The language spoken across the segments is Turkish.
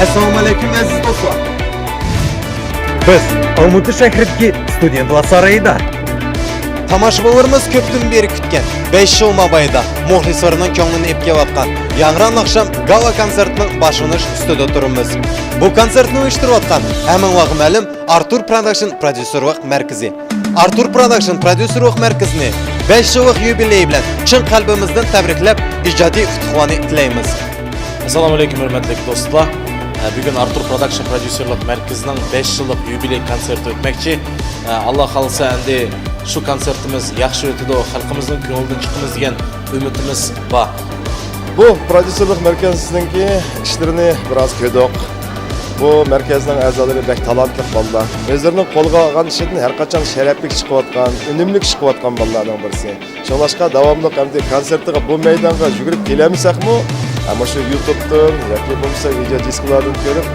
Assalomu alaykum aziz do'stlar. Biz Алматы shahridagi Studentlar saroyida Tomoshabinlarimiz ko'pdan beri kutgan 5 yil mobaynida muxlislarning ko'nglini epkayotgan Yangiran oqshom gala konsertining boshlanish ustida turibmiz. Bu konsertni uyushtirayotgan hammaga ma'lum Artur Production prodyuserlik markazi. Artur Production prodyuserlik markazini 5 yillik yubiley bilan chin qalbimizdan tabriklab, ijodiy utuqlarni tilaymiz. Assalomu alaykum hurmatli do'stlar. Bugun Artur Production prodyuserlik markazining 5 yillik yubiley konserti o'tmoqchi. Alloh xolsa endi shu konsertimiz yaxshi o'tadi, xalqimizning ko'nglidan chiqamiz degan umidimiz bor. Bu prodyuserlik markazininki ishlarini biroz ko'rdik. Bu markazning a'zolari bek talantli bolalar. O'zlarining qo'lga olgan ishidan har qachon sharafli chiqayotgan, unumli chiqayotgan bolalarning birisi. Shunlashqa davomli hamda konsertiga bu maydonga yugurib kelamiz-mi? Ama şu YouTube'dan, yoki bo'lmasa video disklardan ko'rib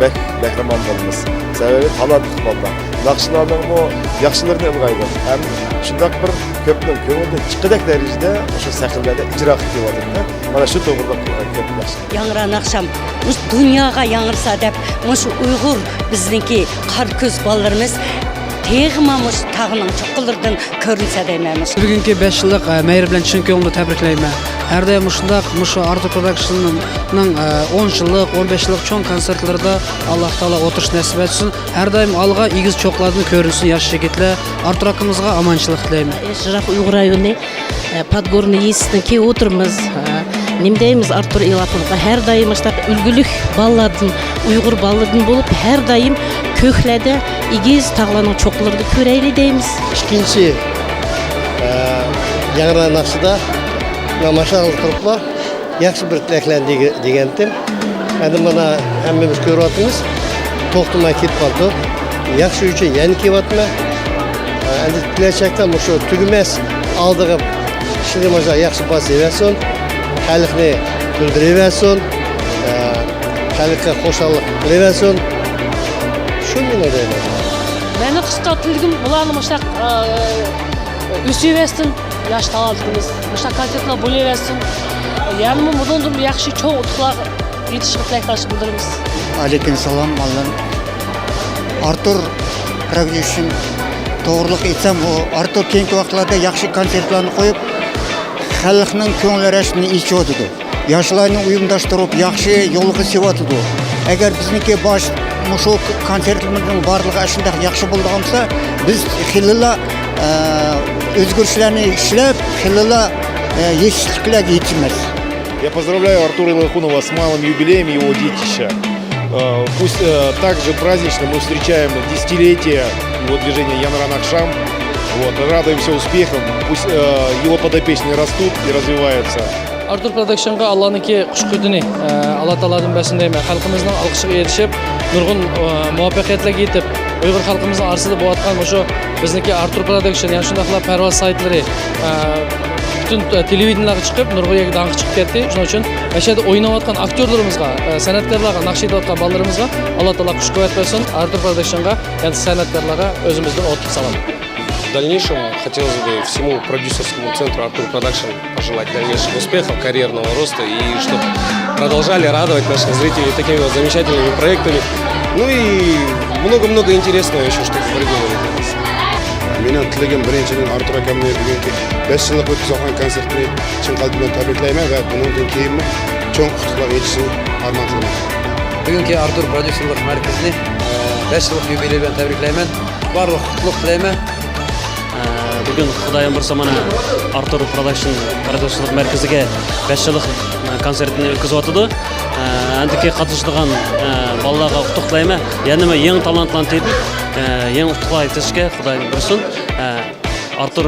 bahramand bo'lamiz. Sababi talantli bolalar. Naqshlarning bu yaxshilarini ilg'aydi. Ham shunday bir ko'pning ko'nglidan chiqadak darajada o'sha sahnada ijro qilyapti. Mana shu to'g'rida ko'p yaxshi. Yangiran oqshom dunyoga yangirsa deb, shu Uyg'ur bizniki qar ko'z bolalarimiz teg'mamış tağının çoqılırdan ko'rinsa deymiz. Bugungi 5 yillik meyir bilan chin ko'ngildan tabriklayman. Har doim shundaq Artur Production'ning 10 yillik, 15 yillik cho'ng konsertlarida Alloh taolo o'tirish nasib etsin. Har doim alg'a egiz cho'qlarni ko'rinsin yosh yigitlar. Artur akamizga omonchilik tilayman. Jiraq Uyg'ur rayoni Podgorniy yesidan keyin o'tirmiz. Nima deymiz Artur Ilapovga har doim işte ulgulik balalardan, Uyg'ur balalardan bo'lib har doim ko'klada egiz tağlarning cho'qlarida ko'rayli deymiz. İkinci Yangiran naqshida namoshal turiblar. Yaxshi bir tilaklar degandim. Endi mana hammamiz ko'ryapmiz. To'xtamay ketib qoldi. Yaxshi uchun yana kelyapman. Endi tilakchakdan shu tugamas oldiga ishlarimiz yaxshi bosaversin. Xalqni kuldiraversin. Xalqqa xo'shallik qilaversin. Shunday deyman. Meni qisqa tilgim bularni muştaq üsüversin, yaş talantimiz. Muştaq konsertlar bo'laversin. Yani bundan yaxshi cho'ng utuqlar yetishib tilakdoshlik bildiramiz. Aleyküm selam mallan. Artur Production to'g'riliq aytsam, bu Artur keyingi vaqtlarda yaxshi konsertlarni qo'yib, xalqning ko'nglarini ichiyotdi. Yoshlarni uyumdashtirib, yaxshi yo'lga sevyotdi. Agar bizniki bosh shu konsertimizning barligi shunday yaxshi bo'lgansa, biz xillala o'zgarishlarni ishlab, xillala yetkazishlarga yetamiz. Я поздравляю Артура Илахунова с малым юбилеем его детища. Пусть также празднично мы встречаем десятилетие его движения Yangiran oqshom. Вот, радуемся успехам. Пусть его подопечные растут и развиваются. Artur Production'ga Allah'ınki xushqudini, Allah Taaladan bəsindəyəm. Xalqımızın alqışıga erişib, nurgun muvaffaqiyatlarga yetib, Uyğur xalqımızın arsida bo'layotgan shu bizniki Artur Production, yani shundaqlar parvoz saytlari bütün televideniyalarga chiqib, nurg'oyaga danq chiqib ketdi. Shuning uchun mashada o'ynayotgan aktyorlarimizga, san'atkorlarga, naqsh aytayotgan bolalarimizga Alloh taolo xush-quvvat bersin. Artur Production'ga, yani san'atkorlarga o'zimizdan o'tib salom. В дальнейшем хотелось бы всему продюсерскому центру Artur Production пожелать дальнейших успехов, карьерного роста и чтобы продолжали радовать наших зрителей такими вот замечательными проектами. Ну и много-много интересного еще, что придумали для нас. Mening tilagim birinchidan Artur akamni bugungi 5 yillik o'tkazgan konsertni chin qalbimdan tabriklayman va bundan keyin cho'ng qutuqlar yetishini armon qilaman. Bugungi Artur prodyuserlik markazini 5 yillik yubiley bilan tabriklayman. Barliq qutlug' tilayman. Bugün Xudoyim bursa mana Artur Production prodyuserlik markaziga 5 yillik konsertini o'tkazayotdi. Andiki qatnashgan bolalarga qutlug' tilayman. Yana yangi talantlarni tepib, yangi qutlug'lar yetishga Xudoyim bursin. Artur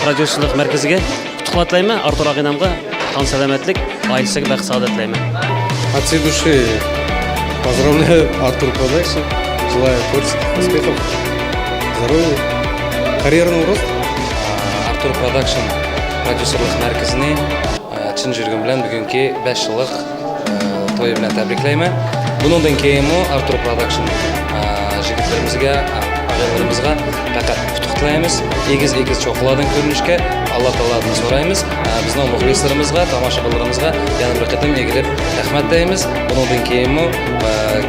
prodyuserlik markaziga qutlug'lar tilayman. Artur ag'inamga tan salomatlik, oilasiga baxt saodat tilayman. От всей души поздравляю Artur Production, желаю творческих успехов, здоровья, карьерного роста. Artur Production prodyuserlik markazini chin yuragim bilan bugungi 5 yillik to'y bilan tabriklayman. Bundan keyin Artur Production yigitlarimizga, ayollarimizga faqat qutlug' tilaymiz. Egiz cho'qiladan ko'rinishga Alloh taolodan so'raymiz. Bizning muxlislarimizga, tomoshabinlarimizga yana bir qatam egilib rahmat deymiz. Bundan keyin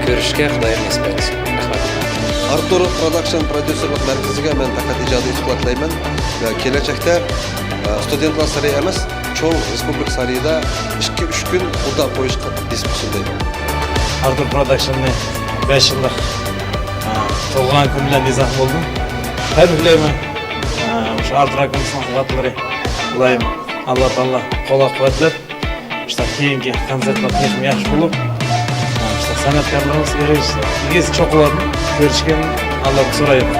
ko'rishga Xudoyim nasib etsin. Rahmat. Artur Production Prodüserlik Merkezi'ge ben fakat icadi istiqlatlayman. Kelajakda Studentlar Sarayı emas, çoğu Respublik Sarayı'da 2-3 gün burada koyuşqa diskusiyadayım. Artur Production'ni 5 yıllık to'lg'an kun bilan bezak bo'ldim. Tabriklayman. O'sha Artur akamizning xizmatlari Xudoyim Alloh taolo qo'llab-quvvatlab, işte keyingi konsertlar ham yaxshi bo'lib, işte san'atkorlarimiz egiz cho'qilarni ko'rishgan Allohdan so'rayman.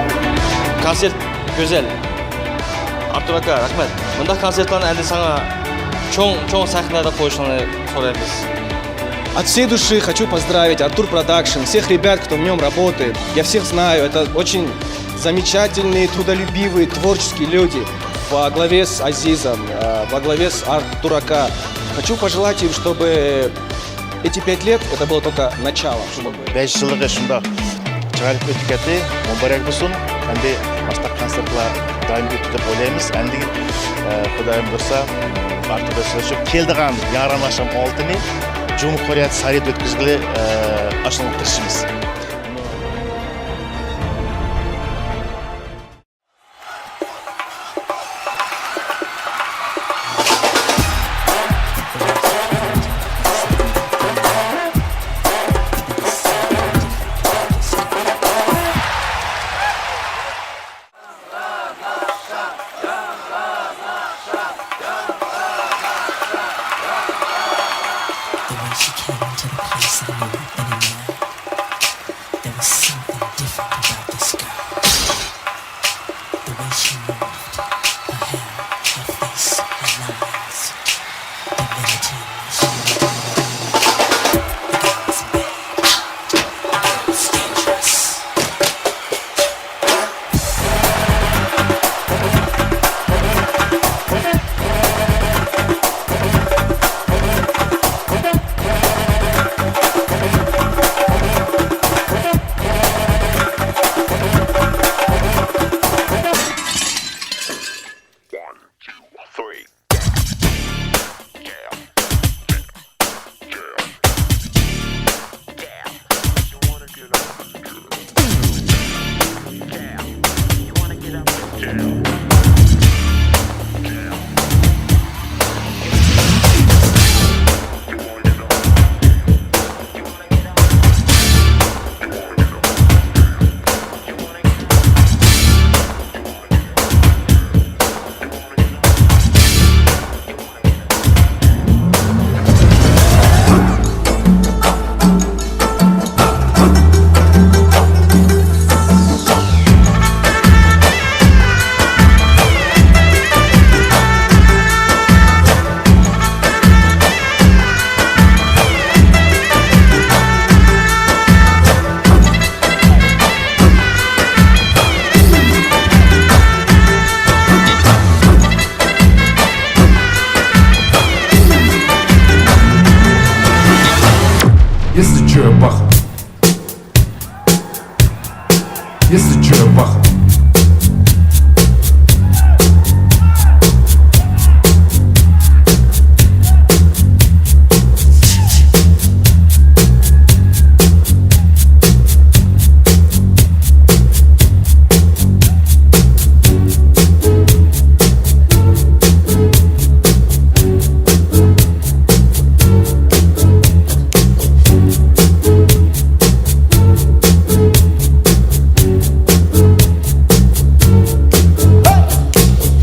Konsert güzel. Artur aka, rahmat. Bunda konsertlarni endi sana cho'ng sahnada qo'yishni so'raymiz. От всей души хочу поздравить Артур Продакшн, всех ребят, кто в нем работает. Я всех знаю, это очень замечательные, трудолюбивые, творческие люди. Во главе с Азизом, во главе с Артурака. Хочу пожелать им, чтобы эти 5 лет, это было только начало. 5 yıllık şunda çıkarıp ötüketi, mübarek olsun. Endi başta konsertler daim ötütüp olayımız. Endi Xudoyim dursa, Artur'da söyleyip keldiğen yarın akşam 6'ni Cumhuriyet Sarayı'da ötküzgülü aşılılık tırışımız. Если чё, я бахну. Если чё, я бахну.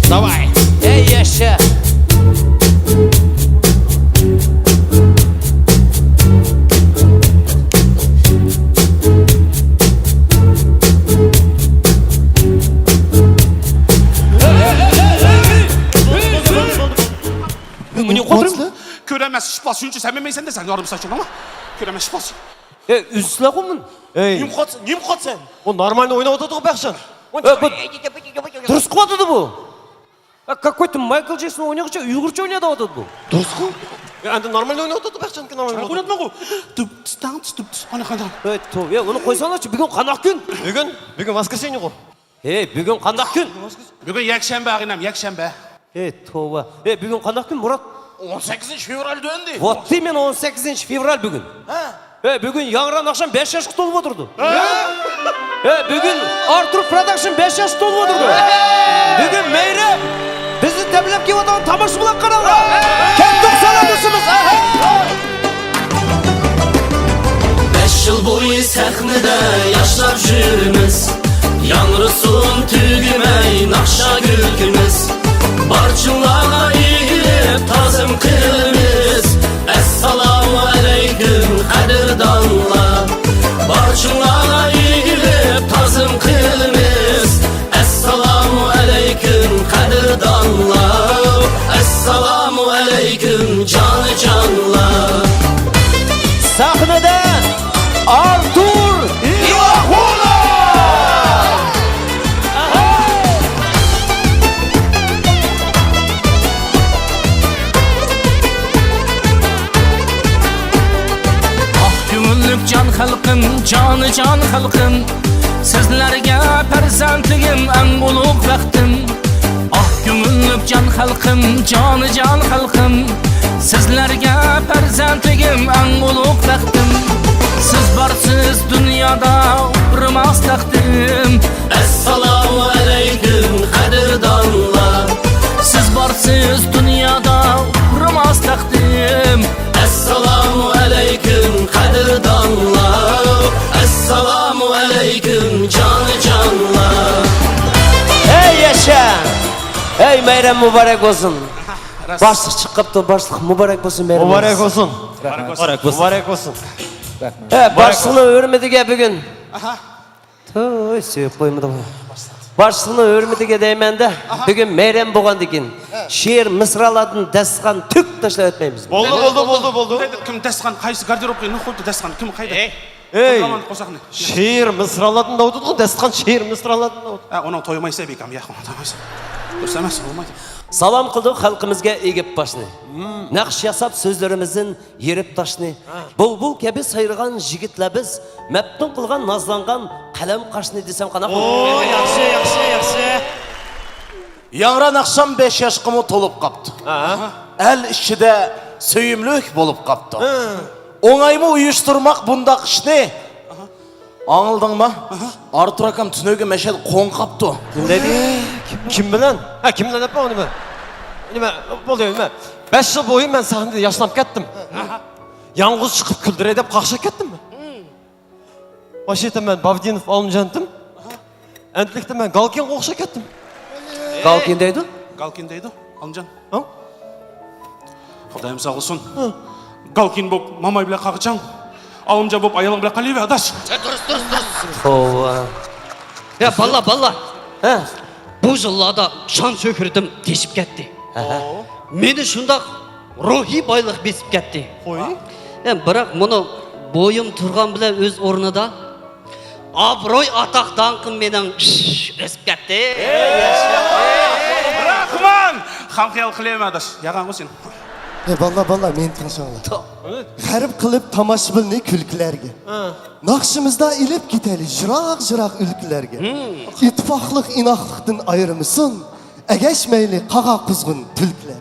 Давай, эй, еще. Məni qoyursun. Görəməz şifası üçün sən məməysən də sən yarım saçın ama. Görəməz şifası. Üstüne koymun. Nim qot sən. O нормально oynadı bu bakşan. Dürüst koydu bu. Какой-то Майкл Джексон oynuyorca Uygurca oynadı o bu. Dürüst koy. Yani normal oynadı bakşan ki normal. Oynatma bu. Tıp tıp tıp tıp. Ana kana. Evet, ya onu koysana ki bugün kanak gün. Bugün воскресенье bu. Бүгін қандақ күн? Бүгін якшәмбе ағинам, якшәмбе. Това. Бүгін қандақ күн, Мұрат? 18 февраль дөнді. Вот именно 18 февраль бүгін. Бүгін яңыран ақшам 5 яшық толып отырды. Бүгін Артур Продакшн 5 яшық толып отырды. Бүгін мейрем бізді тәбілеп кеп отырған тамашы бұлақ қаралға. Кәттік саладысымыз. 5 yıl boyu səhnədə yaşab жүрміз. Yanrısın tügümey nakşa gülkümüz. Barçınlara eğilip tazım kılımız. Esselamu aleyküm kadirdanlar. Barçınlara eğilip tazım kılımız. Esselamu aleyküm kadirdanlar. Esselamu aleyküm canı canlar. Sahnede Artur İlahula! Gümüllük can halkım, canı can halkım. Sizlerge perzentligim en uluk vaktim. Ah gümüllük can halkım, canı can halkım. Sizlerge perzentligim en uluk vaktim. Siz barsız dünyada uğramaz takdim. Esselamu aleyküm kadirdanlar. Siz barsız dünyada uğramaz takdim. Esselamu aleyküm kadirdanlar. Esselamu aleyküm canı canlar. Ey yaşa! Ey meyrem mübarek olsun. Başlık çıkıptı, başlık mübarek olsun meyrem. Mübarek olsun. Mübarek olsun. Başlığını örmedige bugün. Tüy, suyup koymadım. Başlığını örmedige deymende bugün meyrem boğan dikin. Şiir mısraladın deskan tük taşla ötmeyimiz. Oldu. Kim deskan, kaysı gardırop ne koydu deskan, kim kaydı? Ey, şiir mısraladın da oldu, deskan şiir mısraladın da oldu. Onu toymaysa bekam, ya onu toymaysa. Dursamaz, olmaydı. Salam kıldık halkımızga egip başını. Nakş yasap sözlerimizin yerip taşını. Bul kebi sayırgan jigitler biz. Meptun kılgan nazlangan kalem kaşını desem kanak olur. Yaxşı. Яңран ақшам 5 yaşqımı tolup qaptı. El işide söyümlük bolup qaptı. Oңаймы uyuşturmak bundaq işni. Anıldın mı? Artur akam tünöge meşel qoң qaptı. Kim bilen? Kim bilen yapma onu ben? Nime oluyor nime? 5 yıl boyu ben sahnede yaşlanıp kettim. Yalnız çıkıp küldüre edip kakşak kettim mi? Başıyeten ben Bavdinov alıncandım. Entlikte ben Galkin qoğuşak kettim. Galkin'deydi? Galkin'deydi, alıncan. Kudayım sağ olsun. Galkin bop mamay bile kakıcan. Alımca bop ayalım bile kalive adaş. Dur. Ova. Ya balla. Bu yıllarda şan sökürdüm teşip ketdi. Meni şundaq ruhi baylık besip ketdi. Bırak bunu boyum turgan bilen öz ornida abroy ataq dankım menen ösüp ketdi. Rahman! Xamxiyal qileyim adaş. Yağan o sen. Valla men tinchinglar. G'arib qilib tomoshabinni kulkilarga. Naqshimizda ilib ketayli jiroq ulkilarga. İttifaqliq inoqlikdan ayirmisin. Agashmayli qaqa quzg'un tulkilar.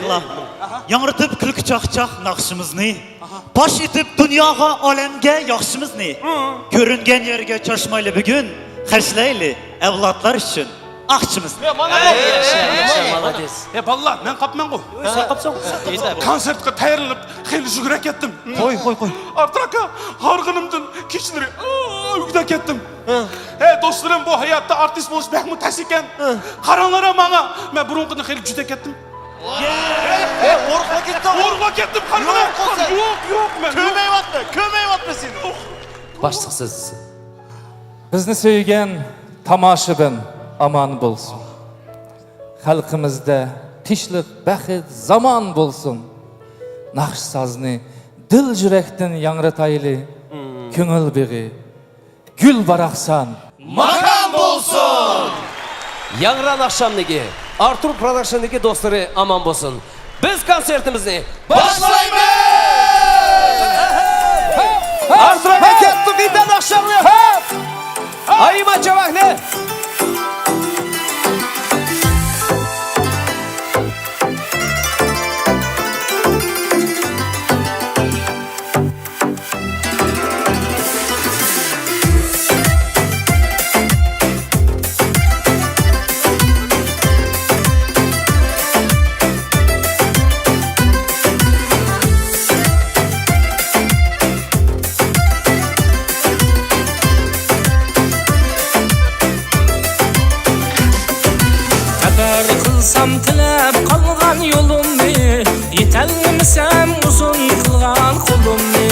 Allah. Yanırtıp külkü çaq naqşımızını. Baş etip dünyaga, alemge yaxşımızını. Görüngen yerge çaşmaylı bugün. Xərçləyli evlatlar üçün akçımız. Valla ben kapman qoy. Sen kapsan. Konsertga tayyorlanib, xeyli jugurib ketdim. Qo'y. Artur aka, harg'inimdan kechlari uyda ketdim. Do'stlarim bu hayotda artist bo'lish baxmu tas ekan. Qaranglar menga, men burunqini xeyli juda ketdim. Qo'rqib ketdim, qaranglar. Yo'q, men. Kömeyvatma seni. Başlık siz. Bizni söygen tamashabin aman bo'lsin. Xalqimizda tinchlik, baxt, zamon bo'lsin. Naqsh sozni dil yurakdan yangratayli. Ko'ngil beg'i gül baraqsan Makam bo'lsin. Yangran akşamdagi Artur Production'dagi dostları aman bo'lsin. Biz konsertimizni boshlaymiz. Artur aka ketdik akşamni. Ayıma çabuk ne? Qilsam tilab qolgan yo'limni, yetolmasam uzun qilgan qo'limni,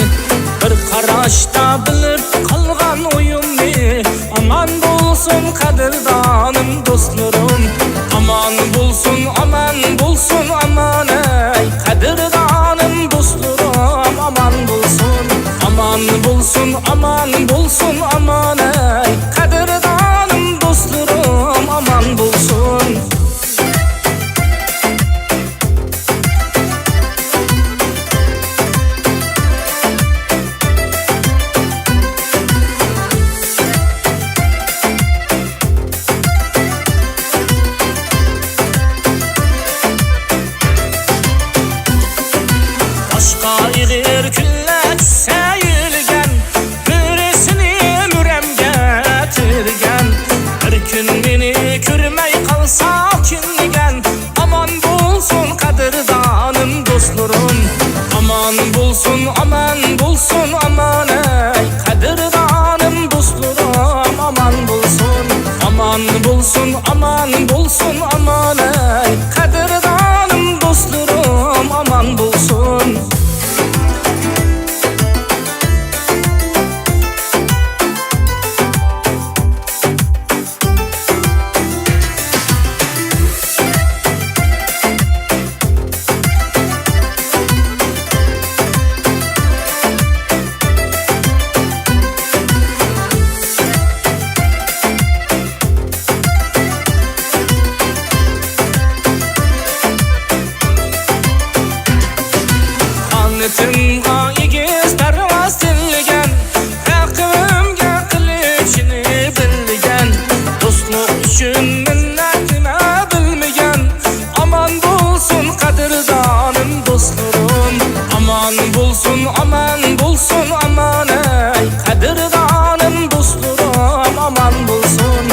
bir qarashda bilib qolgan o'yimni, aman bo'lsin qadrdonim do'stlarim, aman bo'lsin aman ey qadrdonim do'stlarim, aman bo'lsin aman ey qadrdonim do'stlarim, aman bo'lsin. Boshqa ilir kunlar sayilgan, birisini müramga tirgan, bir kun meni ko'rmay qolsa kindigan, aman bo'lsin qadrdonim do'stlarim, aman bo'lsin ey qadrdonim do'stlarim, aman bo'lsin ey qadrdonim do'stlarim, aman bo'lsin. Qanıtımga egiz parvoz tilgan, raqibimga qilishini bilgan, do'stlik uchun minnatini bilmagan, aman bo'lsin qadrdonim do'stlarim, aman bo'lsin ey qadrdonim do'stlarim, aman bo'lsin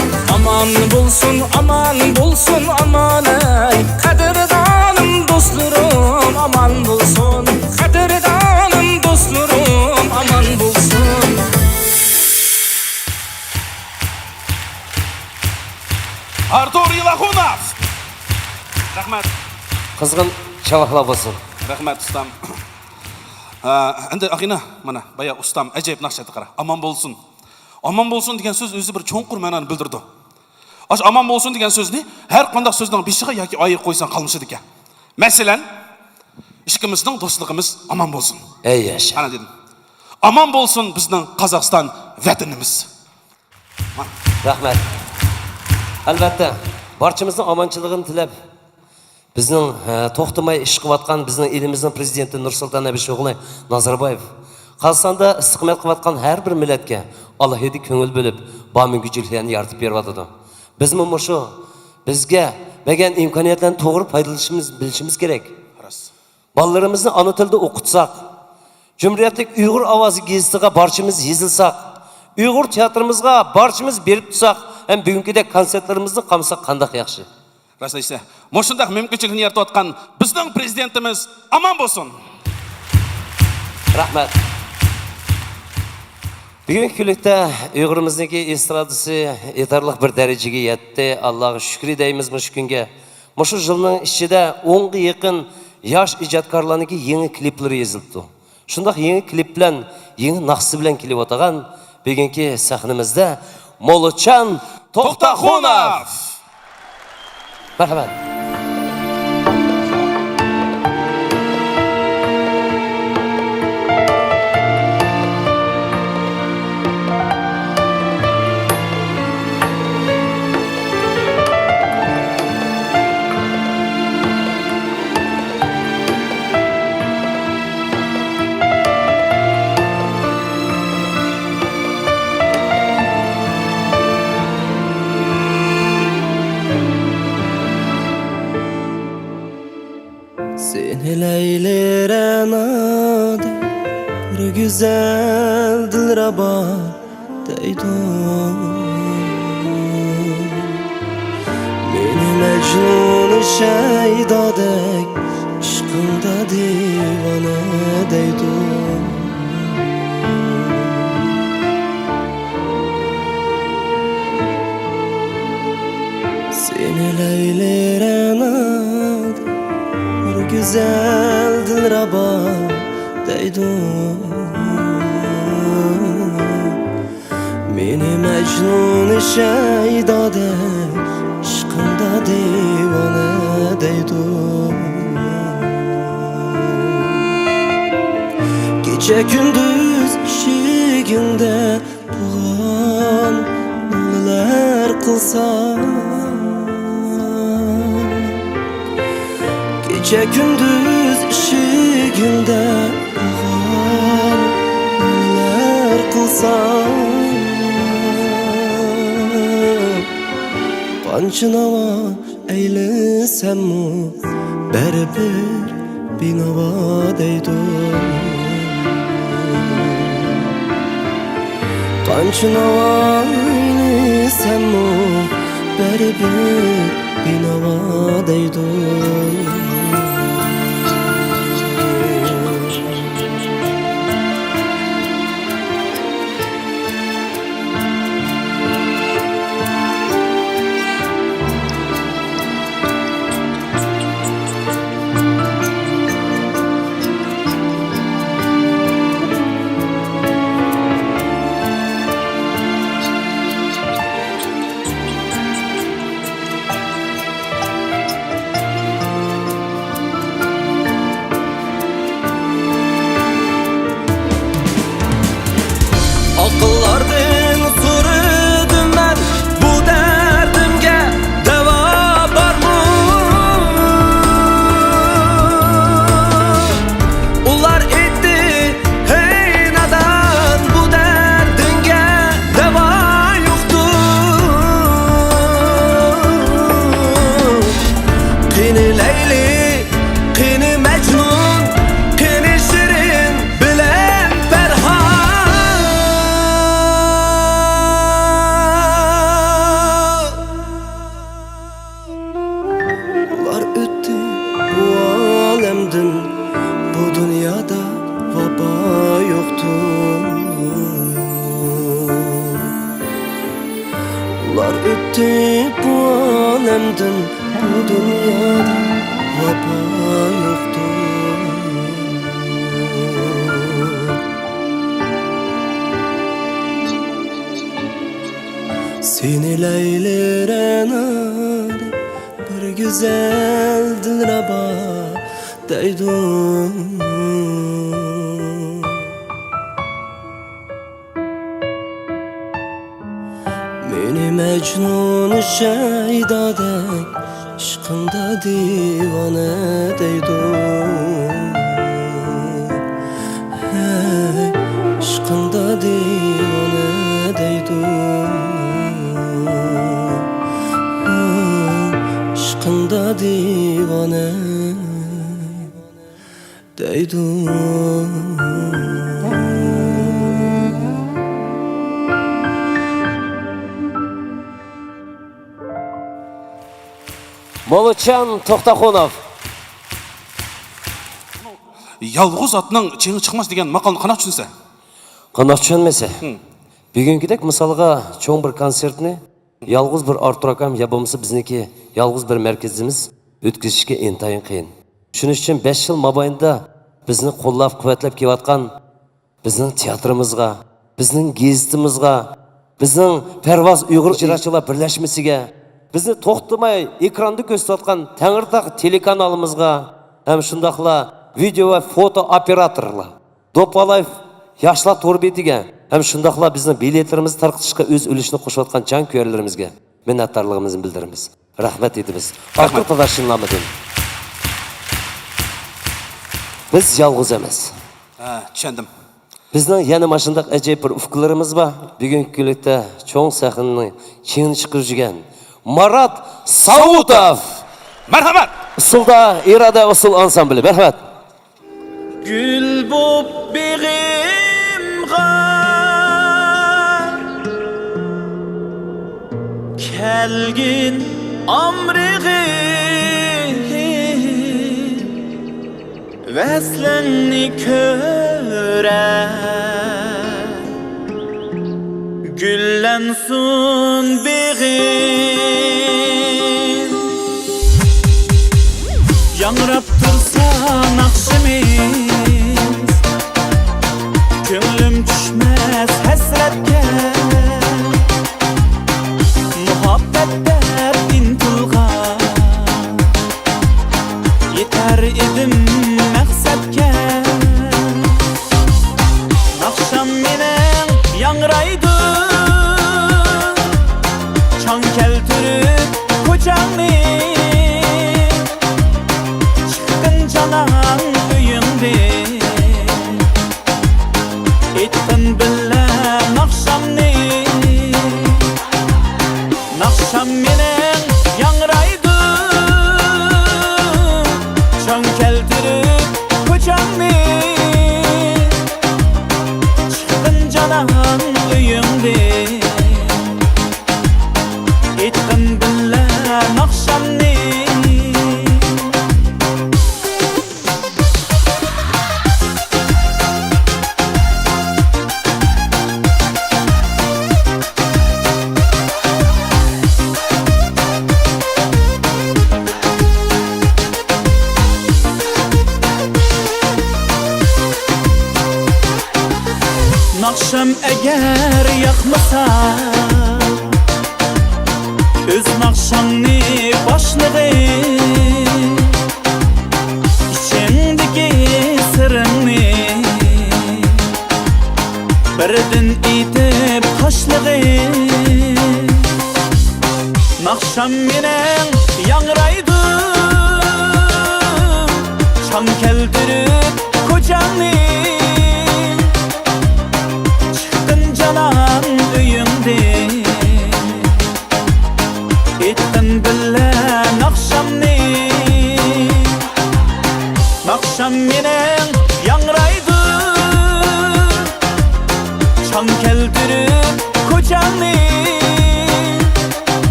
ey qadrdonim do'stlarim, aman bo'lsin qadrdonim do'stlarim, aman bo'lsin. Artur Ilaxunov. Rahmat. Qizg'in chavaqlar bo'lsin. Rahmat ustam. Endi aqina mana baya ustam ajoyib naqshatni qara. Aman bo'lsin. Aman bo'lsin degan so'z o'zi bir cho'nqur ma'noni bildirdi. Ash aman bo'lsin degan so'zni har qanday so'zning beshiga yoki oyiga qo'ysan qolmishadi ekan. Masalan, ishqimizning do'stligimiz aman bo'lsin. Ey yasha. Ana dedim. Aman bo'lsin bizning Qozog'iston vatanimiz. Rahmat. Albatta, barchamizning omonchiligini tilab, bizning to'xtamay ish qilayotgan bizning elimizning prezidenti Nursulton Abishog'li Nazarboyev Qozog'istonda istiqomat qilayotgan har bir millatga alohida ko'ngil bo'lib, bamingujliklarni yaratib beryapti. Biz mana shu bizga bergan imkoniyatlarni to'g'ri foydalanishimiz bilishimiz kerak. Bolalarimizni ana tilda o'qitsak, Cumhuriyetlik Uyg'ur ovozi gazetiga barchamiz yozilsak, Uyg'ur teatrimizga barchamiz berib tutsak, hem bugünkidek konsertlarimizni qamsak qanday yaxshi. Rostla ise, moshundaq mümkünçilikni yaratayotgan bizning prezidentimiz aman bo'lsin. Rahmat. Bugungi kunlikda Uyg'urimizniki estradasi yetarli bir darajaga yetdi. Allohga shukr deymiz bu kunga. Mushu yilning ichida 10 ga yaqin yosh ijodkorlarniki yangi kliplari yozildi. Shundaq yangi klip bilan, yangi naqsi bilan kelib o'tgan bugungi sahnamizda Molochan To'xtaxonov. Marhamat. Leylere bir güzel dilraba deydun Beni Mecnun-u şeydadek aşkında divane deydun Seni leylere bir güzel dilraba deydun Beni Mecnun-u şeydadek aşkında divane deydun Gece gündüz işiginde buğan neler kılsan Gece gündüz işiginde buğan neler kılsan Qancınava eylisem mu Berber binava deydun Qancınava eylisem mu Berber binava deydun Akıllardan sürdüm ben bu derdimge deva var mı? Ular etti hey nadan bu derdinge deva yoktu Kini Leyli, kini Mecnun, kini Şirin bilen Ferhat Bu dünyada vaba yoktur Ular öttü bu alemden Bu dünyada vaba yoktur Seni leylere bir güzel dilraba deydun Beni Mecnun-u şeydadek aşkında divane deydun Hey, aşkında divane deydun Aşkında divane deydun Молочан Тоқтақонов Yalğız atның чеңі шықмас деген мақалны қанақ түсінсі? Қанақ түсінмесе бүгінгідек мысалға чоң бір концертні Yalğız bir Artur akam ya болмаса бізнеке yalğız bir merkezimiz өткізішке ентайын қиын. Шүнің үшін 5 жыл мабайында біздің қоллап, қуатлап келатқан біздің театрымызға, біздің гезитімізға, біздің Пәрваз ұйғыр жырашылар бірләшмесіге, бізді тоқтамай экранды көрсетіп Тәңіртақ телеканалымызға, һәм шындақла видео ва фото операторлар, Допалаев Yaşlar Торбетіге, һәм шындақла біздің билеттерімізді тарқытышқа өз үлішіні қосып жатқан жанкүйерлерімізге minnettarlığımızı bildirimiz. Rahmet ediniz. Artur Production'la deyin. Biz yalğız emas. Tushundim. Bizning yana mashundaq ajoyib bir ufqlarimiz bor. Bugungi kunlikda cho'ng sahnani keng chiqarib Marat Saudov. Marhamat. Usulda İrade Usul Ansambli. Merhamet. Gül bop beğimga kelgin amriği veslenni köre güllensun beğim yangrap tursa nakşimiz Gönlüm düşmez hasretke Muhabbette bin tulga Yeter idim maqsadga Nakşam menen yangraydı Çan keltirip kocanni Çıkkın canan uyundi Ettin billa nakşamni Nakşam menen yangraydı Çan keltirip kocanni Çıkkın canan uyundi Ettin billa nakşamni Nakşam eğer yakmasa Öz nakşamni başlığı İçindeki sırrını Birdin itip kaşlığı Nakşam menen yangraydı Çan keldirip kocanni Canan uyundi Ettin billa nakşamni Nakşam menen yangraydı Çan keldirip kocanni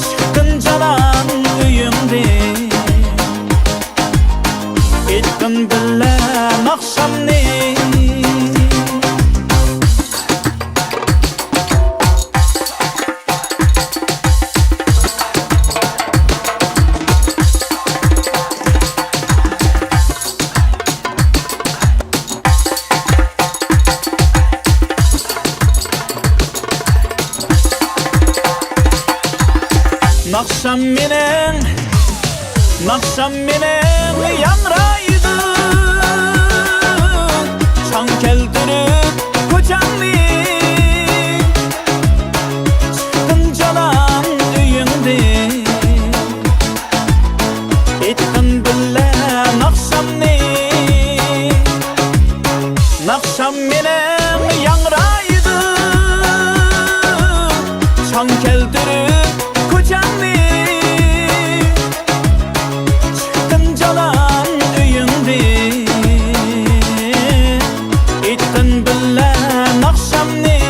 Çıktın canan uyundi Ettin billa nakşamni Nakşam menen yangraydı Çan keldirip kocanni Çıktın canan uyundi Ettin billa nakşamni Nakşam menen yangraydı Çan keldirip kocanni Çıktın canan uyundi Ettin billa nakşamni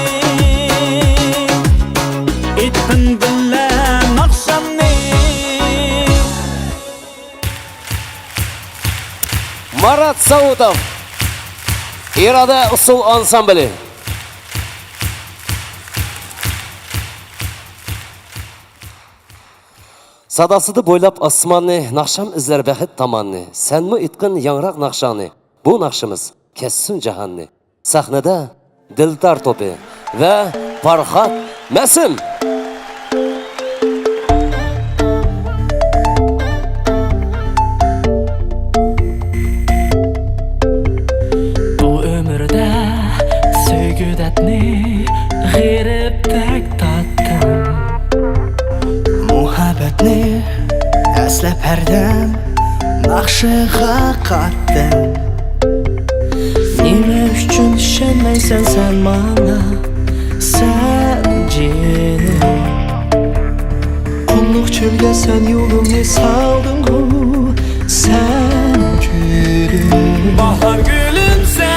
Ettin billa nakşamni Marat Saudov İrade Usul Ansambli. Sadasıdı boylap asmanni, nakşam izler bəxit tamanni. Sen mi itqin yangraq nakşanni? Bu nakşımız kessin cahanni. Sahnede Diltar Topi ve Farhat Mesim. Bu ömürde söygüdetni g'iribdek tattım Muhabbetni eslep herdem nakşıga katdım Nime üçün düşenmeysen sen bana Sen cinim Kulluk çölge sen yolunu saldın sen gülüm. Bahar gülüm sen,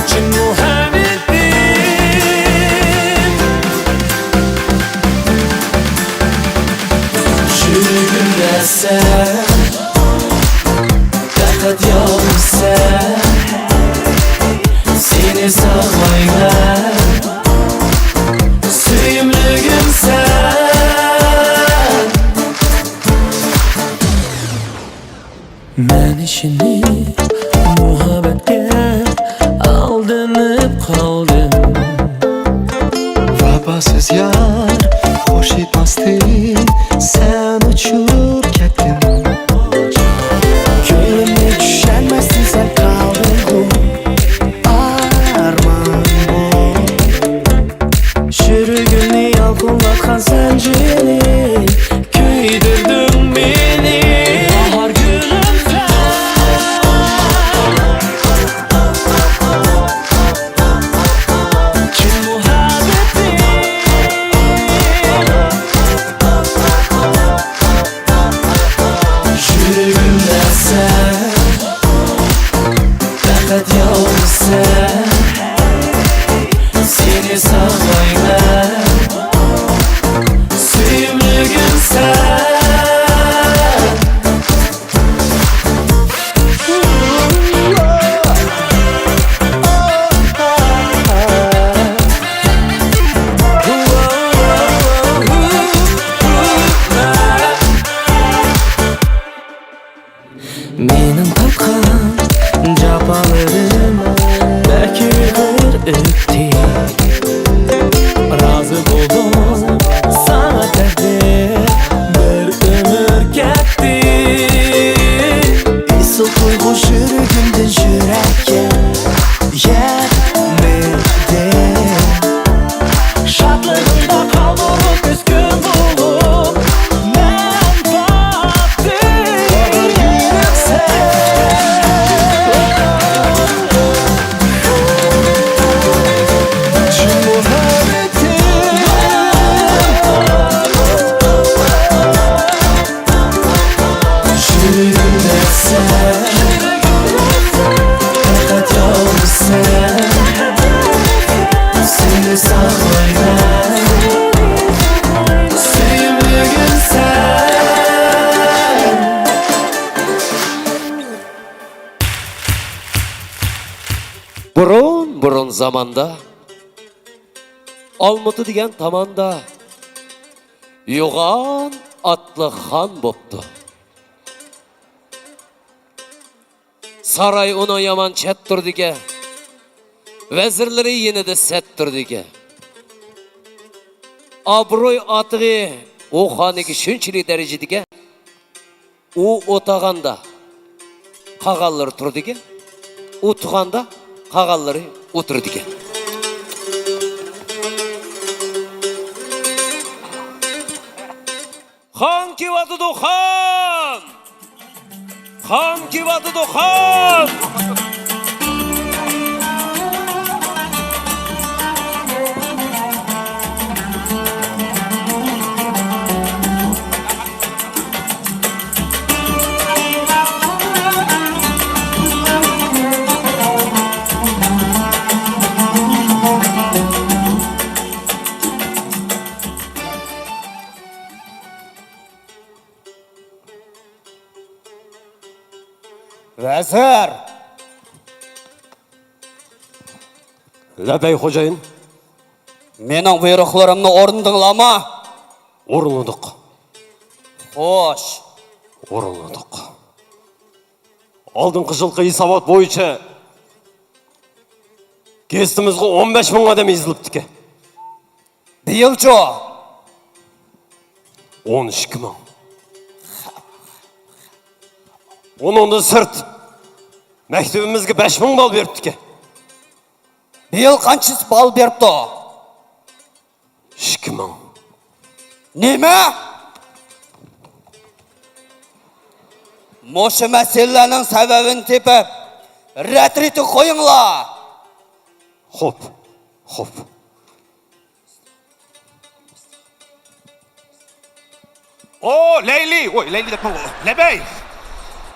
cin muhabbetim. Yürüyümde sen, fakat yalnız sen, seni saklaylar, süyümlüğüm sen. Ben işini muhabbetke aldanıp kaldım. Vapasız yar, hoş etmezdi, sen uçup kettin. Gönlüme düşenmezsin, sen kaldın bu arman bu. Sürgünü yalpınlatkan zinciri, köydürdün beni. Bahar gülüm sen, cin muhabbetim. Yürüyümde sen, fakat yalnız sen, seni saklaylar, süyümlüğüm sen. Menin tapkan capalarım belki bir öptü. Razı buldum sana derdi, bir ömür gitti. Isil duygu yürügümdün yürekке yetmedi. Şadlığında kaldırıp üzgün bulup ben battım. Seni saklaylar, süyümlüğüm sen. Burun zamanda Almutı degan tamanda yo'g'on atlı xon bo'pti. Saray uni yomon chet turdiga, vazirlari yenida set turdiga. Obro'y otig'i u xoniga shunchalik darajadiga u o'taganda qag'allar turdiga, u tug'anda qag'allari o'tirdiga. Xon kevatıdı xon! Xon kevatıdı xon! Vezir! Labey xo'jayin, mening buyruqlarimni o'rindinglarmi? O'rinladik. Xo'sh, o'rinladik. Oldingi yilgi hisobot bo'yicha gestimizga 15 ming odam yozilibdi. Bu yilchi 12 ming. Onun sırt mektubimizga 5 ming bal beribdi. Bu yil qanchasi bal beribdi? 2 ming. Nima? Mo'sha masalaning sababini tepib, retreat qo'yinglar. Xo'p. О, Лейли, ой, Лейли деп ма? Лебей.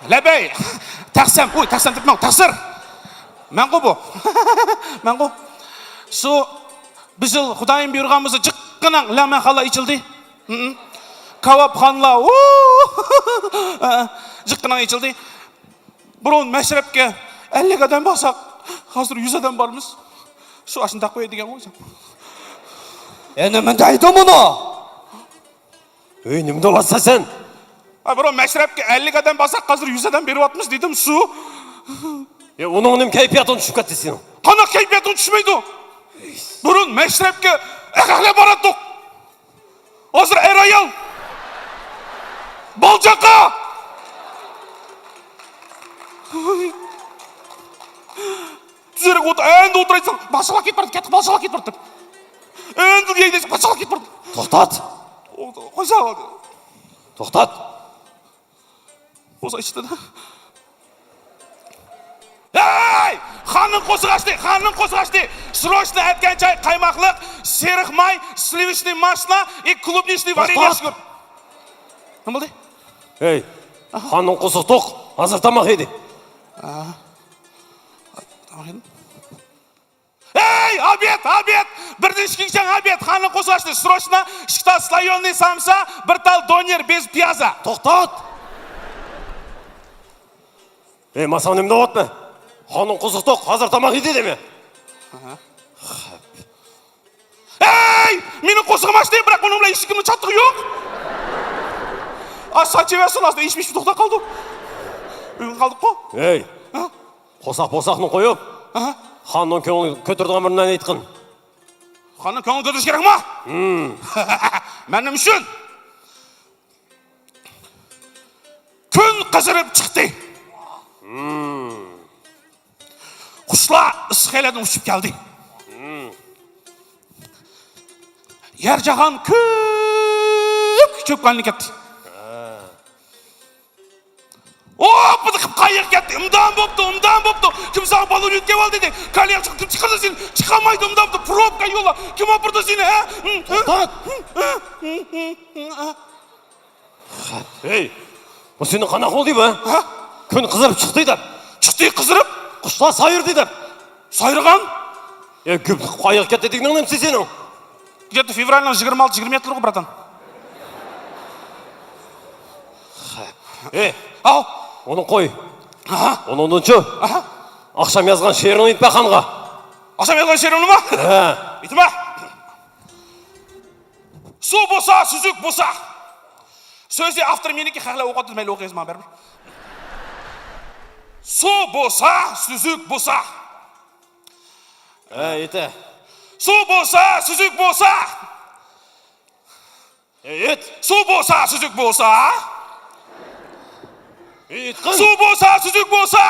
Лебей. Тақсам, ой, тақсам деп ма? Тақсыр. Мен ғой бұл. Мен ғой. Şu bir yıl Hudayın buyurğanımızı cıkkınan la mehalla içildi. Kavap hanla cıkkınan içildi. Burun meşrepke 50 adam baksak hazır 100 adam varmız. Şu aşın takviye edigen hocam. Enemin deydi bunu. Önümde olsa sen. Burun meşrepke 50 adam baksak hazır 100 adam beri atmış dedim şu. Onun keyfiyatını düşük etti senin. Kana keyfiyatını düşmeydi. Burun meşrepke ekakle barattık. Hazır erayal. Balcaka. Düzerek otur, endi oturaysan. Başıla git bardı, ketip başıla git bardı. Endi yeydesin, başıla git bardı. Toxtat. Koysa. Toxtat. Koysa işte de. Hey! Xanın qo'si açtı, xanın qo'si açtı. Srochno aytgan choy qaymaqliq, seriq may, slivichniy mashna и клубничный варенье shkur. Nima bo'ldi? Hey, xanın qo'si to'q, hozir tamoq yedi. Hey, обед, обед! Birdan ishkichang obed, xanın qo'si açtı. Srochno ishqda slayonniy samsa, bir tal doner bez piyaza. To'xtat! Hey, masanimda o'tma. Xanın qo'si to'q, hozir tamoq yedi demi? Hey! Meni qo'sig'im ochdi, biroq uning bilan hech kimning chattig'i yo'q. Sachevasin aslında ichmish to'xtab qoldi. Uyga qoldik-ku. Hey! Qo'saq-po'saqni qo'yib, xanning ko'nglini ko'targan biridan aytqin. Xanning ko'nglini ko'tarish kerakmi? Menim uchun kun qizirib chiqdi. Qushlar isqaylardan uchib keldi. Yer jahon ko'p ketdi. Hop, bıdıkıp kayık gitti. Imdan boptu. Kim sana balon yükleyip al dedi. Kaleye çıktı, çıkardı seni. Çıkamaydı imdan boptu. Probka yola. Kim apırdı seni, he? Toxtat! Hey, bu senin qanaq oldu bu? Kun qizirib chiqdi deb. Chiqdi qizirib? Qushlar sayırdı deb. Sayırgan? Ko'p qayık ketdi degning nimsi sening? Где-то февральdan 26-27 yıl bratan. Hey, al. Onu qo'y. Onuncu. Akşam yazgan şiirini aytma xanға. Akşam yazgan şiirini mi? Aytma. Su bo'lsa, suzuk bo'lsa. So'zi avtor meniki haqla o'qitib mayli o'qiysiz men baribir. Su bo'lsa, suzuk bo'lsa. Ayta. Su bo'lsa, suzuk bo'lsa. Ayt. Su bo'lsa, suzuk bo'lsa. Aytqin. Su bo'lsa, suzuk bo'lsa.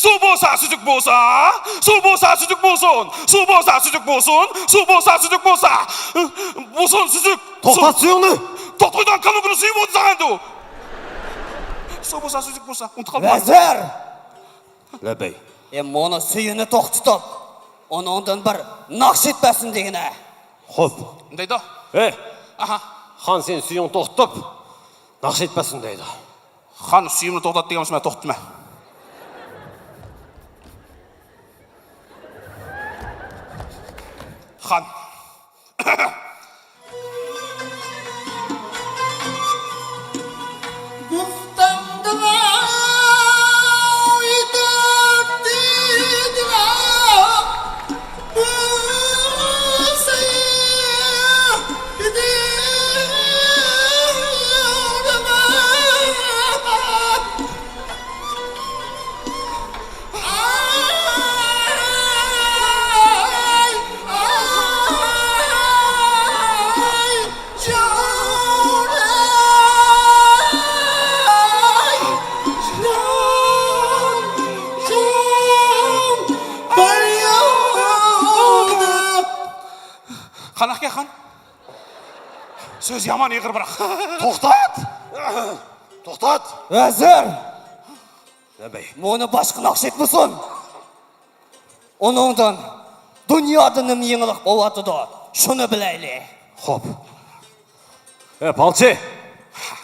Su bo'lsa, suzuk bo'lsa. Su bo'lsa, suzuk bo'lsin. Su bo'lsa, suzuk bo'lsin. Su bo'lsa, suzuk bo'lsa. Bo'lsin, suzuk. To'xtat suyuqni. To'xtaydan kalugini suyib o'tsandu. Su bo'lsa, suzuk bo'lsa. Unutib qolma. Vazir. Labay. Meni suyini to'xtatib, ondan bir naqsh etmasin degina. Xo'p. Deydi. Hey. Aha. Xan sen suyuqni to'xtatib, naqsh etmasin deydi. Xan suyimni to'xtat deganmiz, men to'xtatma. Xan. Qanaqqa xan? Söz yaman yig'ir biroq. To'xtat! To'xtat! Vazir! Labay. Meni boshqa naqsh etmasin. Onundan dunyoda nima yangilik bo'lyotdi, shuni bilaylik. Xo'p. Palchi.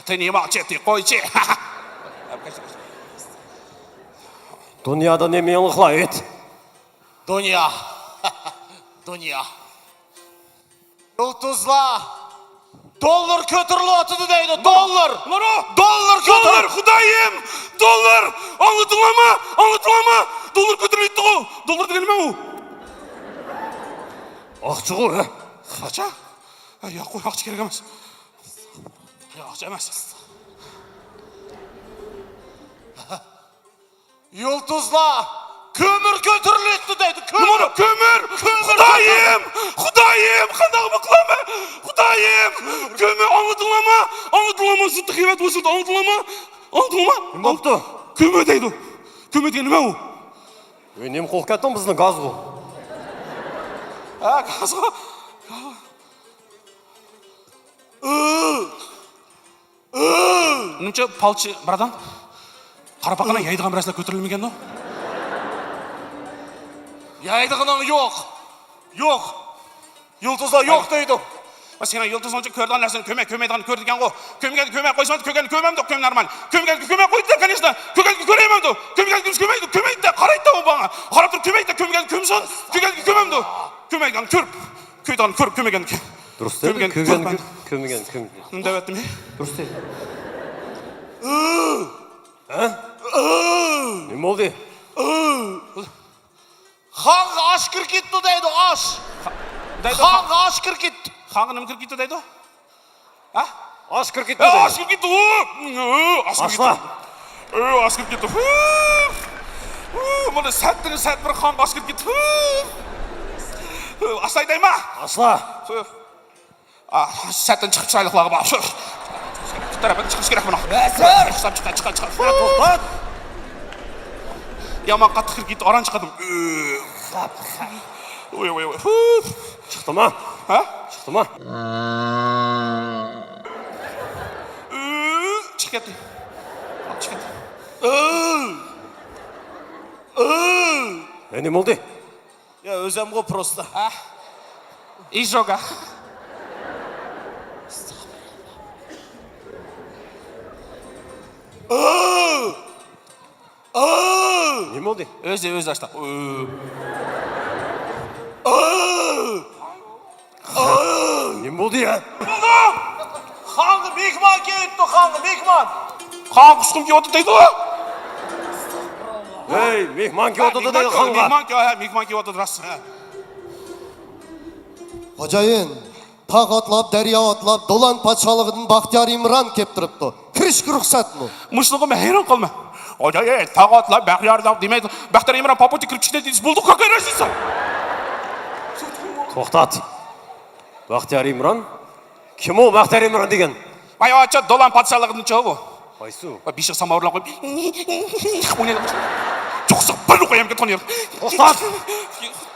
Teni balçeti koyçi. Dünyada ne meyonluqlar et? Dünya. Dünya. Yıldızlar. Dollar kötürlü atıdı deydi. Dollar. Dollar kötürlü. Dollar Xudayım. Dollar. Anlatılama. Anlatılama. Dollar kötürlü etti o. Dollar dedim o. Akçı o, he? Akça? Ya koy akçı gerek emez. Ya akçı emez. Yıldızlar. Kömür kötürlü etti deydi. Numara kömür. Xudayım. Xudayım. Qanday qilama? Xudayım. Kömür anlatılama. Anlatılama. Zıttı qivat bo'lsin. Anlatılama. Anlatılama. Kim bo'pti? Kömür deydi. Kömür degan nima u? Nima qo'rqib ketding bizni gaz bu? Ha, gazga. Nimcha palchi biradan? Qarapaqana yaydigan biraslar ko'tarilmagan-da? Yaydıgının yok. Yok. Yıldızlar yok deydi. Sen yıldız önce körden nersini kömeyden kör degen o. Kömey koysan kömem de köm normal. Kömey koydu da конечно. Köreyemem de. Kömeydi de qaraydı da o bana. Qarap dur kömeydi de kömson. Kömem de. Kömeyden körp. Köyden körp kömeyden. Durust değil mi? Kömegen. Devettim. Durust değil. Nima oldu? Hangi aş kır gitti deydi aş. Hangi aş kır gitti. Hangi nima kir gitti deydi? Ha? Aş kır gitti. Aş kir gitti. Aşla. Aş kir gitti. Mana sat bir xon aş kir gitti. Aslay deyma. Asla. Satdan chiqib chiroyliqlarga bor. Shu. Tarafdan chiqish kerak buni. Chiqib. To'xtat. Yaman qattiq kir gitti, oran chiqadim. Oy. Chiqdimi? Ha? Chiqdimi? Chiqib ketdi. Nima oldu? Ya özem bu prosta. Izjoga. Nima oldu? O'zi açtı. Nima oldu ya? Hangi Bigman gitti hangi Bigman. Xon qusqum ki o'tdi deydi o. Hey, mehmon ki o'tdi deydi xonga. Mehmon ki o'tdi rost. Xo'jayin, tog' otlab, daryo otlab, Do'lan podsholig'idan Baxtiyor Imron kelib turibdi. Kirishga ruxsatmi? Mushlig'im hayron qolma. Oy, tog'otlar Baxtiyorlar demaydi. Baxtiyor Imron popoti kirib chiqdi deysiz, bo'ldi, qaqay rasizsan. To'xtat. Baxtiyor Imron? Kim o Baxtiyor Imron degan? Bayoqcha Do'lan podsholig'idan cho'g'u. Qaysi? Beshik samovarlar qo'yib. O'ynaydi. Cho'qsa bir qo'yam ketgan yer. To'xtat.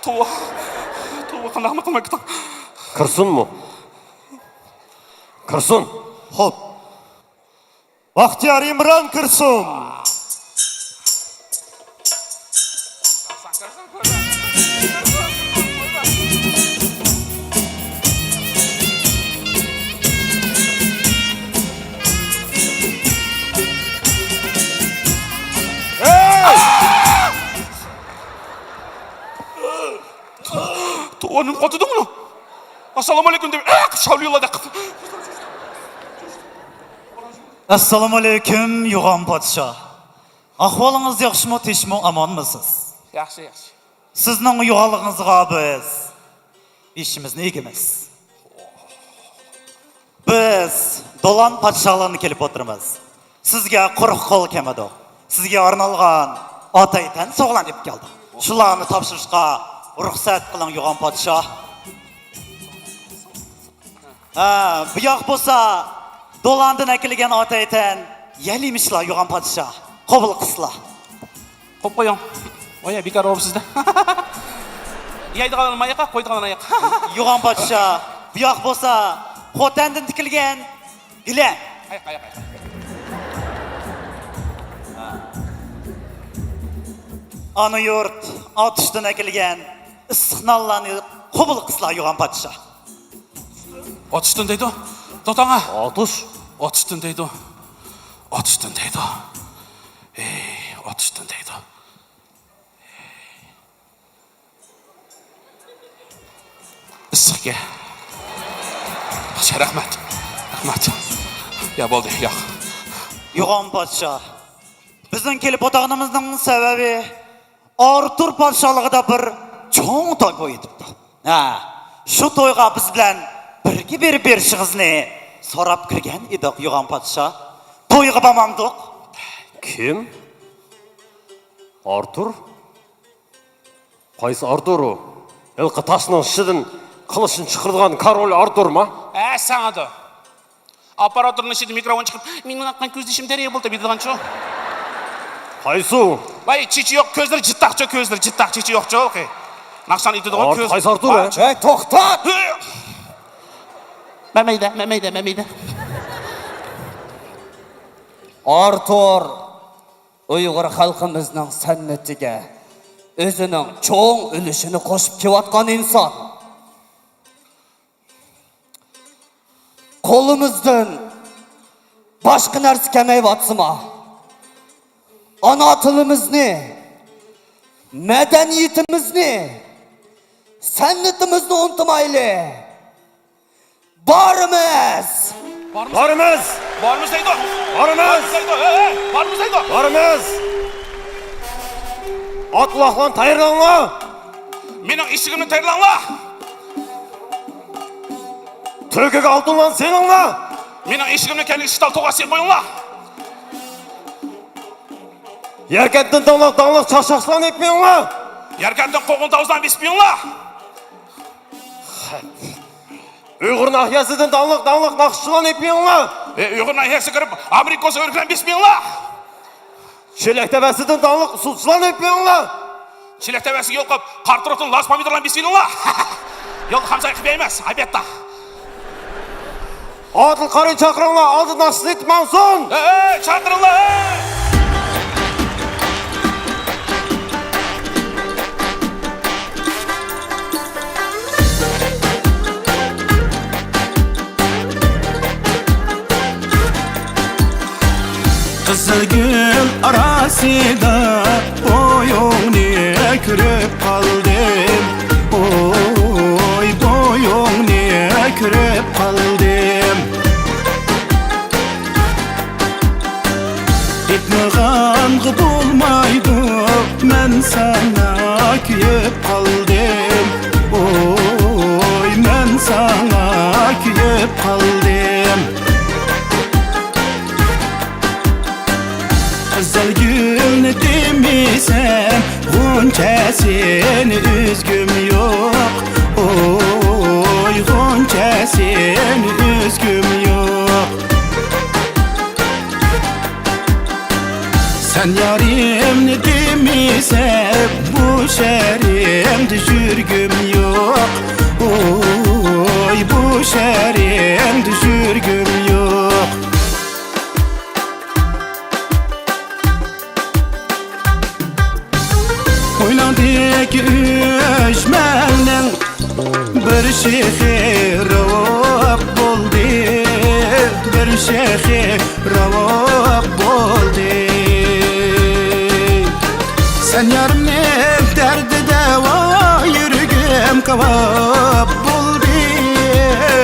Tuva qanday qilmaydi? Kirsinmi? Kirsin. Xo'p. Baxtiyor Imron kirsin. Tuvanın qotıdı mı? Assalamu alaykum deb. Şavlıyorlar. Assalomu alaykum, Yo'g'on podsho. Ahvolingiz yaxshimi, tinchmi, omonmisiz? Yaxshi. Sizning yo'qlig'ingizga biz ishimizni egamiz. Biz Do'lan podsholigini kelib o'tiramiz. Sizga quruq qo'l kelmadi. Sizga arnalgan otaydan sog'lanib keldi. Shularni topshirishga ruxsat qiling, Yo'g'on podsho. Bu yoq bo'lsa Do'landan akilgan otaydan yalimishlar, Yo'g'on podsho. Qabul qilsizlar. Qo'yib qo'ying. Oya, bekor bo'libsizda. Yaydigan mayaqa, qo'ydigan ayaqa. Yo'g'on podsho, bu yoq bo'lsa xotandan tikilgan gilam. Ana yurt otishdan akilgan istiqnollarni qabul qilsizlar, Yo'g'on podsho. Otishdan deydi. Тотаңа. 60. 30'tun deydi o. 30'tun deydi o. 30'tun deydi o. Issiq ke. Rahmat. Rahmat. Ya bo'ldi, yo'q. Yo'g'on podsho. Bizning kelib o'tganimizning sababi Artur podsholigida bir cho'ng to'y bo'yibdi. Ha, shu to'yga biz bilan birga berib berishingizni so'rab kirgan edik, yo'g'on podsho. To'yga bormandik. Kim? Artur? Qaysi Artur o? Ilqi taşның şidin kılıçını çıkırdıgan Karol Artur ma? Sana da. Aparaturun içinde mikrofon çıkıp, "Menin akkan gözdüşüm dereye buldu" bildiğin şu. Qaysı? Vay, çiçi yok, gözleri cıttakça, gözleri cıttak, çiçi yok çok. Naksan iti de o göz. Qaysı Artur ha? Toxtat! Memeyde. Artur Uyghur halkımızın sennetiga özünün çoğun ülüşünü koşup kevatkan insan. Kolumuzdan başka nersi kemey vatsıma. Ana atılımızını, medeniyetimizni, sennetimizni unutmaylı. Barımız! Barımız! Barımız deydi o. Barımız! Barımız deydi o. Barımız! Atlahlan tayırlanla! Menin işigimni tayırlanla! Tökek altınlan seninla! Menin işigimni kendi işital toğa sen boyunla! Yerkentten dağlık çaşakslan etmeyinla! Yerkentten koğun tavuzdan besmeyinla! Uyghur nahiyasıdan dağlık nakışçılan etmeyinla! Uyghur nahiyası kırıp Amerika'sı örgülen besmeyinla! Çelek tevesinden dağlık usulçılan etmeyinla! Çilek tevesi yol kıp karturotun las pomidorlan besmeyinla! Yol hamsa yıkıp eymez, aybetta! Adıl karın çakırınla adı nasıl etmansun! Çakırınla! Kızılgül arasında boyunu kürüp kaldım. Oy boyunu kürüp kaldım. Etmeğen bulmaydı ben sana küyüp kaldım. Oy ben sana küyüp kaldım. Kızıl gül demişsem Gonçasını üzgüm yok. Oy Gonçasını üzgüm yok. Sen yarim ne demişsem bu şerimde sürgüm yok. Oy bu şerimde sürgüm yok. Oynadık üçmenin bir şeyhi ravab oldu. Bir şeyhi ravab oldu. Sen yarımın derdi deva yürügüm kavab oldu.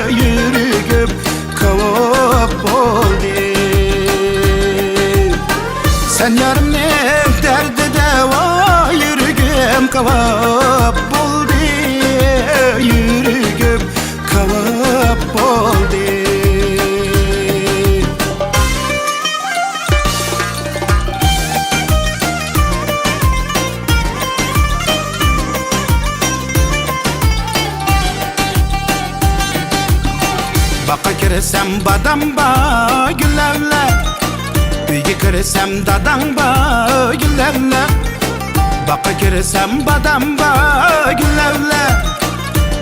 Yürügüm kavab oldu. Sen yarımın derdi deva yürügüm kavab oldu. Yürügüm kavab oldu. Baka girsem badamba güllerle, uyga kirsem dadamba güllerle. Baka girsem badamba güllerle,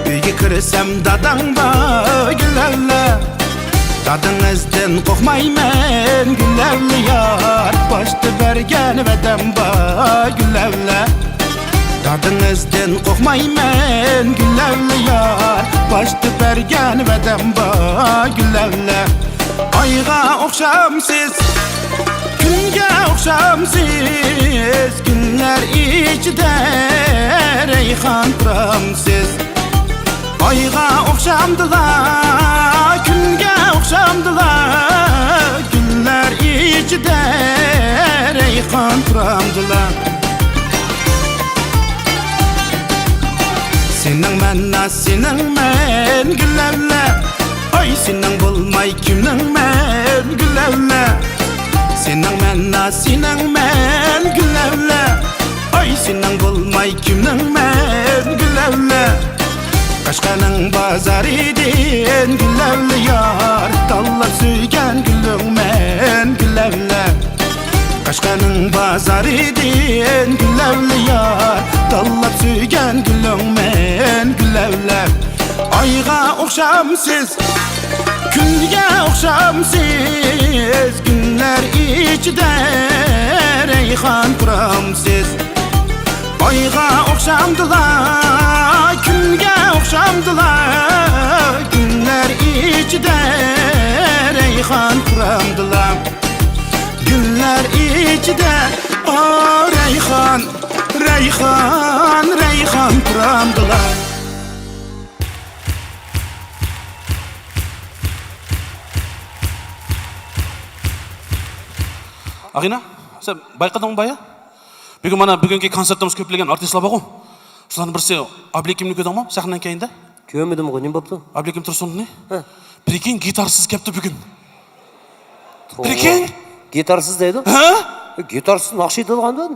uyga kirsem dadamba güllerle. Dadınızdan korkmayman güllerle yar, başta bergen vedamba güllerle. Dadınızdan korkmayman güllerle yar, başta bergen vedamba güllerle. Ayga okşamsız Günge okşamsız Günler içide Reyhan pıramsız Ayga okşamdılar Günge okşamdılar Günler içide Reyhan pıramdılar Senin menna senin men gülevle Ay senin bulmay kimnin men gülevle Senin menna senin men gülevle Ay senin bulmay kimnin men gülevle Kaşkanın bazar idin gülevle yar Dallar söygen gülün men gülevle Kaşkanın bazar idin gülevle yar Dallar söygen gülün men gülevle Ayga okşamsız Günge okşamsız Günler içide Reyhan pıramsız Ayga okşamdılar Günge okşamdılar Günler içide Reyhan pıramdılar Günler içide Reyhan Reyhan Reyhan pıramdılar Ағина, сен байқадың бая? Бүгін мана бүгінгі концертіміз көптеген артистлар бар ғой. Солардың бірісі Аблекимді көрдің ма? Сахнадан кейін де? Көрмедім ғой, не болыпты? Аблеким Тұрсынов не? Прикинь, гитарсыз кепті бүгін. Прикинь? Гитарсыз дейді? Гитарсыз нақшы етілғанды?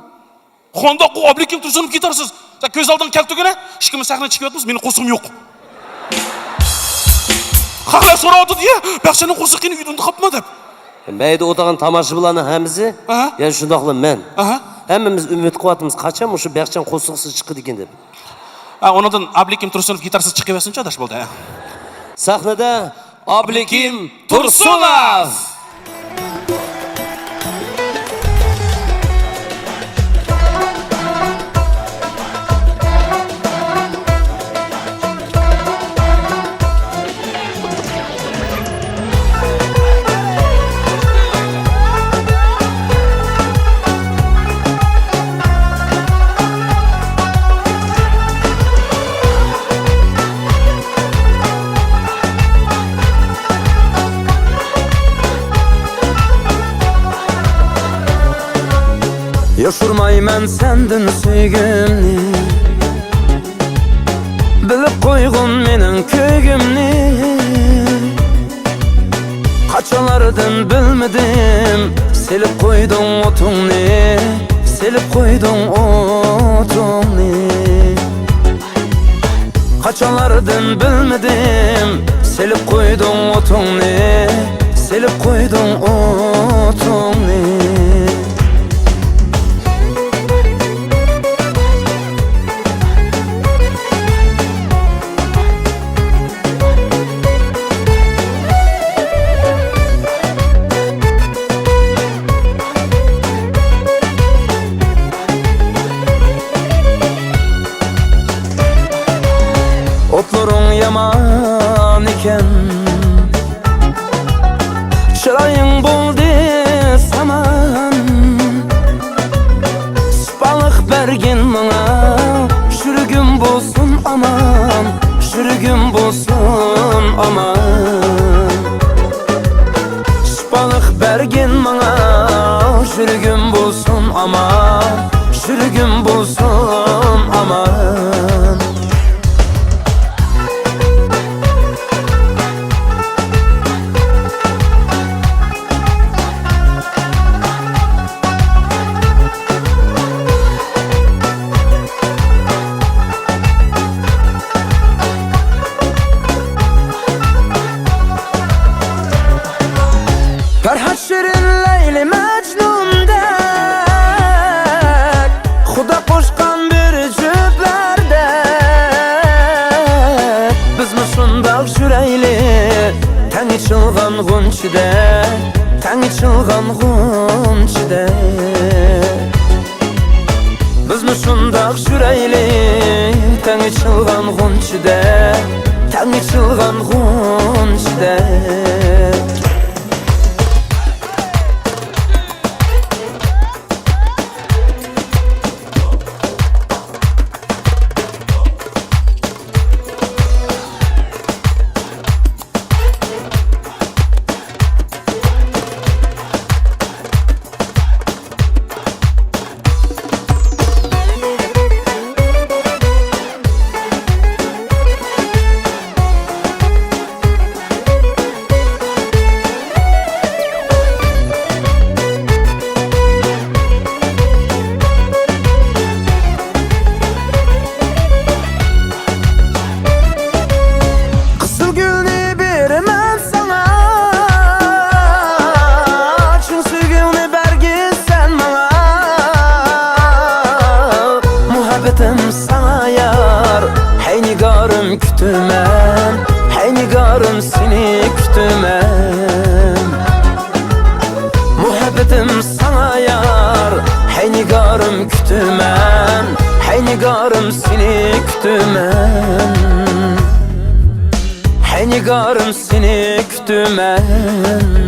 Қонда қо Аблеким Тұрсынов гитарсыз. Сен көз алдың келіп түгіне, ешкімі сахнадан шығып өтміз, менің қосығым жоқ. Қағай сұра отыр дие, бәқшенің қосық қені үйдіңді қапма деп. Мәйді отаған тамашы бұланы әмізі, я шындақлы мен. Әміміз үміт қуатымыз қачам, ұшы бәқшен қосықсыз шыққы деген деп. Онадан Аблеким Тұрсынов гитарсыз шыққы бәсінші адаш болды. Сахнада Аблеким Тұрсынов! Yoşurmayman senden söygümni Bilip koygun menin köygümni Kaçalardan bilmedim Selip koydun otungni Selip koydun otungni Kaçalardan bilmedim Selip koydun otungni Selip koydun otungni Otlarun yaman iken Çırayın buldu saman Spalık bergin bana Şürgüm bulsun aman Şürgüm bulsun aman Spalık bergin bana Şürgüm bulsun aman Şürgüm bulsun aman Ferhat Şirin Leyli Mecnun'da Xuda koşkan bir cüplerde Biz mi şundaq şüreyli Tən içilgan ğunçide Tən içilgan ğunçide Biz mi şundaq şüreyli Tən içilgan ğunçide Tən içilgan ğunçide Hey nigarım seni kütümem Muhabbetim sana yar Hey nigarım kütümem Hey nigarım seni kütümem Hey nigarım seni kütümem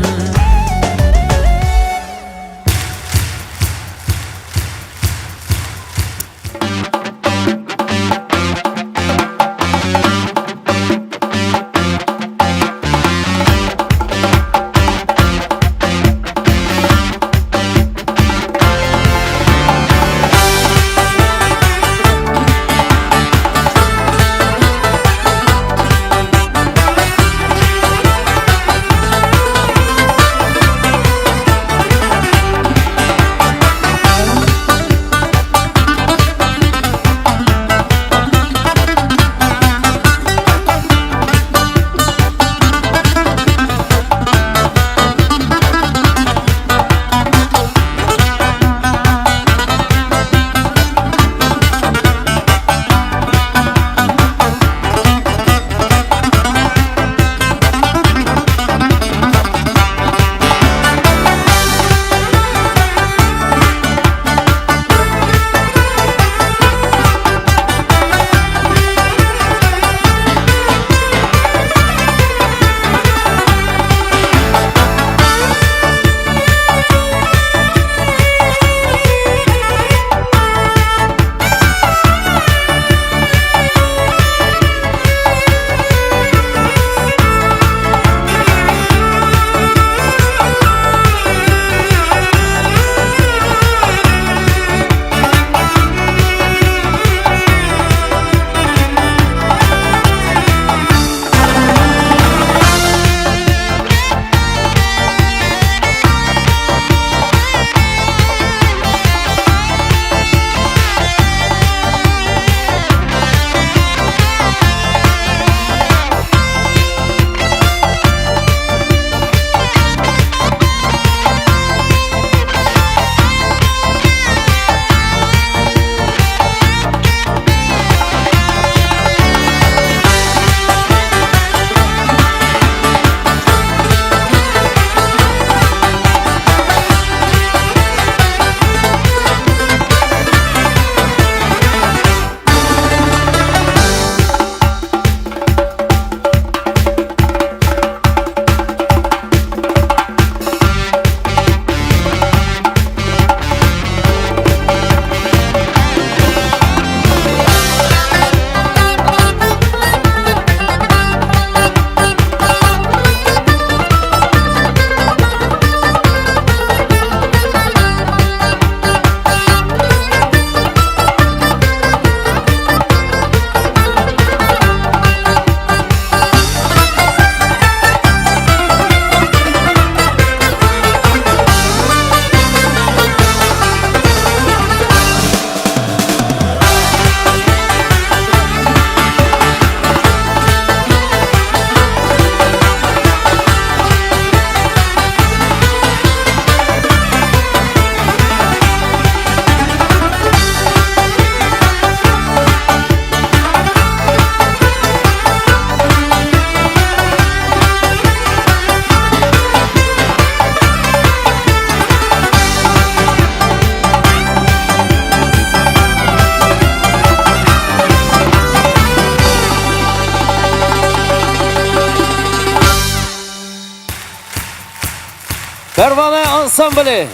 Pervane ansambli.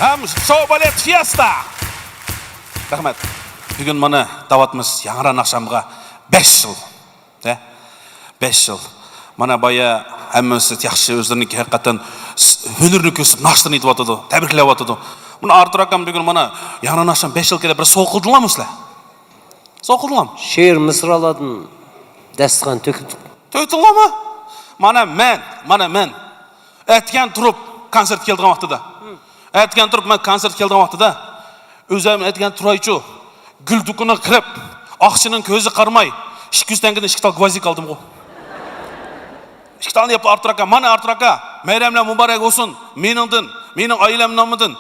Ham show ballet fiesta. Rahmat. Bugun mana davatimiz Yangiran akşamga 5 yıl. 5 yıl. Mana baya hammasi yaxshi o'zlariniki haqiqatan hunarini ko'rsatib naqshdan aytib o'tadi, tabriklab o'tadi. Buni Artur akam bugun mana Yangiran akşam 5 yil kelib bir so'q qildilarmi sizlar? So'q qildilarmi? She'r misralardan dasturxon to'kib. To'ydilarmi? Mana men aytgan turib konsert keldigan vaqtida. Aytgan turib men konsert keldigan vaqtida o'zim aytgan turaychu Güldükünü kirib, aqchining ko'zi qarmay, 200 tangani 2 tal gvozdик aldım qo'y. 2 talni yaptı Artur aka. Mana Artur aka, bayramlar muborak olsun. Meningdan, mening oilam nomidan,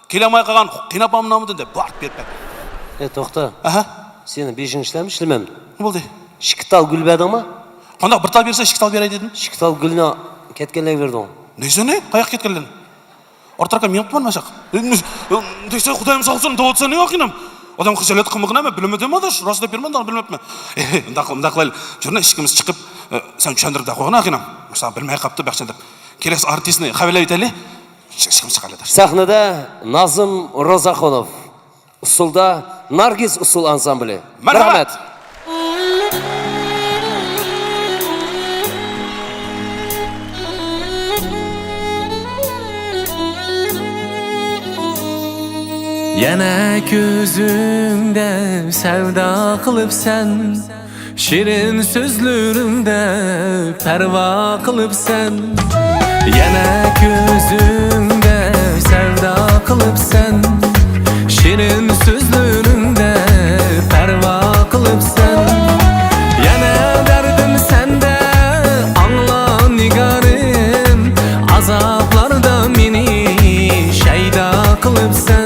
kelamay qolgan qinapam nomidan deb barib berib berdi. To'xta. Aha. Seni 5-chi ishlamishlimam. Nima bo'ldi? 2 tal gul berdingmi? Qanday bir tal bersa, ikki tal beray dedim. Ikki tal gulni ketganlar berdim. Neyse ne? Qayoqqa ketganlar? Ortarqa men tutman mashaq. Desa Xudoyim sog' olsin, da'vatsa ne yo'qinam. Odam xijolat qilmoqni nima bilmadim adash, rost deb berman, bilmabman. Unda qilaylik. Jurna ishimiz chiqib, sen tushundirib da qo'ygin aqinam. Masalan, bilmay qapti baxshin deb. Kelasi artistni xabarlab aytaylik. Ishimiz chiqadi. Sahnada Nazim Rozaxonov, usulda Nargiz usul ansambli. Marhamat. Yana ko'zingda savdo qilibsan, shirin so'zlarimda parvo qilibsan. Yana ko'zingda savdo qilibsan, shirin so'zlarimda parvo qilibsan. Yana dardim senda, angla nigorim, azoblarda meni shaydo qilibsan.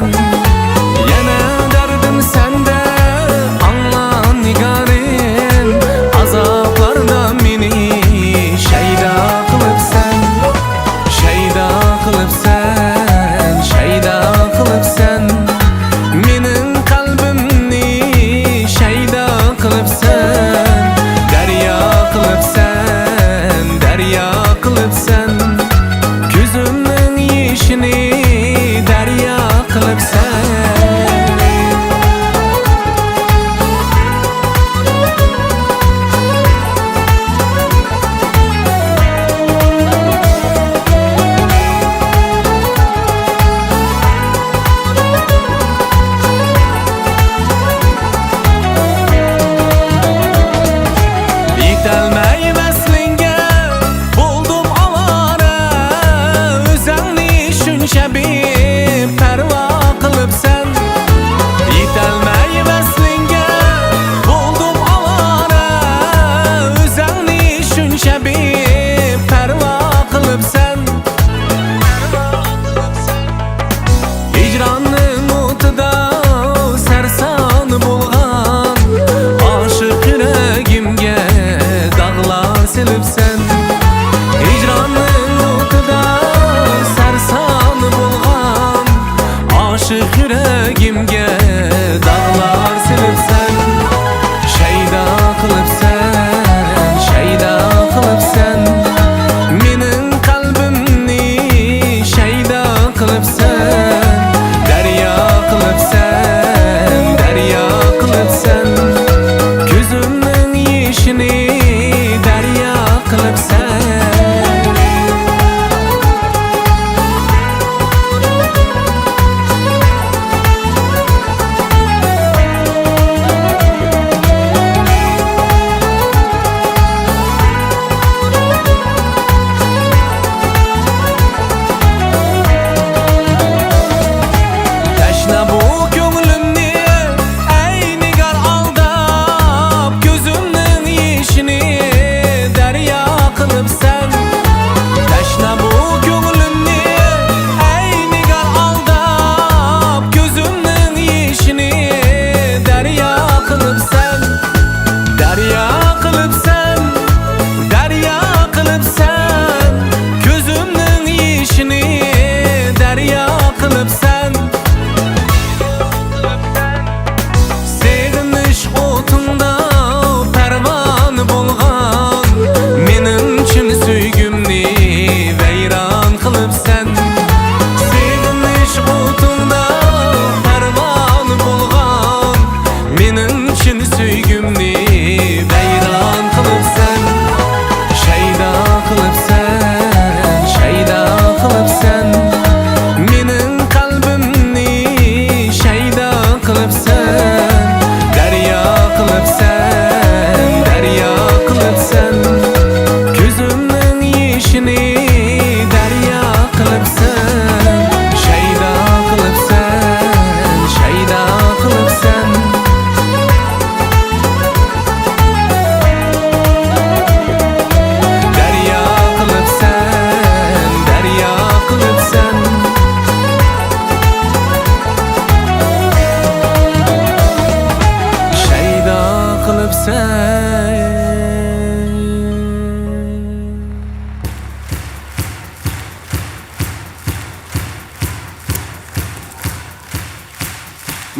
Daryo qilib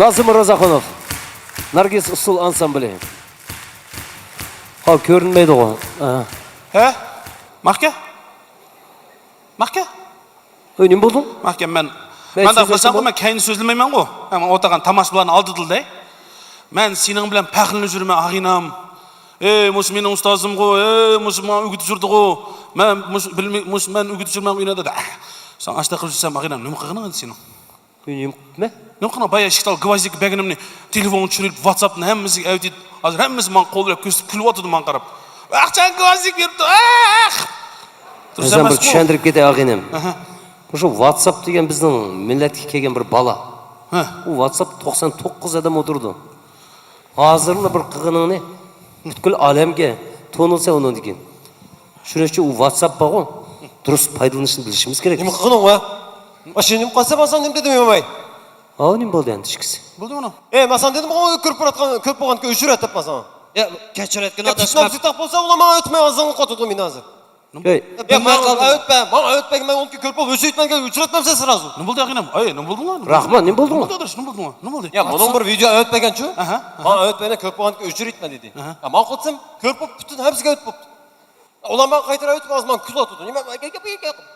Nazım Rozakhanov. Nargiz Usul ansambli. Ha görünmeydi o. He? Mahke? Mahke? Ne buldun? Mahke ben Ben de söz kılsam ettim ben kendi sözlemeymen go. Ama otagan tamaşalarını aldı dilde. Ben senin bilen paqilini жүрme ağinam. Muş menin ustazım go. Muş ma ügüt жүрді go. Ben ügüt жүрмем үйнеді de. Sen açta kılıp жүрсем ağinam. Ne kılgının hadi senin? Ne kılgına baya şıktal gvazdik beginimni telefonu çürülüp WhatsApp'ın hemmisi evdid. Hazır hemmisi man koluyla külüp oturdu man qarab. Akçan gvazdik veripti. Sen bir düşendirip kete ağinem. Şu WhatsApp degen bizden milletke kelgen bir bala. Bu WhatsApp 99 adam oturdu. Hazırlı bir kığınını бүткіл әлемге тонылса оның деген. Шүреште у WhatsApp бағо, дұрыс пайдаланышын білішіміз керек. Нем қығының ма? Машинем қаса масан нем дедім емай? Ау нем болды енді ішкісі. Болды мұны? Масан дедім ғой көріп болған өшір әтіп масан. Кәчір еткен Пүтінап зитақ болса, ола маған өтмей азыңғы қотыды мен азыр. Маған өтпеген мен оны көріп болып өші етменге өшір әтмем сен сразу. Ne buldu ağinam? Ay ne buldun lan? Rahman ne buldun? Ne buldu adırış? Ne buldun lan? Ne buldu? Мұның бір видео өтпеген чу? Маған өтпегенде көріп болған өшір етме деді. Маған қылсам көріп болып бүтін әмсіге өтіп болыпты. Ола маған қайтара өтіп азман күл атыды.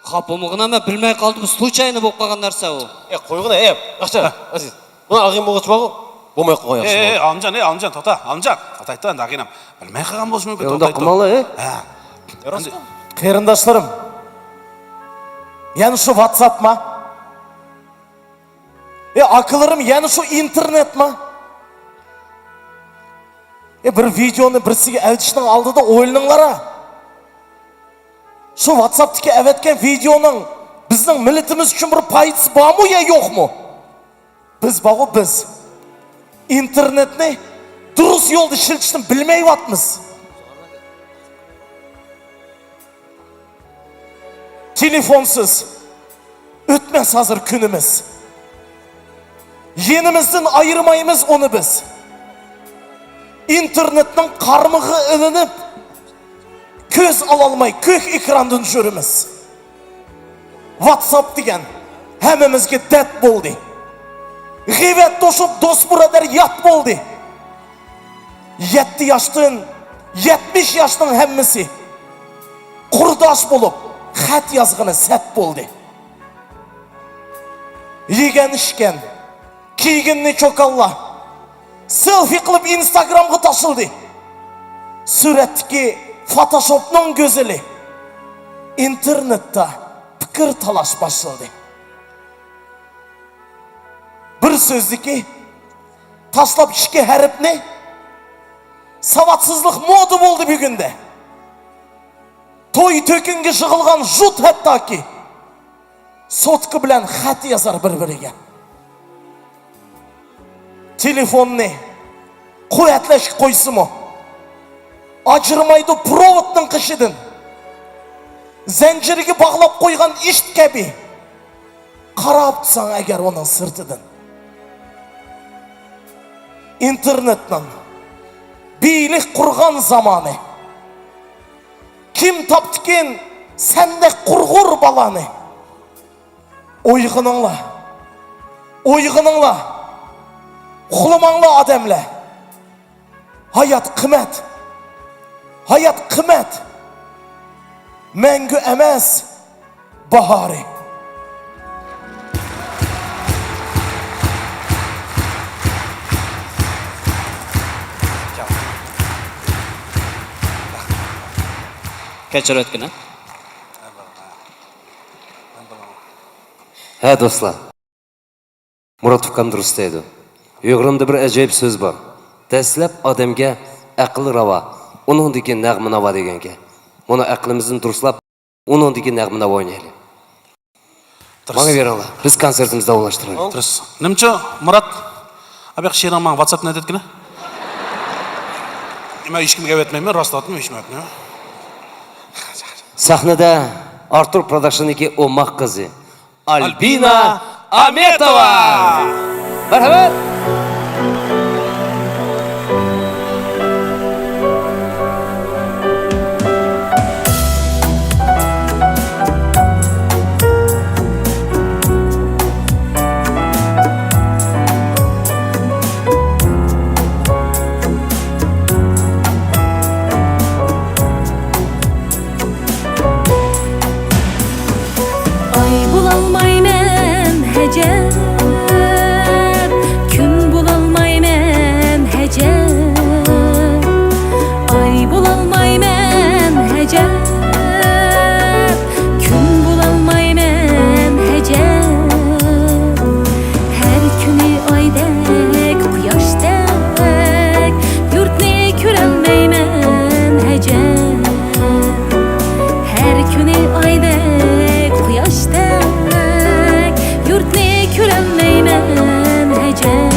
Қапымығына мен білмей қалдым, случайно болып қалған нәрсе ол. Қойғына, ақша, Азиз. Бұны ағим болғыш бағу? Болмай қойған жақсы. Алымжан, тота, Алымжан. Тота айтты енді ağinam. Білмей қалған болшы мүмкін Онда қымалы, Қайрындашларым, яны шу WhatsApp ма? Акылырым, яны шу интернет ма? Бір видеоны бірсіге әлдішінің алды да ойлыныңлара. Шу WhatsApp-тіке әветкен видеоның біздің милletimiz үшін бір пайдасы ба му, я жоқ му? Біз бағу біз. Интернетне дұрыс yolды шілтішін білмей ватмыз. Telefonsuz ötmez hazır günümüz. Yenimizden ayırmayımız onu biz. İnternetin karmığı ılınıp köz alalmay kök ekrandan jürümüz. WhatsApp degen hemimizge dert boldu. Gıybet doşup dost burader yat boldu. 7 yaştın 70 yaştın hemmisi kurdaş bolup xat yazgını sət boldu. Yegen işken, kiyginni çok Allah. Selfie kılıp Instagram'ı taşıldı. Suretki Photoshop'nun gözeli. İnternette fikir talaş başladı. Bir sözdü ki, taşlap işki herip ne? Savatsızlık modu boldu bir günde. Toy tökünge жығылған жут hatta ki sotkı bilen xat yazar bir-biriga. Telefon ne? Qo'yatlash qo'ysimi? Ajırmaydı provodning qishidan. Zanjiriga bog'lab qo'ygan isht kabi. Qarab tursan agar uning sirtidan. İnternetdan biylik qurgan zamanı. Kim taptıken sende kurgur balanı. Oyğununla, xulumanla adamla. Hayat kıymet, Mengü emez baharı. Kechir o'tgin. He dostlar. Murat Ukan dürüst deydi. Uyğurumda bir acayip söz var. Dəslab adamga aql rava, onun degen nəğmi nava degenge. Bunu aqlimizin duruslab, onun degen nəğmi nava oynayalım. Bana verin. Biz konsertimizde ulaştıralım. Nimçe Murat, abek şiirin bana WhatsApp ne dedik ne? Ben hiç kimge öğretmeyim, rastlatmıyorum, hiç mi öğretmeyim? Sahnede Artur Production'daki o maq kızı Albina Ametova. Merhaba. Ay bulalmaymen hecep, gün bulalmaymen hecep. Ay bulalmaymen hecep, gün bulalmaymen hecep. Her günü aydek, quyoşdek, yurtni ko'rolmayman hecep. Her günü aydek, quyoşdek, yurtni ko'rolmayman hecep.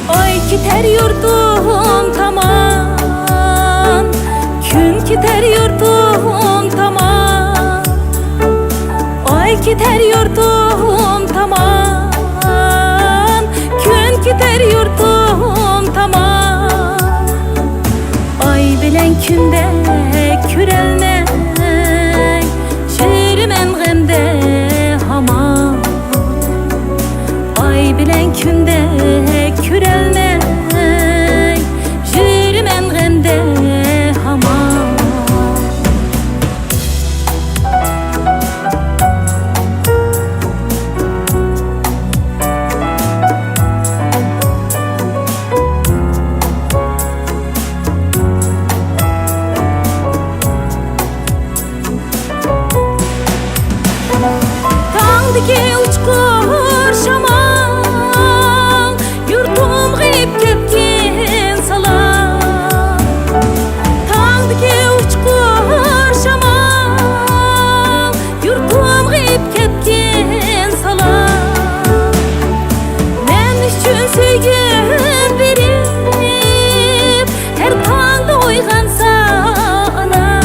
Ay gider yurdum tamam, gün gider yurdum tamam. Ay gider yurdum tamam, gün gider yurdum tamam. Ay bilen günde körelmey, yürümen gemde hamam. Ay bilen günde körelmey, yürümen gemde hamam. Tağdaki uçkur şaman, yurtum gayip ketken salam. Tağdaki uçkur şaman, yurtum gayip ketken salam. Men üçün söygün berip, her tağda oygansa anam.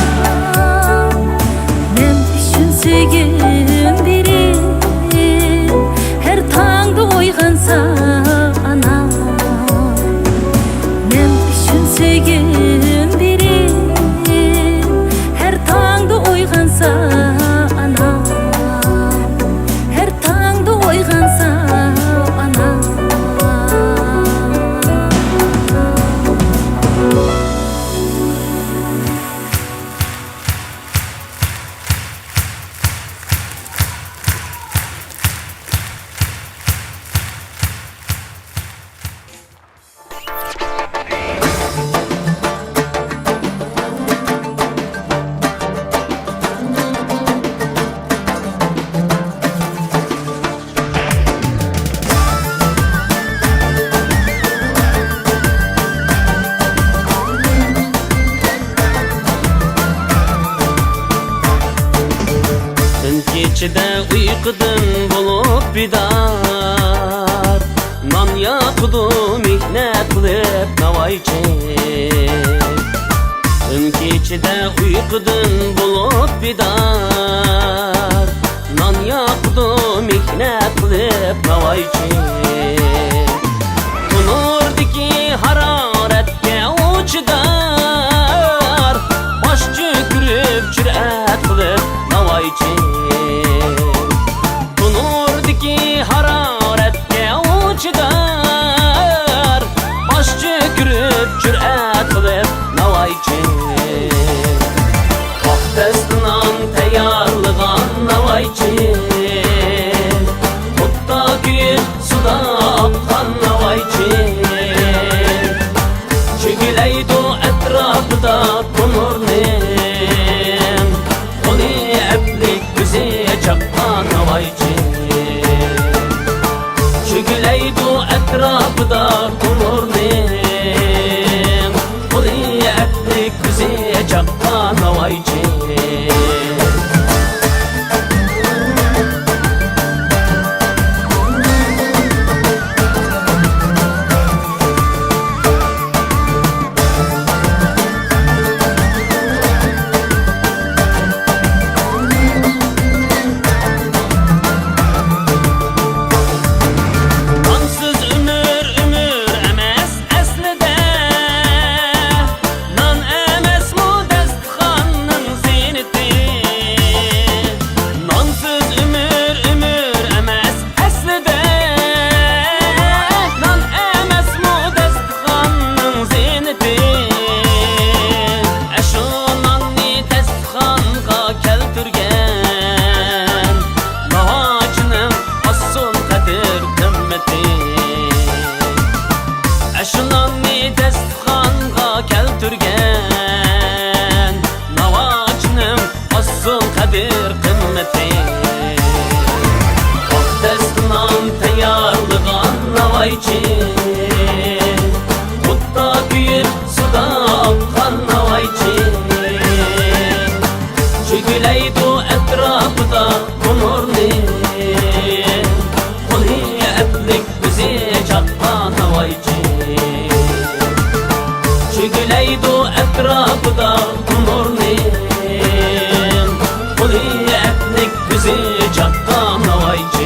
Men üçün söygün berip, her tağda oygansa anam. Men üçün söygün berip, her tağda oygansa anam. Her tağda oygansa anam. Dün keçide uykudan bulup bidar, nan yakıdı mihnet kılıp navayçı. Dün keçide uykudan bulup bidar, nan yakıdı mihnet kılıp navayçı. Tunurdaki hararetke uçdar, baş çökürüp cüret kılıp navayçı. Tunurdaki hararetke uçdar, baş çökürüp cüret kılıp navayçı. Kahvesinden tayarlıgan navayçı, Mutda kuyup suda akkan navayçı. Çekileydi etrafıda tunurnem, onu eplik güze çakkan navayçı. Çekileydi etrafıda tunurnem, onu eplik güze çakkan navayçı. navayçı Kutta büyür suda akkan navayçı Çöküleydu etrafıda konurni Koli etlik bizi çakka navayçı Çöküleydu etrafıda konurni Koli etlik bizi çakka navayçı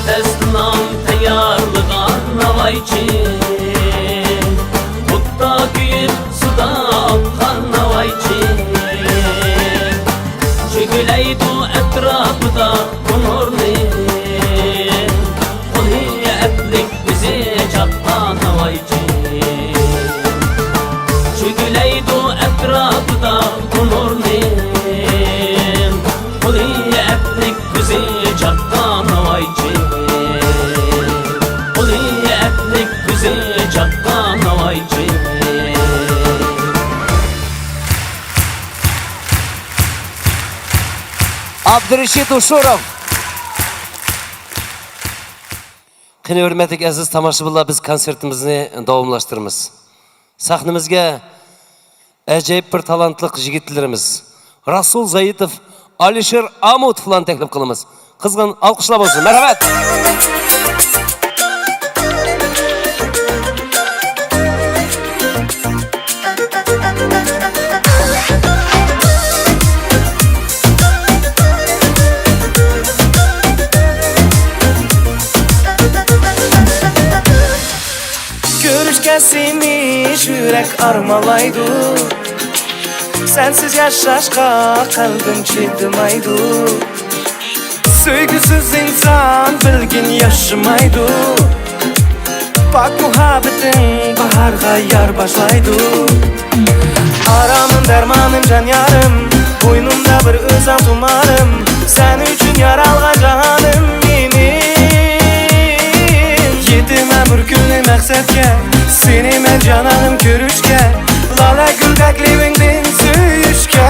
Destinam tayarlığa navayçı Kutta büyür suda akkan navayçı Çöküleydu etrafıda konurni Koli etlik bizi çakka navayçı Çöküleydu etrafıda konurni Koli etlik bizi çakka navayçı Koli etlik bizi çakka navayçı Abdurashid Ushurov. Qani hurmatli aziz tomoshabinlar, biz konsertimizni davomlashtiramiz. Sahnamizga ajoyib bir talantli yigitlarimiz Rasul Zaitov, Alisher Amutovlarni taklif qilamiz. Qizg'in alqishlar bo'lsin. Marhamat. Görüşke seni yürek armalaydı Sensiz yaşaşka kalbim çiğdimaydı Söygüsüz insan bilgin yaşamaydı Bak muhabbetin baharga yar başlaydı Aramın dermanım can yarım Boynumda bir özem tumarım Sen üçün yaralgan canım benim Yetime bir günü məqsədkə Seni mən cananım görüşkə Lala gül təklifindin söyüşkə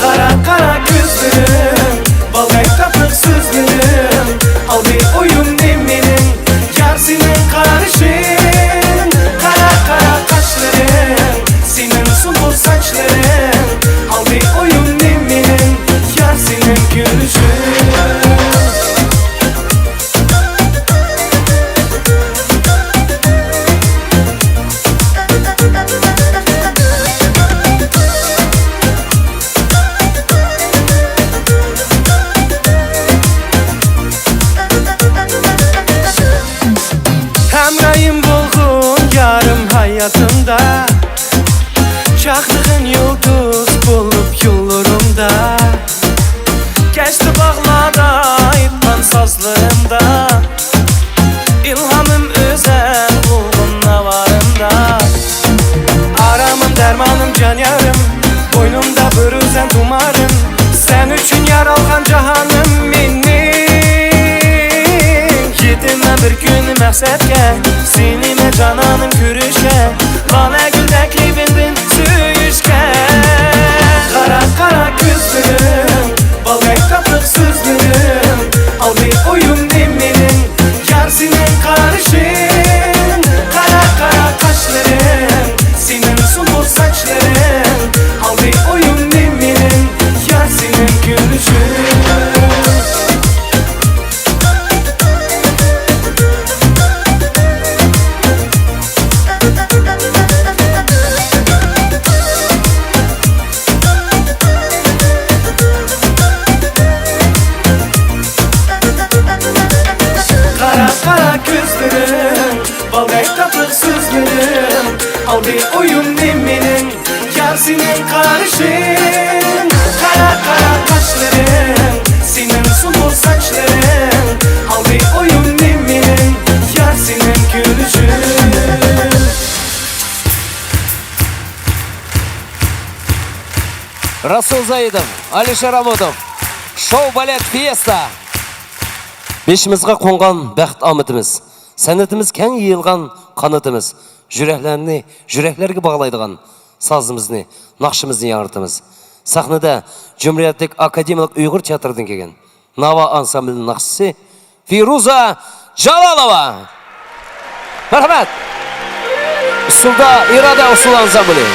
Qara qara gözlüm Balqay tapıq sözlüm Al bir oyun deminin Yar senin qarışın Qara qara qaşların Senin sunbul saçların Al bir oyun deminin Yar senin gülüşün Həmrəyim bolğun yarım hayatımda Çaxdığın yıldız bulup yollarımda Geçti bağlarda itman sazlarımda İlhamım özel bulğun navarımda Aramım dermanım can yarım Boynumda bir özen tumarım Sen üçün yaralgan cahanım benim Yetime bir günü məqsədkə Seni mən cananım görüşkə Lana gül təklifindin söyüşkə Qara qara gözlüm Balqay tapıq sözlüm Al bir oyun deminin Yar senin qarışın Qara qara qaşların Senin sunbul saçların Al bir oyun deminin Yar senin gülüşün Расул Заидов, Алишер Амудов. Шоу балет фиеста. Бешімізге қонған бәқт амытымыз. Сәнетіміз кән йыйылған қанатымыз. Жүрәклерге бағалайдыған сазымызны, нақшымызны яңыртымыз. Сахнада Cumhuriyetlik Akademik Uyghur Teatrı'dan kelgan Nava ansamblinin naqshisi Firuza Jalolova. Marhamat. Usulda İrada Usul ansambli.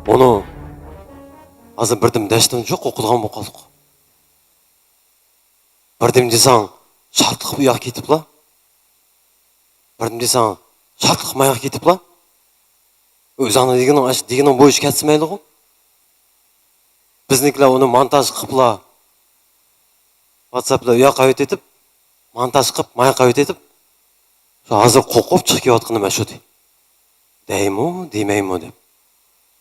Onu azı birdim deştim çok okuduğum bu kaldık. Birdim desang şartlık bu yak ketip la. бірдім десең шартлық маяқ кетіп ла. Өзаңы дегенің бойыш кәтсімейлі ғой. Біздіңкілер оны монтаж қыпла. WhatsApp'да ұяққа өтетіп, монтаж қып, маяққа өтетіп, азыр қоқып шығып отқаны мәші өте. Деймі, демеймі деп.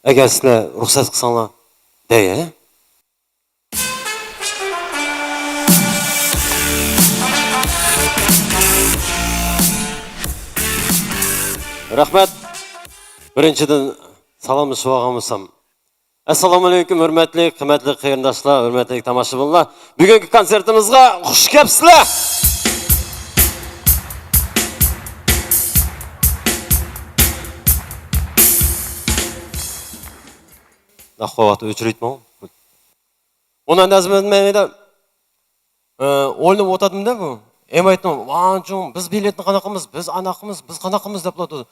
Әгер сілер рұқсат қысаңла, дей, Рахмет. Біріншіден саламы шуағамысам. Ассаламу алейкум, hürmetli, қымметлі қиырындашлар, hürmetli тамашыбынлар. Бүгінгі концертімізға құш кепсілер! Нақуаты өчірейді ма? Онан әзімін мәнеді ойынып отадым да бұл. Айтым, біз билетін қанақымыз, біз анақымыз, біз қанақымыз деп бұлады.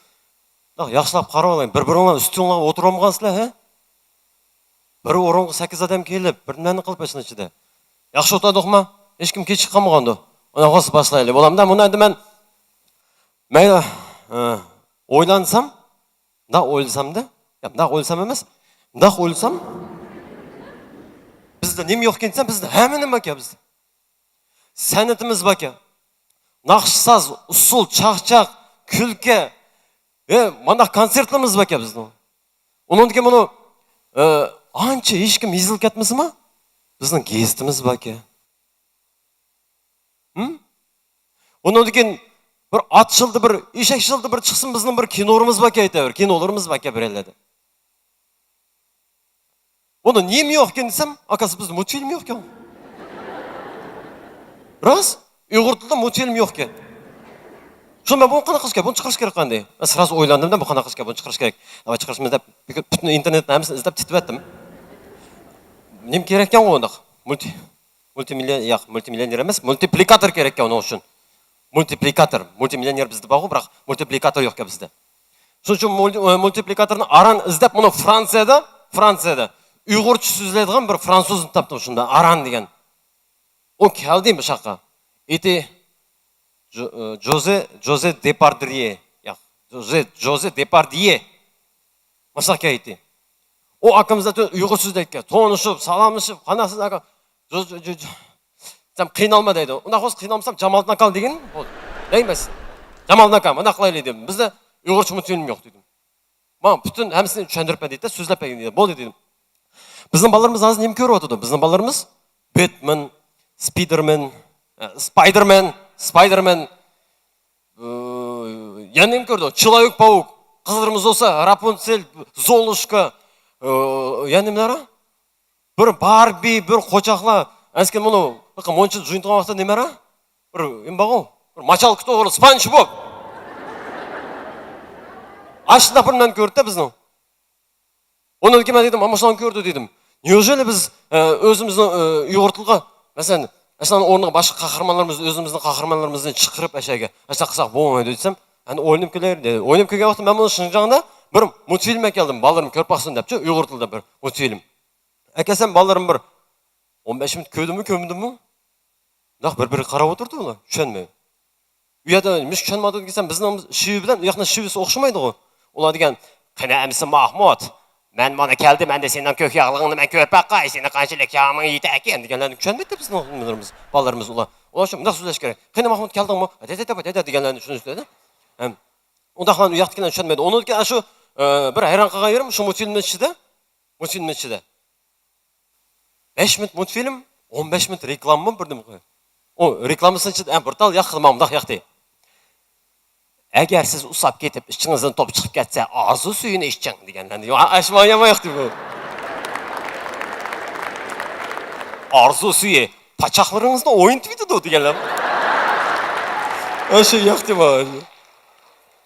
Яқшылап қарап алайын, бір-біріңлар үстіңлар отырамғансызлар, бір орынғы 8 адам келіп, бір мәні қылып әшін ішіде. Яқшы отадық ма? Ешкім кешік қамығанды. Ona қосы başlayalım. Olamda bunu hemen oylansam, da oylsam da, da oylsam emez, da oylsam, bizde nem yok kentsem bizde hemen bak ya bizde. Sanatımız bak ya. Nakşsaz, usul, çakçak, külke, mana konsertlerimiz bak ya bizde. Onun ki bunu anca hiç kim izlik etmez mi? Bizden gestimiz bak ya. Onun ki bir atşıldı bir, işekşıldı bir çıksın bizden bir kinorumuz bak ya ete bir, kinolarımız bak ya bir elledi. Onu neyim yok ki desem, akası bizde multfilm yok ki. Раз, Uyghur tilde multfilm yok ki. Şu ben bunu qanaqa qilish, bunu chiqarish kerak qanday? Ben sırası oylandım da bu qanaqa qilish, bunu chiqarish kerak. Ama chiqarishimiz deb bütün internetni hammasini izlab titib etdim. Nim kerak ekan undaq? Multimillioner emas, multiplikator kerak ekan uning uchun. Multiplikator, multimillioner bizda bor, biroq multiplikator yo'q ekan bizda. Shuning uchun multiplikatorni aran izlab buni Fransiyada Uyg'urcha so'zlaydigan bir fransozni topdim shunda, aran degan. O keldi bu yoqqa. Jose Depardieu. Jose Depardieu. Masaka aytdi. O akamızda Uyg'ur so'zlaydi. Tonishib, salomlashib, qanaqasiz aka? Sen qiynalma deydi. Unda qo'z qiynalmasam Jamal Nakal degan bo'ldi. Deymiz. Jamal Nakal, mana qilaylik dedim. Bizda Uyg'urcha multfilm yo'q dedim. Men bütün hammasini tushuntirib berdi, so'zlab berdi. Bo'ldi dedim. Bizning bolalarimiz hozir nima ko'rib o'tadi? Bizning bolalarimiz Batman, Spiderman, yana nima ko'rdi? Человек-паук, qizlarimiz olsa Rapunzel, Zolushka, yana nimalar? Bir Barbie, bir qo'chaqlar. Asken bunu bakın monçu juyuntuğa vaqtda nimara? Bir nima bor? Bir machal kutu o'g'li SpongeBob. Aslında bundan ko'rdi bizning. Onu kim dedim, ama şunu gördü dedim. Неужели biz özümüzün Uyg'ur tiliga, masalan, aslında o'rniga boshqa qahramonlarimiz, o'zimizning qahramonlarimizni chiqarib ashaga, asha qilsak bo'lmaydi desam, hani o'ynab kelardi. O'ynab kelgan vaqtda men buni Şinjongda bir multfilmga keldim, balalarim ko'rib baqsin debchi, Uyg'ur tilida bir multfilm. Akasam balalarim bir 15 minut ko'mdimmi? Naq bir-biriga qarab o'tirdi ular, tushunmay. U yerda nima tushunmadi desam, bizning shivi bilan u yoqning shivisi o'xshamaydi-ku. Ular degan, "Qana amsi Mahmud, men mana keldim, menda sendan ko'k yog'lig'ingni men ko'rib baqqay, seni qanchalik yog'ing yeydi ekan" deganlarni tushunmaydi bizning o'g'illarimiz, bolalarimiz ular. Ular shu bunday so'zlash kerak. "Qana Mahmud keldingmi?" deganlarni tushunishdi. Unda ham u yoqdagilar tushunmaydi. Onun ki shu bir hayron qolgan yerim shu multfilmning ichida. 5 minut multfilm, 15 minut reklammi birdim qo'y. O reklamasining ichida bir tal yoq qilmam, bundoq yoqdi. Agar siz usab ketib, ichingizdan top chiqib ketsa, orzu suyini iching deganlarni. Ashmoyama yoqdi bu. Orzu suyi, pachaqlaringizni o'yintiydi deganlar. O'sha yoqdi bu.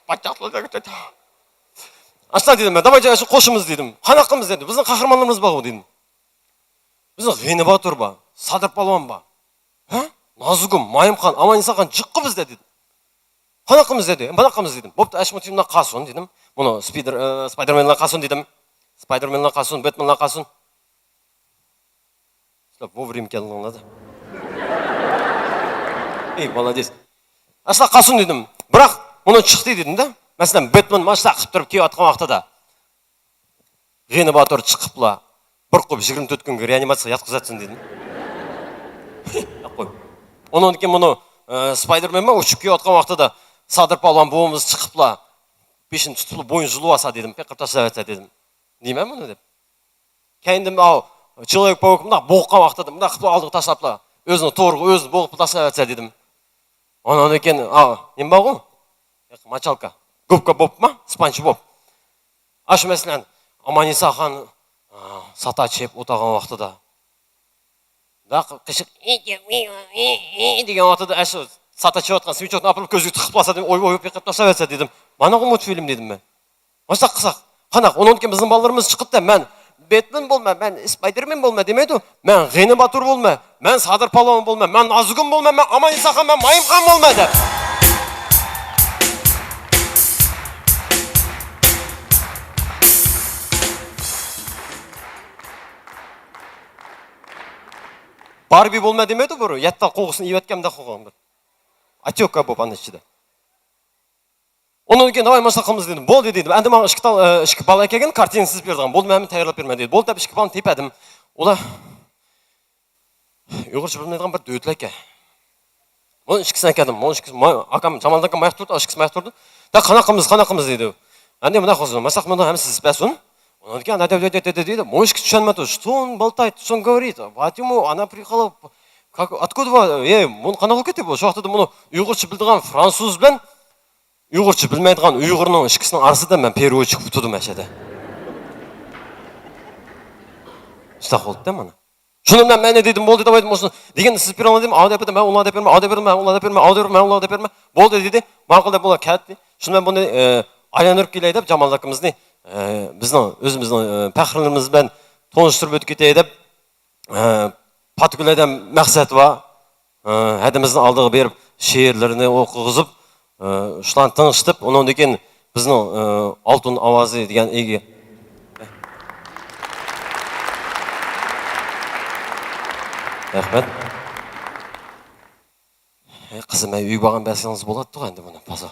Pachaqlarga Aslan dedim ben, davayca şu qo'shimiz dedim. Qanaqamiz dedi. Bizning qahramonlarimiz bor dedim. Bizning G'ini Botur bor, Sadir Palvon bor. Ha? Nozugum, Mayimxon, Amanisaxon jiqqi bizda dedi. Qanaqamiz dedi. Bunaqamiz dedim. Bo'pti, Ashmutimdan qasun dedim. Buni Spidermandan qasun dedim. Spidermandan qasun, Batmandan qasun. Sizlar vovrim keldinglar da. Ey, молодец. Asla qasun dedim. Biroq мұны шықты дедім да. Мәселен, Бэтмен машина қып тұрып кеп атқан уақытта Ғені Батыр шығыпла бір қып 24 күнге реанимация жатқызатсын дедім. Онан кейін мұны Спайдермен ма ұшып кеп атқан уақытта Садыр Палуан буымыз шығыпла пешін тұтылып бойын жылу аса дедім. Пекіп тастап жатса дедім. Дейме мұны деп. Кейіндім ау Человек-паук мына боққан уақытта мына қып алдығы тастапла өзінің торғы өзін боғып тастап жатса дедім. Онан кейін нем бар ғой? Мочалка. Губка Боб ма? Спанч Боб. Ашы мәселен Аманиса хан сата чеп отаған уақытта да қышық деген уақытта әші сата чеп отқан свечоктың апылып көзге тықып қалса дедім. Ой пекіп тастап жатса дедім. Мана ғой мультфильм дедім мен. Осақ қысақ. Қанақ, онан кейін біздің балаларымыз шықытты. Мен Бэтмен болма, мен Спайдермен болма демейді. Мен Ғені Батыр болма, мен Садыр Палуан болма, мен Назгүл болма, мен Аманиса хан, мен Майым хан болма деп. Барби болма демейді бұры, яттал қоғысын еветкемді қоғам бір. Атёка боп аны ішіде. Онан кейін давай машина қылмыз дедім. Болды дедім. Әнді маған ішкі бала әкелген картинаны сызып бердіған. Болды мәмін тәйірлап берме деді. Болды деп ішкі баланы тепәдім. Ола ұйғыршы білмейдіған бір дөйтіл әке. Оның ішкісін әкедім. Оның ішкісін акам жамалдан маяқ тұрды, ішкісін маяқ тұрды. Да қанақымыз дейді. Әнде мұна қозы, масақ мұны әмі сіз бәсін. Онан кейін дейді. Оның ішкісі түшенмеді. Что он болтает, что он говорит? Почему она приехала? Откуда вы? Мұны қанақ өкеті бұл. Жоқтыды мұны ұйғыршы білдіған француз білен ұйғыршы білмейдіған ұйғырның ішкісінің арсы да мен переводчик тұтудым әшеді. Ұстақ болды да мұны. Шынымдан мәне дедім, болды да байдым осыны. Дегенді сіз бере дедім, ауды әпеді, мен олады әперме, ауды әперме, олады әперме, ауды әперме, олады әперме. Болды деді, мақылда бола кәдді. Шынымен бұны аян үріп келей деп, жамалдақымызды біздің өзіміздің пәқірлерімізбен тоныштырып өтіп кетей деп, патүгілерден мәқсәті бар. Әдіміздің алдығы беріп, шеерлеріне оқығызып, ұшлан тыңыштып, онан деген біздің алтын авазы деген еге. Рахмет. Қызым, үй баған бәсіңіз болады тұға әнді бұны паза.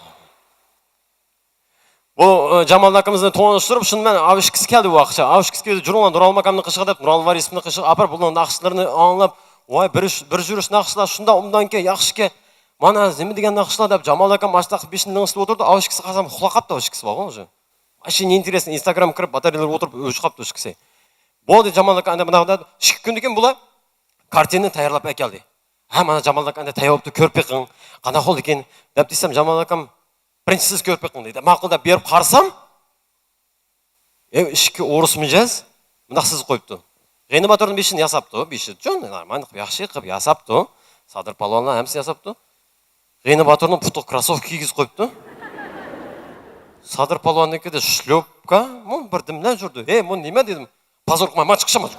Бұл жамалдақымызды тоныштырып, шынымен авышкісі келді уақытша. Авышкісі келді жүріңлан Нұрал Макамны қышығы деп, Нұрал Варисімні қышығы апар бұлың нақшыларыны аңлап, ой, бір жүріс нақшылар шында ұмдан ке, яқшы ке, мана зімі деген нақшылар деп, жамалдақым аштақы бешін лыңысты отырды, авышкісі қазам құлақапты авышкісі бар ғой уже. Вообще не интересно, Инстаграм кіріп, батареялар отырып, өш қапты авышкісі. Болды жамалдақы әнде мұнағыда, шық күндеген бұла, картины таярлап әкелді. Мана жамалдақы әнде таяуыпты көрпеқің, қана қол екен, деп дейсем, жамалдақым принцесіз көрпеқің дейді. Мақылда беріп қарсам, ішкі орысымын жаз, мұнақсыз қойыпты. Ғені Батырдың бешін ясапты, беші жон, нормальдық яқшы қып ясапты, Садыр Палуаннан әмсі ясапты. Ғені Батырдың пұтық кроссовки кигіз қойыпты. Садыр Палуаннан кеде шлепка, мұн бір дімнен жүрді. Мұн неме дедім, пазорқыма, ма шықшама.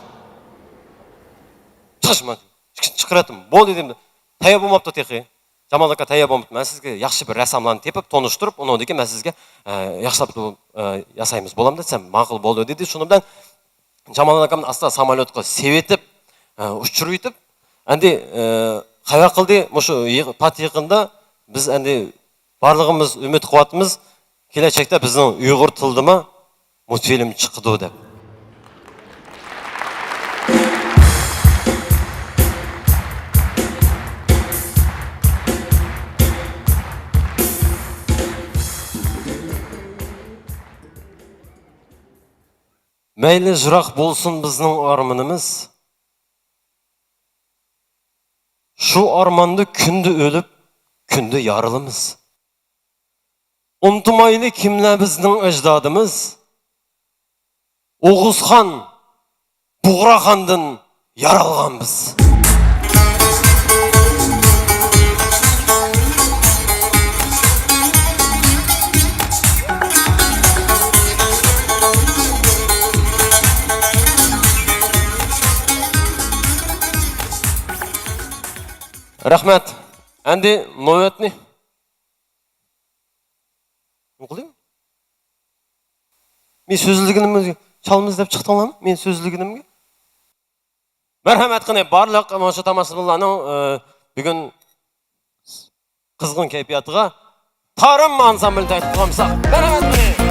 Шықшама, шықыратым, бол дедім, тая болмапты теқи. Жамалдаққа тая болмапты, мен сізге яқшы бір рәсамланы тепіп, тоныштырып, оның деке мен сізге яқшылап ясаймыз болам десем, мақыл болды деді. Шынымдан Жамалдақамын аста самолетқа севетіп, ұшыру етіп, әнде қайға қылды, мұшы пат еқында біз әнде барлығымыз, үміт қуатымыз келешекте біздің ұйғыр тылдыма мультфильм шықты деп. Мәйлі жырақ болсын біздің арманымыз. Шу арманды күнді өліп, күнді ярылымыз. Ұмтымайлы кімлі біздің әждадымыз. Оғыз хан, Бұғра хандың яралғанбыз. Рахмет. Әнде ноятны. Оқылайым? Мен сөзілігінімге чалымыз деп шықтыңлам? Мен сөзілігінімге? Мәрхәмет қыны барлық мұшы тамасылыланың бүгін қызғын кейпиятыға Tarım ansambılda tutamsak. Merhamet mi?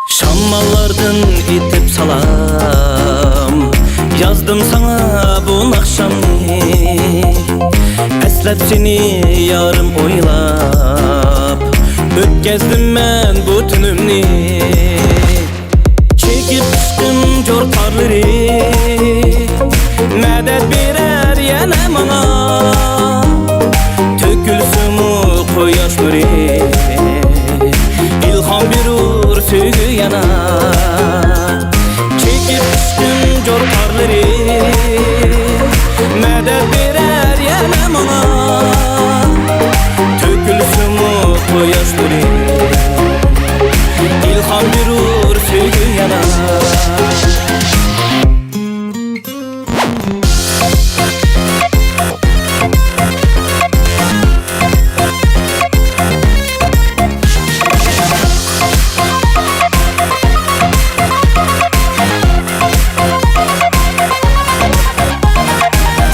Şammallardan itip salam Yazdım sana bu akşamni Eslep seni yarım oylap Ötkazdim ben bu tünümni Çekip çıkın jortarları Medet birer yana bana Tökülsün o koyaş nuri İlham birur söygü yana Çekip çıkın jortarları Medet birer yana bana Tökülsün o koyaş nuri İlham birur söygü yana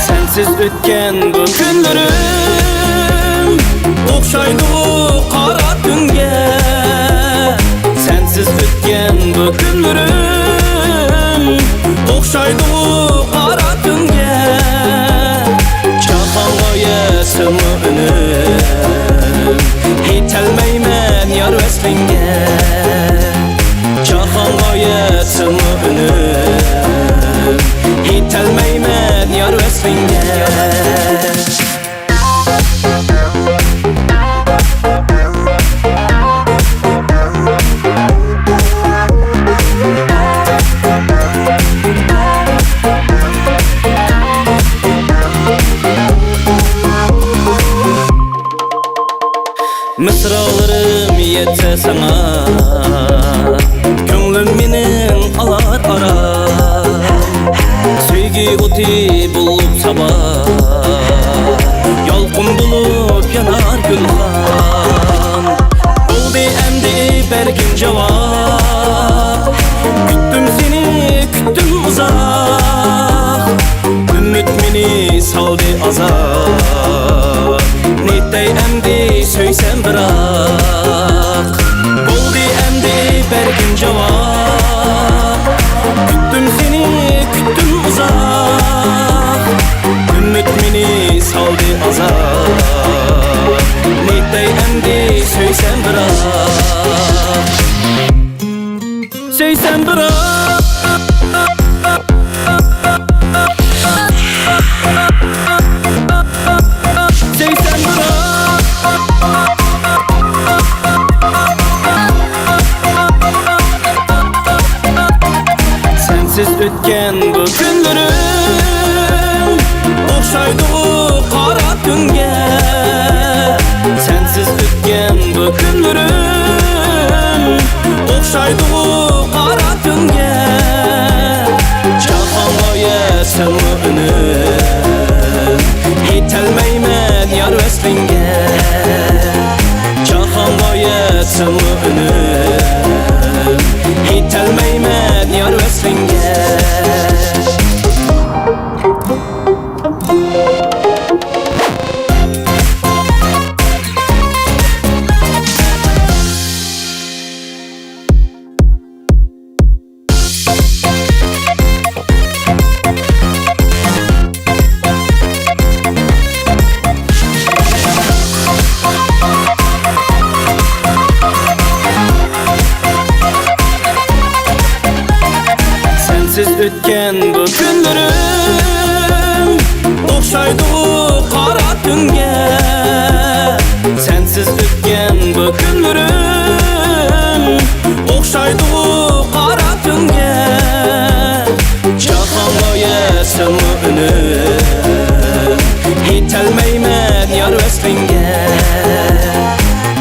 Sensiz ötken bu günlerim Okşaydı o kara dünge Sensiz ötken bu günlerim Okşaydı o kara dünge Çakan gayesimi önüm Hitelmeymen yar veslinge Çakan gayesimi önüm Hitelmeymen yar veslinge Mısralarım yetse sana Gönlüm benim alar ara Sevgi oti bulup sabah Yalqın bulup yanar gülhan Oldu endi bergin cevap Küttüm seni küttüm uzak Ümit beni saldı azap Nitey endi söysem bırak Oldu endi bergin cevap Küttüm seni küttüm uzak Ümit beni saldı azap Nitey endi söysem bırak Söysem bırak Sensiz ötken bu günlerim Okşaydı o kara dünge Sensiz ötken bu günlerim Okşaydı o kara dünge Çakan gayesimi önüm Hitelmeymen yar veslinge Çakan gayesimi önüm Hitelmeymen yar veslinge Sensiz ötken bu günlerim Okşaydı o kara dünge Sensiz ötken bu günlerim Okşaydı o kara dünge Çakan gayesimi önüm Hitelmeymen yar veslinge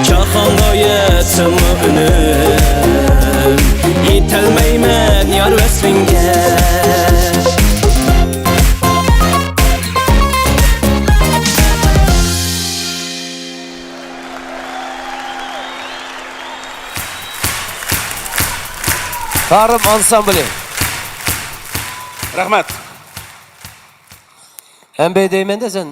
Çakan gayesimi önüm Hitelmeymen yar veslinge Tarım ansambli. Rahmet. Hem deymen de sen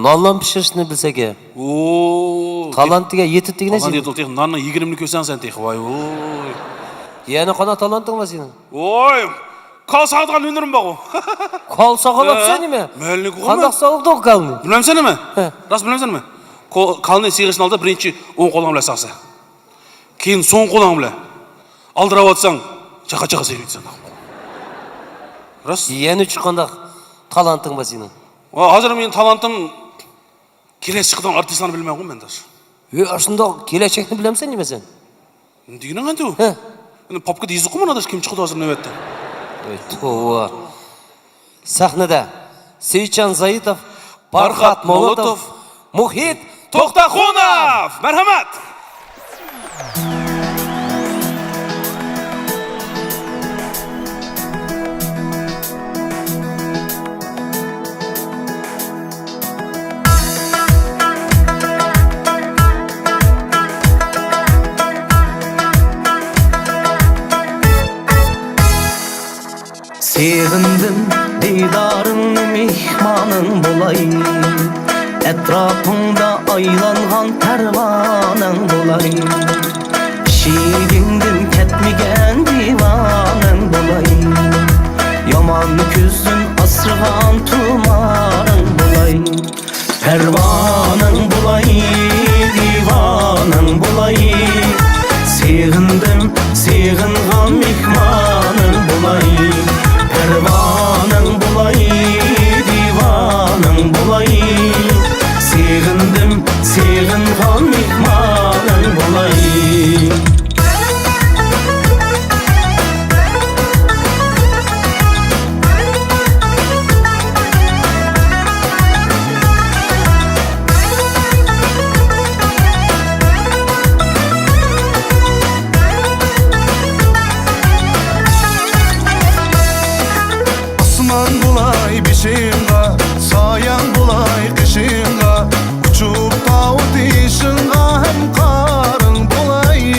nallan pişirishni bilsek ya. Oo. Talantiga yetib degene Talant sen. yetib tek nanni 20 kösen sen tek vay oy. Yani qana talanting var senin. Oy. Kal sağdan ünürüm bak o. Kal sağalap sen mi? Mellik o mu? Qandaq sağlıqda o kalni? Bilmem sen mi? Rast bilmem sen mi? Kalni sıyırışın aldı birinci 10 qolan bilen sağsa. Keyin son qolan bilen. Aldırap atsan çaka sıyırıysan. Rast? Yani üç qandaq talanting var senin. Hazır menin talantım kelesi çıkıdan artistlarını bilmem o men daş. Aslında kelechekni bilamsan nima sen? Degene qanday o? Popka deyzi qumana daş kim çıktı hazır nöbette. Tova. Sahnada Seyitcan Zayitov, Farhat Molotov, Muhit To'xtaxonov. Marhamat. Sevindim didarın mihmanın bulayım, etrafında aylanğan pervanın bulayım. Şiirindim ketmigen divanın bulayım, yaman küzdün asrıgan tumarın bulayım. Pervanın bulayım, divanın bulayım. Sevindim, sevingan mihmanın bulayım. Pervanın bulayım, divanın bulayım. Sevindim, sevingan mihmanın bulayım. Asman bulay bişinga, sayan bulay kışınga, uçup tağut işinga hem karın bulay.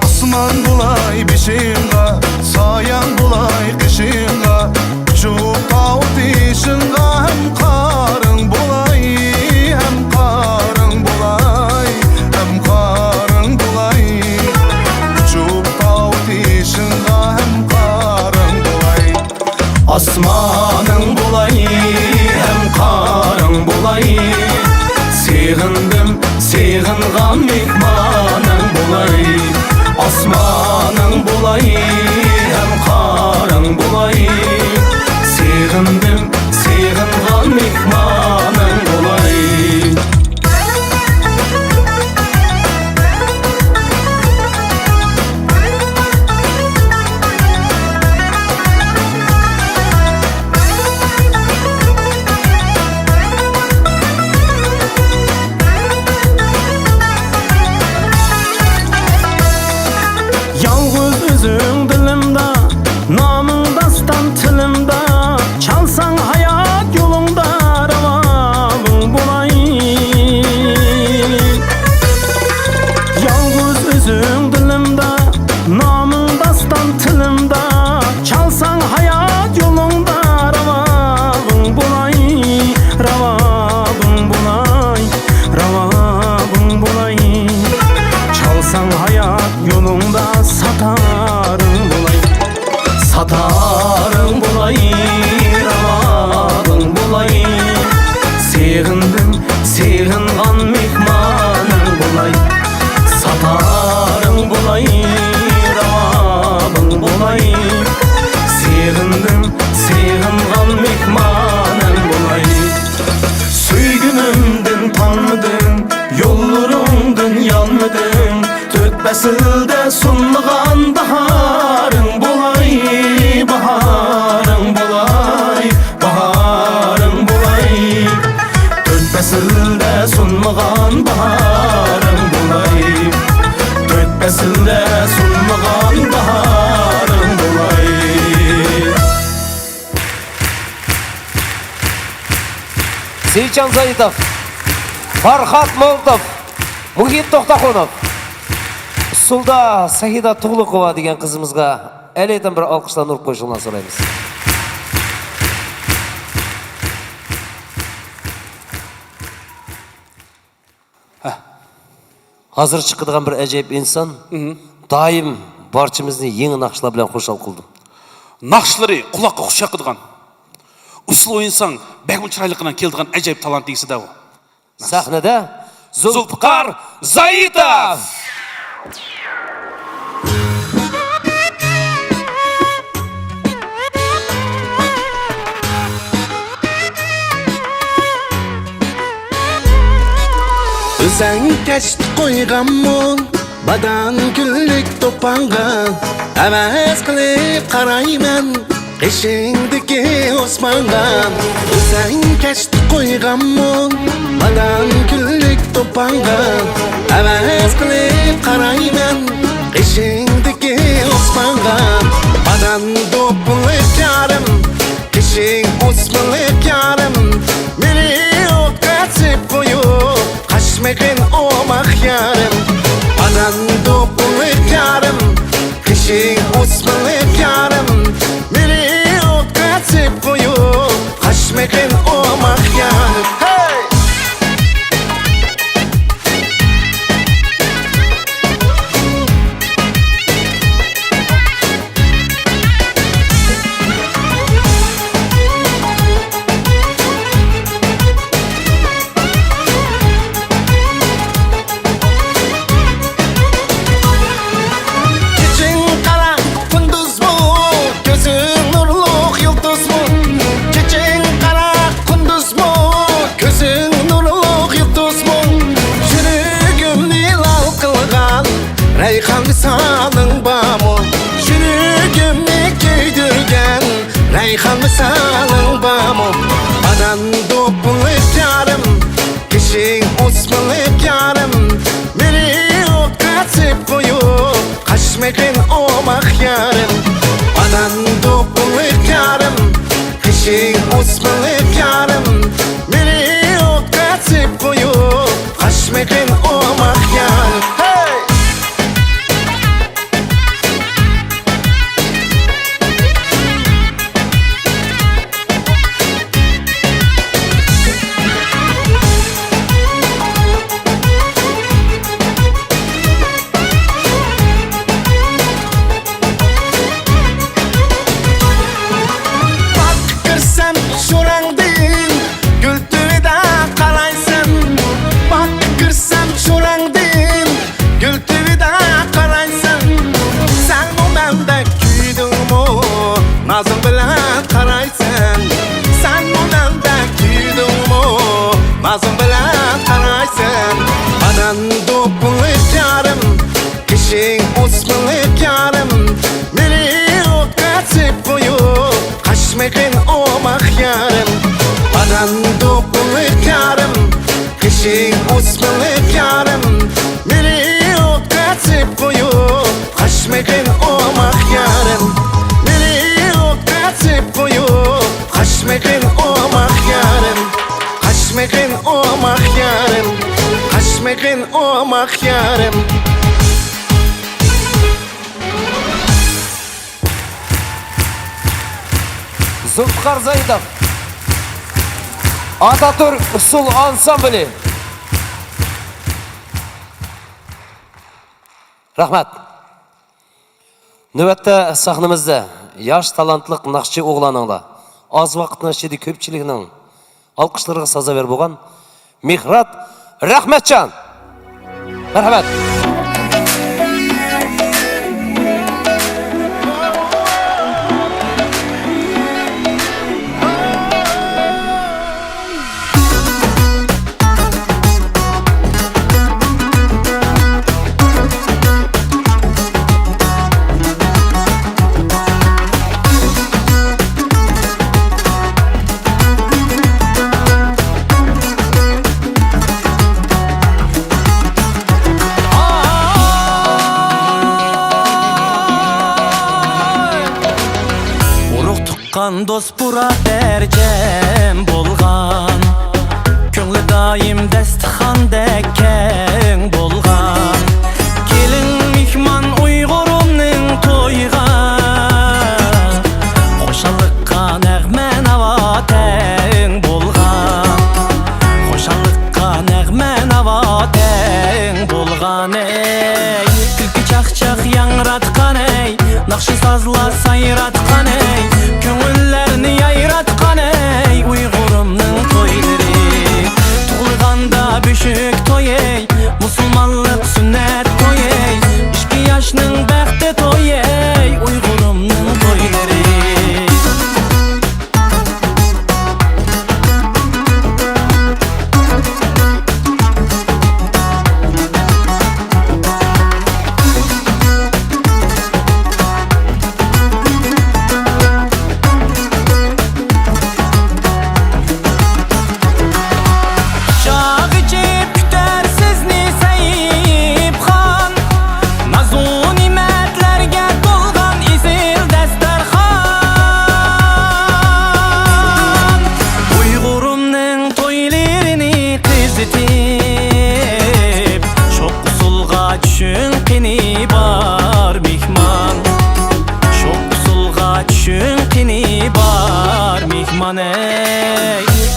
Asman bulay bişinga, sayan bulay kışınga, uçup tağut işinga hem karın bulay, hem karın bulay, hem karın bulay. Uçup tağut işinga hem karın bulay. Asmanın bulayı hem karın bulayı. Sevindim, sevingan mihmanın bulayı. Asmanın bulayı hem karın bulayı. Sevindim, sevingan mihmanın bulayı. Yalnız üzüm dilimde, namın dastan tilimde. Çalsan hayat yolunda ravabın bulayım. Yalnız üzüm dilimde, namın dastan tilimde. Çalsan hayat yolunda ravabın bulayım. Ravabın bulayım, ravabın bulayım. Çalsan hayat yolunda satarım bulayım. Satarım bulayım, ravabın bulayım. Sevindim, sevingan mihmanın bulayım. Satarım bulayım, ravabın bulayım. Sevindim, sevingan mihmanın bulayım. Süygünümdün tanmıdın, yollarımdın yanmıdın. Tök besilde sunmağan baharın bulay, baharın bulay, baharın bulay. Tök besilde sunmağan baharın bulay. Tök besilde sunmağan baharın bulay. Seyitcan Zayitov, Farhat Molotov, Muhit To'xtaxonov. Usulda Sahida Tuğlukova degan qizimizga alaydan bir alqishlarni urib qo'yishinglarni so'raymiz. Hazır chiqadigan bir ajoyib inson doim barchamizni yangi naqshlar bilan xushal qildi. Naqshlari quloqqa xush yoqadigan. Usul o'yinsan, bag'im chiroyliqidan keldigan ajoyib talant deysida u. Sahnada Zulfiqar Zaitov. O'zang kashf qo'yganman badan gullik to'pangan havas qilib qarayman qishingdagi osmonga O'zang kashf qo'yganman badan gullik to'pangan havas qilib qarayman qishingdagi osmonga badan do'plik yarim qishing osmonlik yarim meni o'tkazib qo'yib Kaçmekin olmak yarım Adan dokulik yarım Kışın osmanlık yarım Beni otkatıp koyup Kaçmekin olmak yarım Hey! Reyhan misalın bamı Şürügümü köydürgen Reyhan misalın bamı Adan dokulik yarım Kişin osmanlık yarım Beni otkatıp koyup Kaçmekin olmak yarım Adan dokulik yarım Kişin osmanlık yarım Beni otkatıp koyup Kaçmekin olmak yarım Hey! Nazım bilen karaysan Sen bundan da küydün mu Nazım bilen karaysan Adan dokulik yarım Kişin osmanlık yarım Beni otkatıp koyup Kaçmekin olmak yarım Adan dokulik yarım Kişin osmanlık yarım Beni otkatıp koyup Kaçmekin olmak yarım Kaçıp koyup Kaçmekin olmak yarım Kaçmekin olmak yarım Kaçmekin olmak yarım Zulfiqar Zaitov Atatürk Usul Ansambli Rahmat Növbətdə sahnamızda Yaş talantlıq naqşçı oğlanınla az vaqtın içinde köpçiliginin alqışlarına sazaver bo'lgan Mehrat Rahmatjon. Marhamat. Dost buradercem bolgan Köngli daim destixandek keng bolgan Kelin mihman болған ей күлкі чақ-чақ яңратқан ей нақшы сазла сайратқан ей көңіллерні айратқан ей ұйғырымның тойлары туылғанда бөшік той ей мұсылманлық сүннет той ей 2 yaşның бәқті той ей ұйғырымның тойлары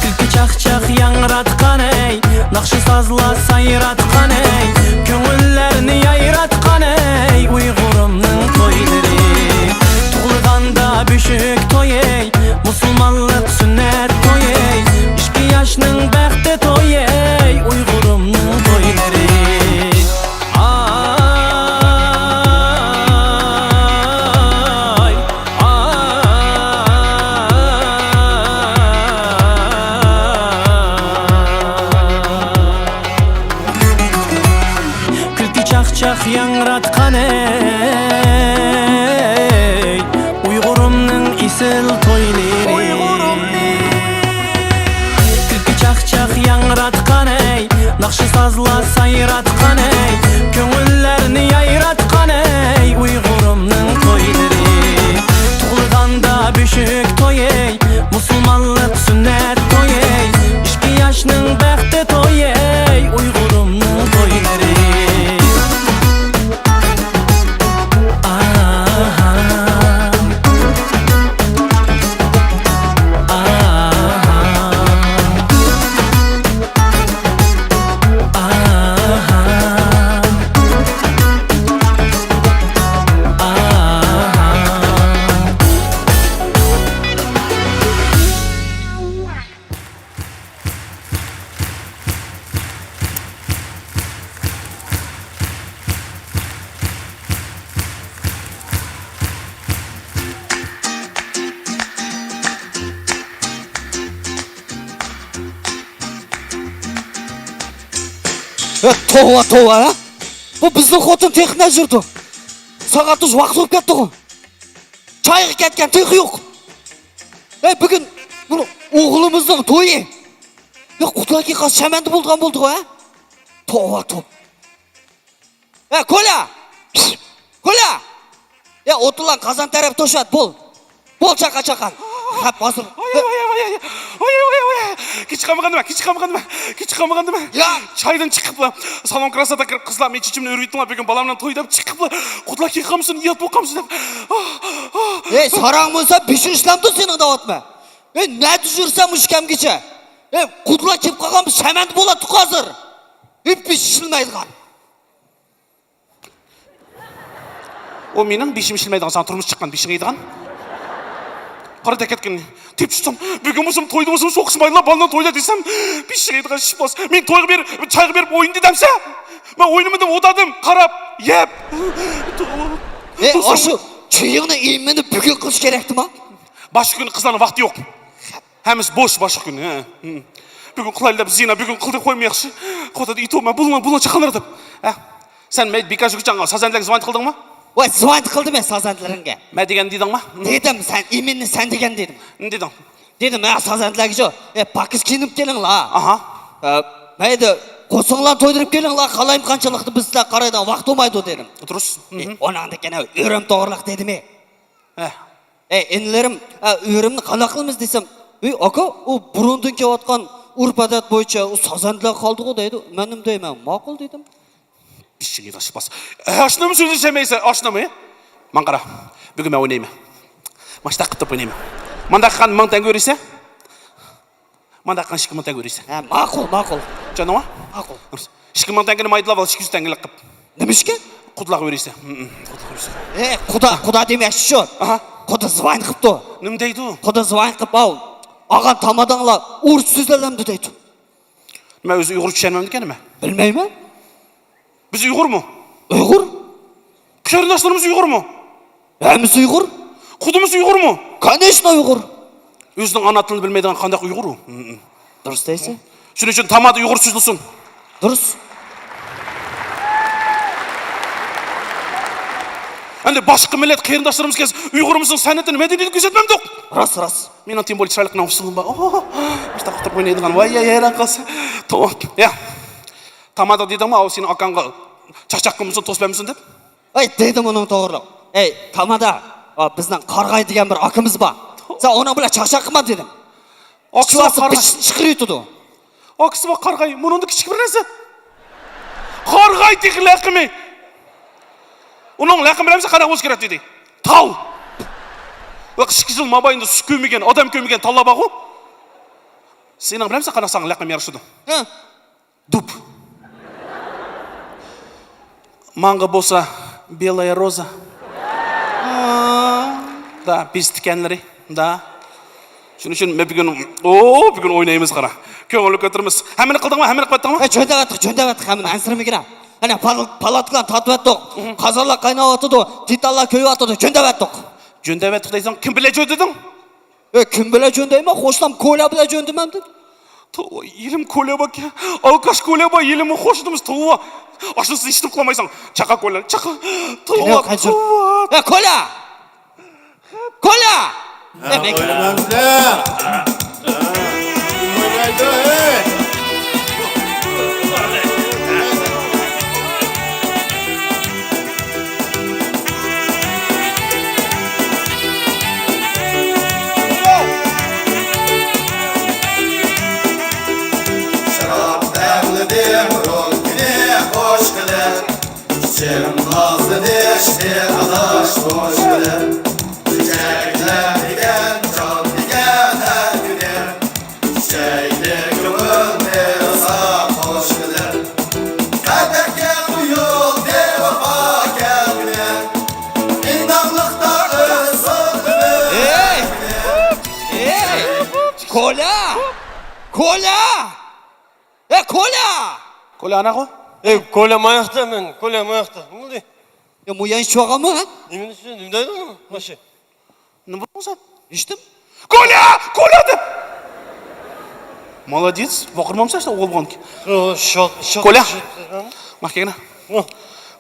Күлкі чақ-чақ яңратқан ей нақшы сазла сайратқан ей көңіллерні айратқан ей ұйғырымның тойлары туылғанда бөшік той ей мұсылманлық сүннет той ей 2 yaşның бәқті той ей ұйғырымның тойлары Çaq яңратқан ей ұйғырымның исіл тойлары күлкі чақ-чақ яңратқан ей нақшы сазла сайратқан ей көңіллерні айратқан ей ұйғырымның тойлары туылғанда бөшік той ей мұсылманлық сүннет той ей 2 yaşның бәқті той ей ұйғырымның тойлары Тоға, ә? Бұл біздің хотын текіне жүрді. Сағат үш уақыт өп кетті ғой. Чайғы кеткен тегі жоқ. Бүгін оғылымыздың тойы. Құтлаки қас шәмәнді болдыған болды ғой, ә? Тоға. Коля! Коля! Отылан қазан тәріп тошат, бол. Бол чақа-чақан. Хап, басыр. Кеш қамығанды ма? Чайдан шығып, салон красота кіріп қызла, мен чечімін өргейтін бүгін баламнан тойдап шығып, құтлаки қамсын, ұят бол қамсын. Сараң болса, 5-ші ламды сенің даватма. Нәді жүрсем үшкем кече. Құтлаки қалғанбыз шәмәнді болады қазір. 5 шілмейдіған. О, менің 5 шілмейдіған, сан тұрмыс шыққан 5 ғейдіған. Қарада кеткен, теп шықсам, бүгін мұсым тойды мұсым соқсымайлы балынан тойда десем, 5 ғейдіған шықпас. Мен тойғы беріп, чайғы беріп ойын дедемсе, мен ойынымды одадым, қарап, еп. Ашы, чүйіңні емені бүген қылыш керекті ма? Башы күні қызларының вақты жоқ. Әміз бош башы күні. Бүгін қылайлы зина, бүгін қылды қоймайықшы. Қотады итома, бұлына чақалыр деп. Сен мәйт бека жүгі жаңа сазандылығы звант қылдың ма? Ой, звант қылды мен сазандылығынға. Мә деген дейдің ма? Дедім, именні сән деген дедім. Не дедің? Дедім, сазандылығы жо. Пакыз кеніп келің ла. Аха. Мәйді, қосыңлан тойдырып келің ла, қалайым қаншалықты бізді қарайдан вақыт олмайды дедім. Дұрыс. Онаңды кені өрім тоғырлақ дедім. Енілерім, өрімні қана қылмыз десем, ака, о бұрындың кеп атқан урпадат бойынша сазандылығы қалды ғой дейді. Мәнім деймін, мақұл дедім. Бішіңе дашпас. Ашынымы сөзі жемейсі, ашынымы, Ман қара, бүгін мен ойнаймын. Маштақ қыптып ойнаймын. Мандаққан 1000 теңге өресе? Мандаққан 2000 теңге өресе? Мақұл. Жаныма? Мақұл. 2 мың теңгені майдалап ал 200 теңгелік қып. Немешке? Құдылағы өрейсі. Құда демекші шо. Құда звайн қыпты. Нім дейді? Құда звайн қып ау. Аған тамадаңла орыс сөзләлемді дейді. Мен өзі ұйғыр түшенмемді кені ме? Білмей ме? Біз ұйғыр му? Ұйғыр? Қарындаштарымыз ұйғыр му? Әміз ұйғыр? Құдымыз ұйғыр му? Конечно ұйғыр. Өзінің ана тілін білмейдіған қандақ ұйғыр? Дұрыс дейсің? Шүн үшін тамады ұйғыр сөзлісін. Дұрыс. Әнде башқы милlet қиырындаштарымыз кез ұйғырымыздың сәнетін мәдениетін күзетмемді. Рас. Менің тем более чырайлық наусылым ба. Башта құтып ойнайдыған. Вай, айран қалсы. Тамада дейді ма, сенің аканға чақчаққымызын тоспаймысың деп? Дейді мұның тоғырлық. Тамада біздің Қарғай деген бір акымыз ба. Сен оны біле чақчаққыма дедім. Чуасы шықыр етуді. Акысы ба Қарғай, мұныңды кішік бір нәрсе. Қарғай тегі ләқімі. Оның ләқім білемесе қана өз керет дейді. Тал. 2 жыл мабайында сүз көмеген, адам көмеген талла бағу. Сенің білемесе қана саңын ләқім ярышыды. Дуб. Маңғы болса белая роза. Да, біз тікенлері. Да. Шын үшін мен бүгін ойнайымыз қара. Көңілі көтіріміз. Әміні қылдың ма? Әміні қылдың ма? Жөндеп аттық, әмін әнсірмегіна. Әне палаткалан татып әттік, қазалла қайнау атыды, титалла көйі атыды, жөндеп әттік. Жөндеп әттік дейсің, кім біле жөндедің? Кім біле жөндей ма? Қошылам көйлі біле жөндемем деді. Елім көйлі ба ке? Алқаш көйлі ба? Елімі қошыдымыз тұлыва. Ашынсы іштім қыламайсың. Чақа көйлі, чақа. Тұлыва, тұлыва. Көйлі! Көйлі! Çiçeğim nazlı dişli adaş boş güler Çiçekler diken can diken her güler Çiçekli gümül bir ızak hoş güler Kadek gel bu yol de vefa gel güler İnanlıkta ısıtlı Kola! Kola! Kola! Kola ana ko? Kola mayaqta men, kola mayaqta. Nima deydi? Muyan çoğa mı? Nimani tushun, nima deydi u? Mana. Nima bo'lsa? Eshitdim. Kola deb. Молодец, vaqirmamsa işte o'g'il bo'lgan. Shot. Kola. Mahkagina.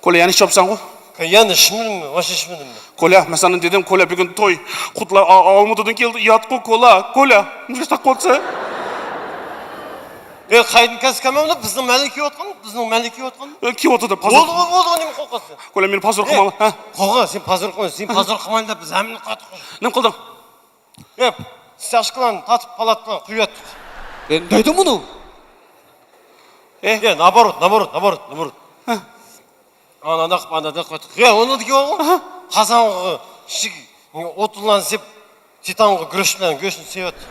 Kola yani shopsan ku? Yani ishmidimmi? Vasha ishmidimmi? Kola, masalan dedim kola bugün to'y. Qutlar Olmaotadan keldi, yotqu kola. Nima taq qolsa? Qaydin kaskamamda bizning malika yotgan, Kim o'tdi? Bo'ldi, nima qo'rqasan? Kola meni pazar qilma. Ha. Qo'rqa, sen pazar qilma, sen pazar qilmayın deb biz hamini qatib qo'ydik. Nima qilding? Sashqlan, tatib palatdan quyatdik. Deydi bunu? Naborot. Anada qo'ydik. Onu diyor. Qazonga ishik o'tlan sep titanga go'sht bilan go'shtni sevyapti.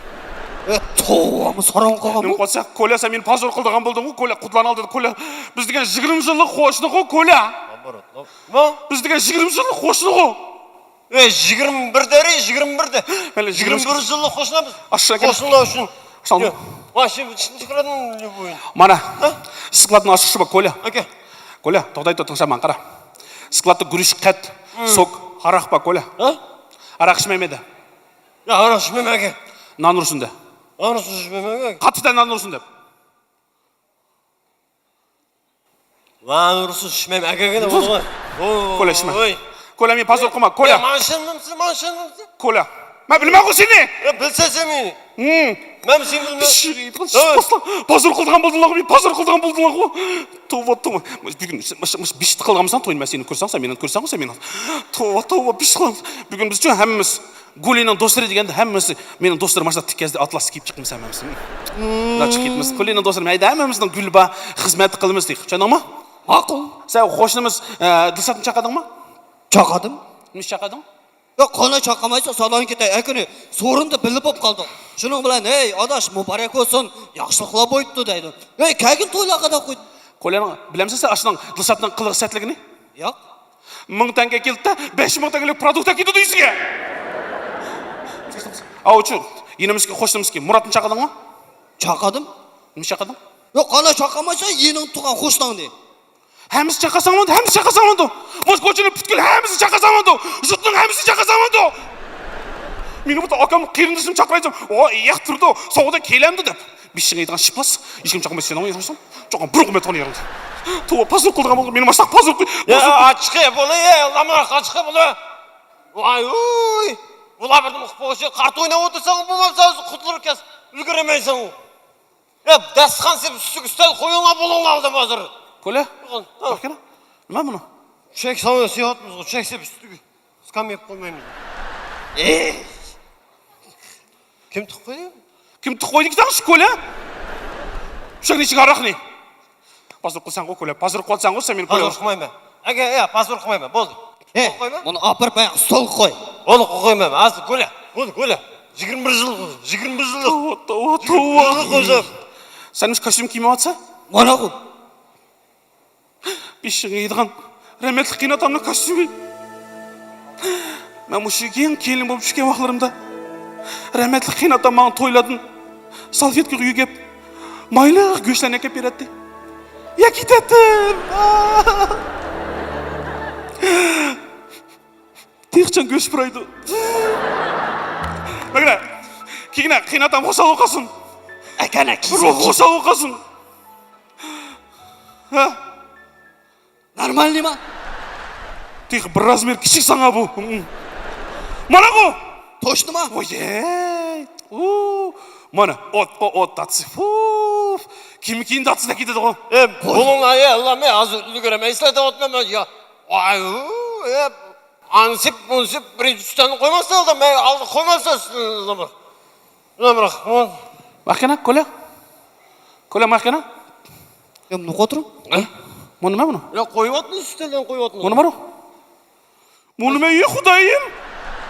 To'g'ami so'rang qolgan. Nima qilsa, kola sen meni pazar qildigan bo'lding-ku, kola qutlan oldi, kola. Biz degan 20 yillik qo'shni-ku, kola. Nima? Biz degan 20 yillik qo'shni-ku. 21'de. 21 yıllık qo'shnimiz. Qo'shnilar uchun. Mana shu chiqaradin bo'yin. Mana. Skladni ochishi bor, kola. Aka. Kola, to'xtay to'xtaman, qara. Skladda guruch, qat, sok, aroq bor, kola. Aroq ichmaydi. Aroq ichmaydi. Non ursin deb. Aroq ichmaydi. Qattiqdan non ursin deb. Non ursin ichmaydi. Akagina bo'ldi. Kola ichma. Kola men pazar qilma, kola. Manshinimsiz. Kola. Men bilmayman seni. Bilsam meni. Men seni bilmayman. Pazar qilgan bo'ldinglar, men pazar qilgan bo'ldinglar. Tova. Bugun bishti qilganmisan, to'yni seni ko'rsang, sen meni ko'rsang, sen meni. Tova bishti qilgan. Bugun biz uchun hammamiz Gulining do'stlari deganda hammasi mening do'stlarim mana tikkazda atlas kiyib chiqmiz hammamiz. Da chiqib ketmiz. Gulining do'stlari mayda hammamizning gulba xizmat qilamiz deydi. Tushundingmi? Ma'qul. Sen qo'shnimiz Dilshatni chaqadingmi? Chaqadim. Nima chaqading? Yo'q, qona chaqamaysa salon ketay. Akuni so'rinda bilib bo'lib qoldi. Shuning bilan, adash muborak bo'lsin, yaxshiliklar bo'yibdi deydi. Kagin to'ylarga qo'ydi. Коляның, білемсің сен ашының дылшатының қылығы сәтлігіне? Yok. 1000 теңге келді да 5000 теңгелік продукт әкелді дейсіңе. Ау үшін, енімізге, қошынымызге Мұратын шақадың ма? Çakadım. Не шақадың? Yok ana çakamasa yenin tuğan hoşlan de. Həmisi çaqasamındı, həmisi çaqasamındı. Boz koçunu pütkül həmisi çaqasamındı. Жұттың həmisi çaqasamındı. Мені бұта акам қиырындысым чақырайсам, о, ияқ тұрды, соғыда келемді деп. Бешіңе етіған шипас, ешкім чақымай сен оңай тұрсам, жоған бір құмет оны еріңді. Туа, пазыр қылдыған болды, менің маштақ пазыр қыл. Açıkı bunu ye, Allah'ım açıkı bunu. Vay uy. Ula bir muhboşu kart oynap otursan bulmamsa kutulur kes. Ülgüremeysen o. Ya daskan sep üstel koyuna bulun aldım hazır. Kola? Bakana. Ne bunu? Çek sana siyahatımız o. Çek sep üstü. Skam yap koymayayım. Kim tıkkoydu? Kim tıkkoydu ki tanış kola? Şöyle içi karaq ne? Pazır kılsan o kola. Pazır kılsan o sen beni kola. Pazır kılmayayım ben. Ege ya pazır kılmayayım ben. Boldu. Bunu apırıp ayak sol koy. Onu koymayayım. Az kola. Onu kola. 21 yıl. 21 yıl. Tuva. Sen hiç kaşım kime atsa? Bana koy. Бешіңе едіған рәметлік қиын атамның костюмі. Мен мұшы ең келін болып жүрген уақыларымда рәметлік қиын атам маған тойладың. Салфетке үйге кеп, майлық көшләне кеп беретті. Я кететтім. Тиқчан көш бұрайды. Мәгіне, кейіне қиын атам қосал оқасын. Әкәне қосал оқасын. Нормальный ма? Тих бір размер кішік саңа бұл. Мана ғо? Точно ма? Ой, мана, от татсы. Кім кейін татсы да кетеді ғо? Бұның айы, Allah'ım ya, az үлгіремей слайды отмам ya. Ай, аңсып, мұнсып, бірінші үстәні қоймасы алды, мен алды қоймасы үстәні. Бірақ, Мақена, көля? Көля мақена? Мұны қотырым? Мұны ма мұны? Ya koyup atmış üstelden koyup atmış. Мұны бар о? Мұны мен ей құдайым?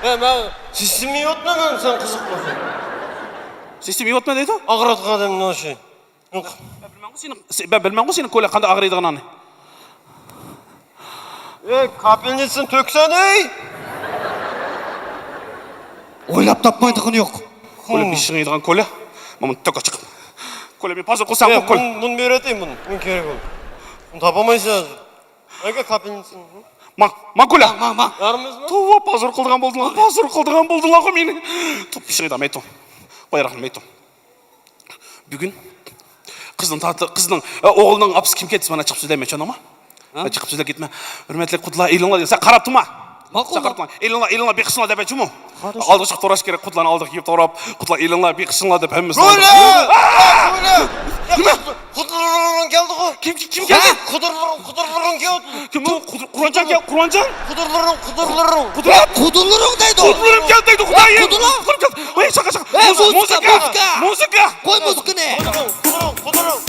Ben sistemi yotma sen kızık mısın? Sistemi yotma deydi o? Ağırat kadın ne şey? Yok. Ben bilmem o senin көля қанда ağrıydığı nani. Kapelnisin töksen ey! Oylap tapmaydığın yok. Көля бешіңе едіған көля. Мамын төк açık. Көля мен пазыр қылсам бұл көля. Bunu bir öğreteyim bunu. Bunu kerek olur. Bunu tapamayız hazır. Ege kapelnisin. Ма көля? Yarımız mı? Туа, пазыр қылдыған болдың, пазыр қылдыған болдың ғой мені. Туп бешіңе едіған мейтім. Қой рахым мейтім. Бүгін қыздың оғылының апсы кім кетсі мана шығып сөйлеме чана ма? Шығып сөйле кетме. Үрметлік құдыла еліңла деген. Сен қарапты ма? Сен қарапты ма? Еліңла бекісіңла деп әчі му? Алды шық тораш керек құдыланы алды киіп торап. Құдыла еліңла бекісіңла деп әміз. Kudurluğun geldi o. Kim geldi? Kudurluğun geldi. Kim o? Kur'ancan gel, Kur'ancan. Kudurluğun. Kudurluğun deydi o. Kudurluğun geldi deydi Kudayım. Kudurluğun. Oy şaka. Müzika. Koy müziği ne? Kudurluğun.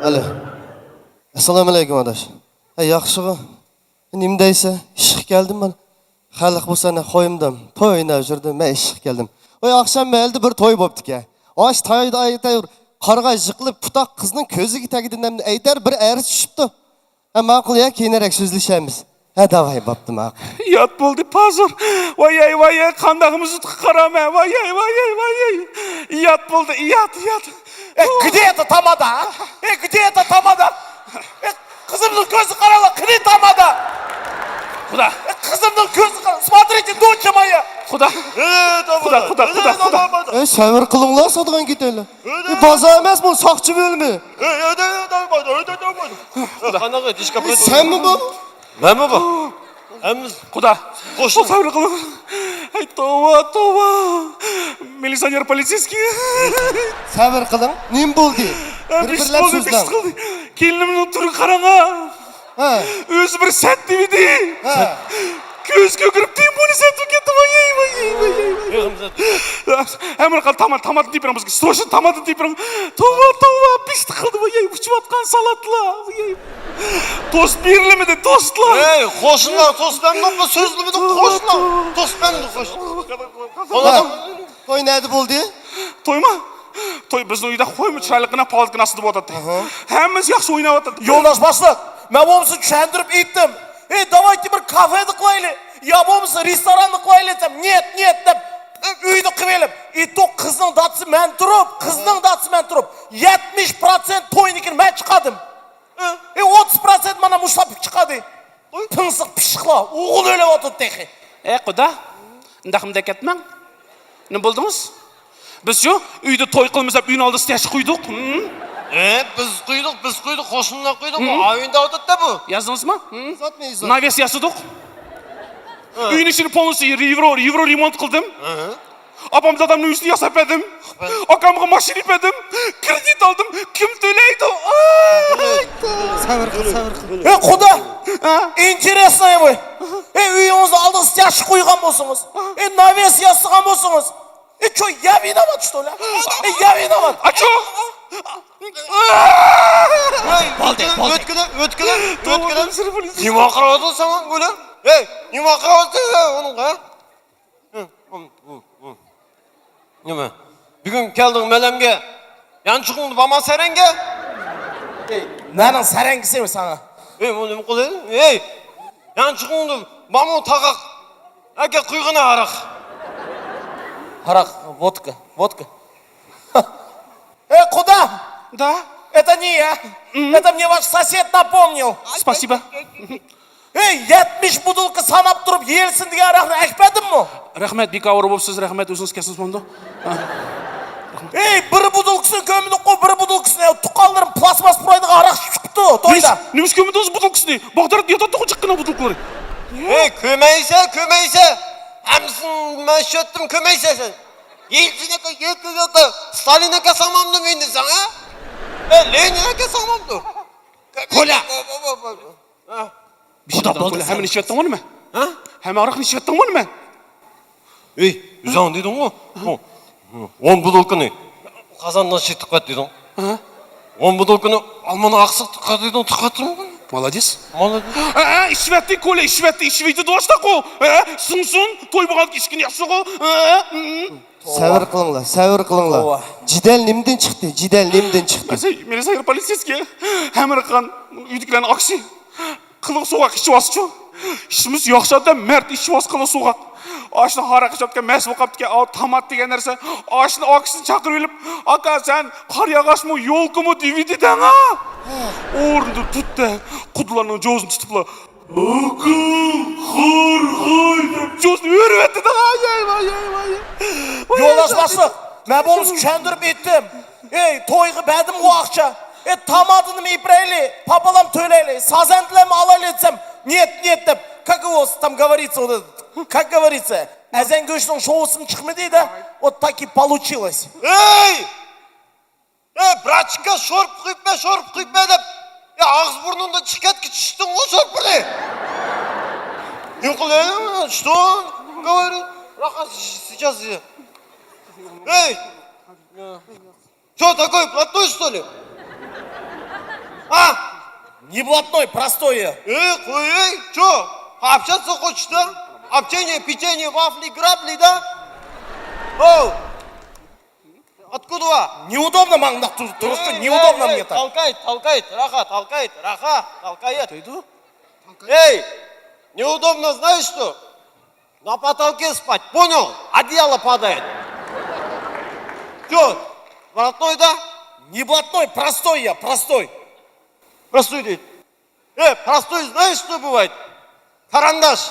Alo. Assalomu alaykum adaş. Yaxshig'i? Nima deysa? Ishga keldim men. Xalq bo'lsa qo'yimdim. To'yna yurdim, men ishga keldim. Oy akşam meldi bir to'y bo'pti-ku. Osh to'yda aytay qarg'ay yiqilib putoq qizning ko'ziga tagidan aytar bir eri tushibdi. Ma'qul ya keyinroq so'zlashamiz. Ha davay bo'pti ma'qul. Yat bo'ldi pazır. Vay qandağımızı qarama. Vay. Yat bo'ldi, yat. Где это тамада? Где это тамада? Kızımın gözü karalı, kri tamada. Куда? Kızımın gözü karalı. Смотрите, доча моя. Куда? Куда? Sabır qılыңlar sadıgan keteli. Baza emas bu, saqçı bölümü. Qanaqa dishka Sen mi bu? Ben mi bu? Куда? Сабыр кылып. Ай, тоба. Милиционер полицейский. Сабыр кылың. Нем болды? Бишт кылды. Келінімнің түрін қараңа. Өзі бір сәт демеді. Көзге кіріп дейін полиция кетті. Әмір қал томат дейпірің бізге. Срочно томаты дейпірің. Тоба. Бишт қылды. Үшіп атқан салатыла. Тост берілемеді, тостла. Ей, қошынла, тостпен мұқы сөзілімеді, қошынла. Тостпен қошынла. Той нәді болды? Той ма? Той біздің үйде қоймы чырайлықына палыткына асыдып отады. Әміз яқшы ойнап отады. Yoldaş başlık, ben olmasa çöndürüp gittim. Давайте bir kafede kılaylı. Ya olmasa restoranda kılaylı desem. Нет, деп. Үйді қыбеліп. То kızның datısı мен тұрып. 70% toynikin ben çıkadım. 30% bana muşlapıp çıkadı. Pınsık pişikla. Oğul öyle oturdu teki. Құда, ындақымда кетмәң. Не болдыңыз? Біз жо, үйді той қылмызап үйін алды стяш құйдық. Біз құйдық, қошынла құйдық. Айында отыды да бұл. Яздыңыз ма? Навес ясыдық. Үйін ішін полностью евро ремонт қылдым. Апамыз адамның үйсін ясап әдім. Акамға машин епедім. Кредит алдым. Кім төлейді? Сабыр қыл. Құда, интересный вы. Үйіңізді алды стяш құйған болсыңыз. Навес ясыған болсыңыз. Чё, я виноват, что ли? Я виноват. А чё? Өткілі. Нема қырауды саған көлі? Нема қырауды оныңға? Неме? Бүгін келдің мәлемге. Яншығыңды бама сәренге? Нәнің сәрәнгісі ме саңа? Мұны мұқыл еді? Яншығыңды бама тағақ. Әке құйғына арақ. Арақ, водка. Куда? Да. Это не я. Это мне ваш сосед напомнил. Спасибо. 70 бутылка санап тұрып, елсін деген арақны әкпәдім мұ? Рахмет, бек ауыр болыпсыз, рахмет, өзіңіз кесіңіз болды. Бір бутылкасын көмілді қой, бір бутылкасын тұқалдырым пластмас бұрайдығы арақ шықты тойда. Неміз көмілді өз бутылкасыны? Бағдарат не татты ғой шыққына бутылкалары? Көмейсе. Әмісін мен шөттім көмейсе сен. Елсінекі, Сталинеке самамды мені саңа? Ленинеке самамды. Коля! Həmin işvətdən var mı? Həmin araq işvətdən var mı? Üzan dedin o. 10 budolkını kazandan şıktık kat dedin. 10 budolkını almanı aksık tıkat dedin, tıkattın mı? Молодец. İşvetті Коля, işvetті doğuşта қо. Сыңсын, той болған кешкен ясы қо. Сәуір қылыңла. Жидел немден шықты? Милиционер полицейский. Әмірқан үйдікілерін ақсы. Қылық соғақ іші басы чо. İşimiz yaxşıda mərd işi bası қылық соғақ. Aşını harak işatken məs boqapdı ki, tamat деген нәрсе. Aşını akısını çakır ölüp, aka sen kar yağaş mı, yolku mu DVD den ha? Orunda tuttu, kudularının jozunu tutup la. Aka, kar, jozunu örüp etti de. Yoldaşlaşlık, mən bolmuş kəndürüp ettim. Toyğu bədim o akça. Tamadını mı ipreyli, papalam töyleyli, sazendilemi alaylı etsem, нет, деп. Как его там говорится, вот это? Как говорится, әзен көшінің шоусын çıkmadı da, вот так и получилось. Братчика, шорп құйпме деп. Ağız burnunda çıkatки çıktın o şorpы ne? Не что? Говори. Раха, сейчас я. Что такое, блатной что ли? Не блатной, простой. Что? Общаться хочешь, да? Общение, питание, вафли, грабли, да? Откуда? Неудобно маңдақ тұрышты, неудобно мне так. Толкает, Раха, толкает. Неудобно, знаешь что? На потолке спать, понял? Одеяло падает. Что, блатной, да? Не блатной, простой я, простой. Простой дед. Простой, знаешь, что бывает? Карандаш.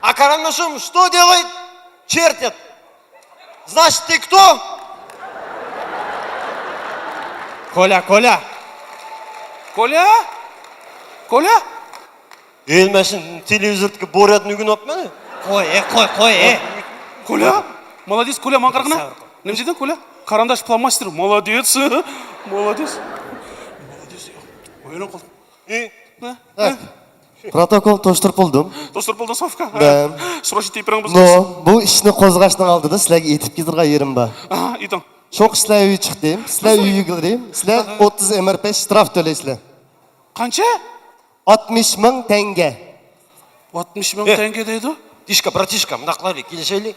А карандашом что делает? Чертят. Значит, ты кто? Коля? Elmesin televizordagi Borat nugin opmani? Qo'y. Коля, молодец, Коля, маған қарағына. Нем жедің, Коля? Карандаш фломастер, молодец. Молодец. Oyunun koldu. Protokol to'shtirib bo'ldim. To'shtirib bo'ldi Sofka. Ben. Срочно тепірің бұзды. No, bu ishni qo'zg'ashning oldida sizlarga yetib ketirgan yerim bor. Ayting. Sho'q ishlar uyi chiqdim, sizlar uyiga kirdim, sizlar 30 MRP shtraf to'laysizlar. Qancha? 60 ming tanga. 60 ming tanga deydi? Dishka, bratishka, mundaq qilaylik, kelishaylik.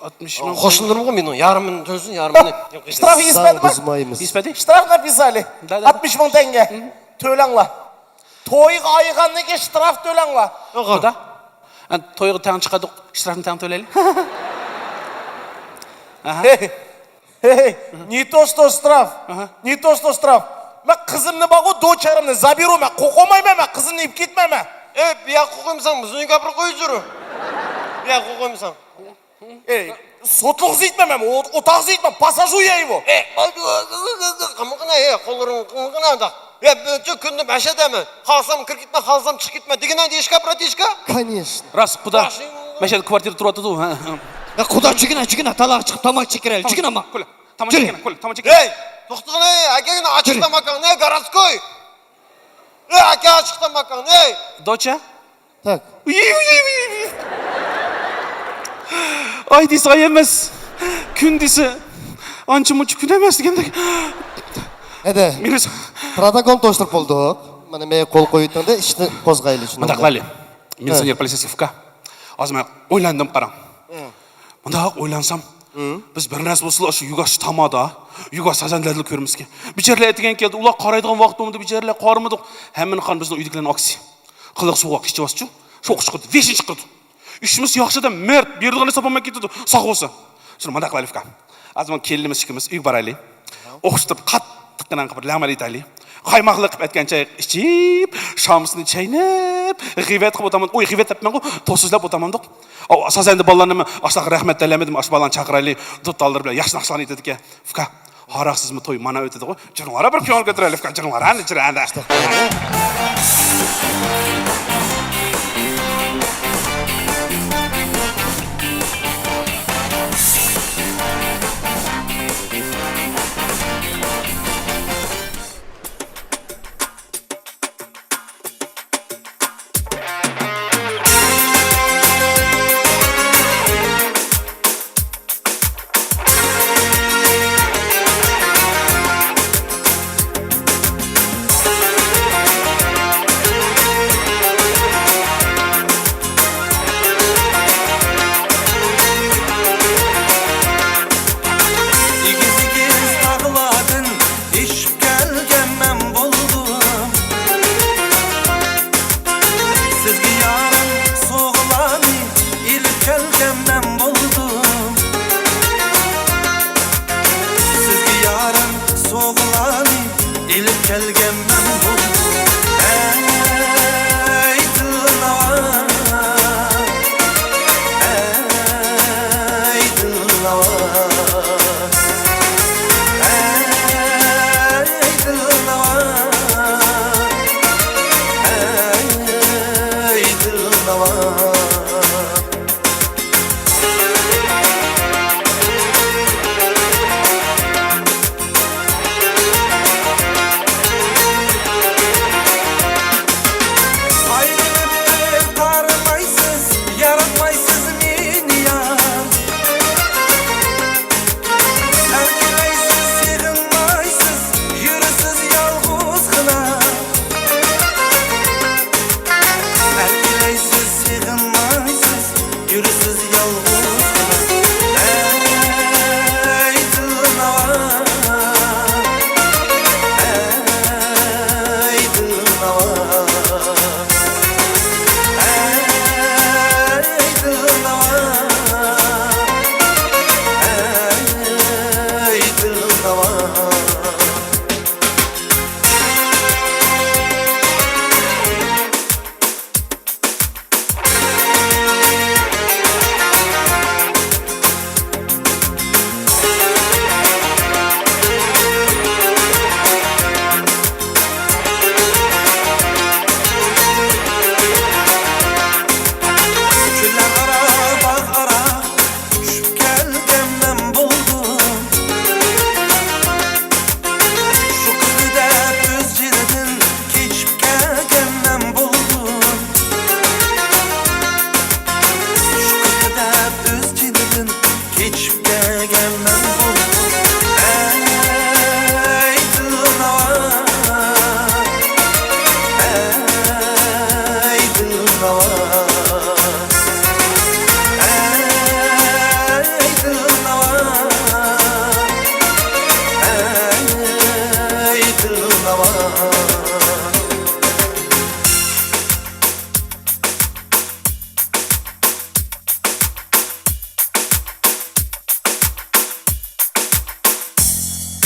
60 ming. Qo'shildirmi men uni? Yarmini to'lsin, yarmini. Штраф испедimi? Buzmaymiz. Штраф написали. 60 ming tenge. To'langlar. To'yga ayıgandan keyin штраф to'langlar. Yo'q, to'yga tang chiqadi, shtrafni tang to'laylik. Hey, не то что штраф. Не то что штраф. Men qizimni bag'u do'charimni zabiru men qo'qolmayman, men qizimni ib ketmayman. Bu yoqqa qo'ymsan, bizning gapirib qo'yib yur. Bu yoqqa qo'ymsan. Sotluk zeytmem, otaq zeytmem, pasaj uya его. Qımıqına, qo'llaring da. Bütün kunni mashadami. Qalsam kir ketma, qalsam chiq ketma. Degan deyishga, bratishka? Конечно. Ras, Xudo. Mashada kvartira turadi-ku. Xudo chigina, talaq chiqib tamak chekiraylik. Chigina ama. Tamak chekina, tamak chekina. Hey, to'xtagin, akagini ochiqtamakan, ne garatskoy. Aka ochiqtamakan, ey. Docha? Tak. Ay dese ay emas. Kun dese ancha muncha kun emas degandek. Edi. Protokol to'shtirib bo'ldik. Mana men qo'l qo'ydim-da, ishni qo'zg'aylik shuni. Mundaq qilaylik. Militsioner politsiyasga hozir men o'ylandim, qarang. Mundaq o'ylansam, biz bir narsa bo'lsa shu yugash tamoda, yugash sazanlarni ko'rmizki. Bicharalar aytgan keldi, ular qaraydigan vaqt bo'ldi, bicharalar qorimidik. Hammani qon bizning uydagilarning aksi. Qiliq suv ichibaschu, sho'q chiqdi, veshin chiqdi. İşimiz yaxshida mert, berdiğini sapamay ketdi. Sağ olsa. Shuni manda qilaylik. Azman kelimiz chiqimiz, uy boraylik. O'qishtirib qattiqqina qilib lamal etaylik. Qaymaqli qilib aytgancha ichib, shamsini chaynab, g'iybat qilib o'taman. O'y g'iybat tapman-ku, to'sizlab o'taman-da. Asosan bolalarni ashaq rahmat talamedim, ash bolani chaqiraylik, do'ttallar bilan yaxshi naqshlarni aytadiga. Fuka, haraqsizmi to'y mana o'tadi-ku. Jiringlar bir piyon ko'taraylik, fuka, jiringlar, ani jiranda.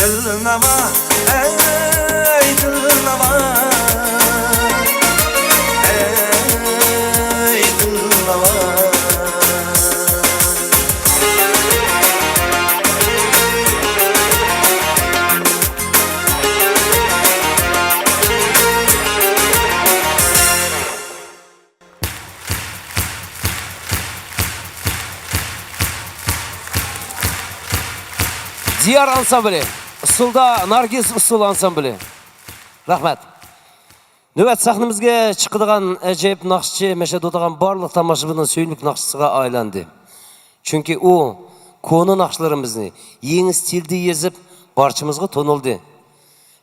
Dilnama, ey dilnama, ey dilnama. Diyar ansambli, usulda Nargiz usul ansambli. Rahmet. Nöbet sahnimizge çıkıdığan acayip nakşçı, meşhur odağın barlıq tamaşıbının söyünlük nakşçısına aylandı. Çünkü o, konu nakşlarımızını yeni stilde yazıp barçımızga tonuldu.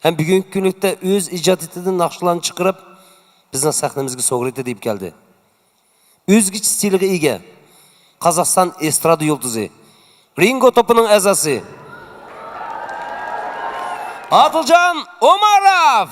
Hem bugünkü günlükte öz icat ettiğinin nakşlarını çıkarıp bizden sahnimizge soğuruydu deyip geldi. Özgüç stiliga ega, Қазақстан estrada yıldızı, Ringo topunun azası, Atılcan Omarov.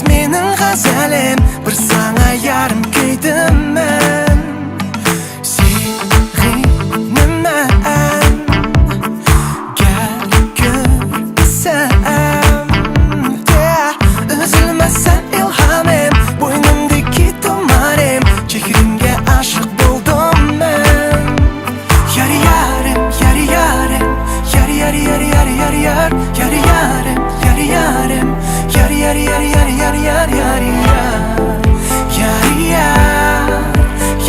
Mening gazalim bir sana yarım kıydım ben Sevgilimden gel görsem Üzülmezsen ilhamim boynumdaki tumarım Çekirge aşık buldum ben Yar yarim, yar yarim Yar yar yar yar yar yar Yar yarim, yar yarim Yar yar yar yar yar yar yar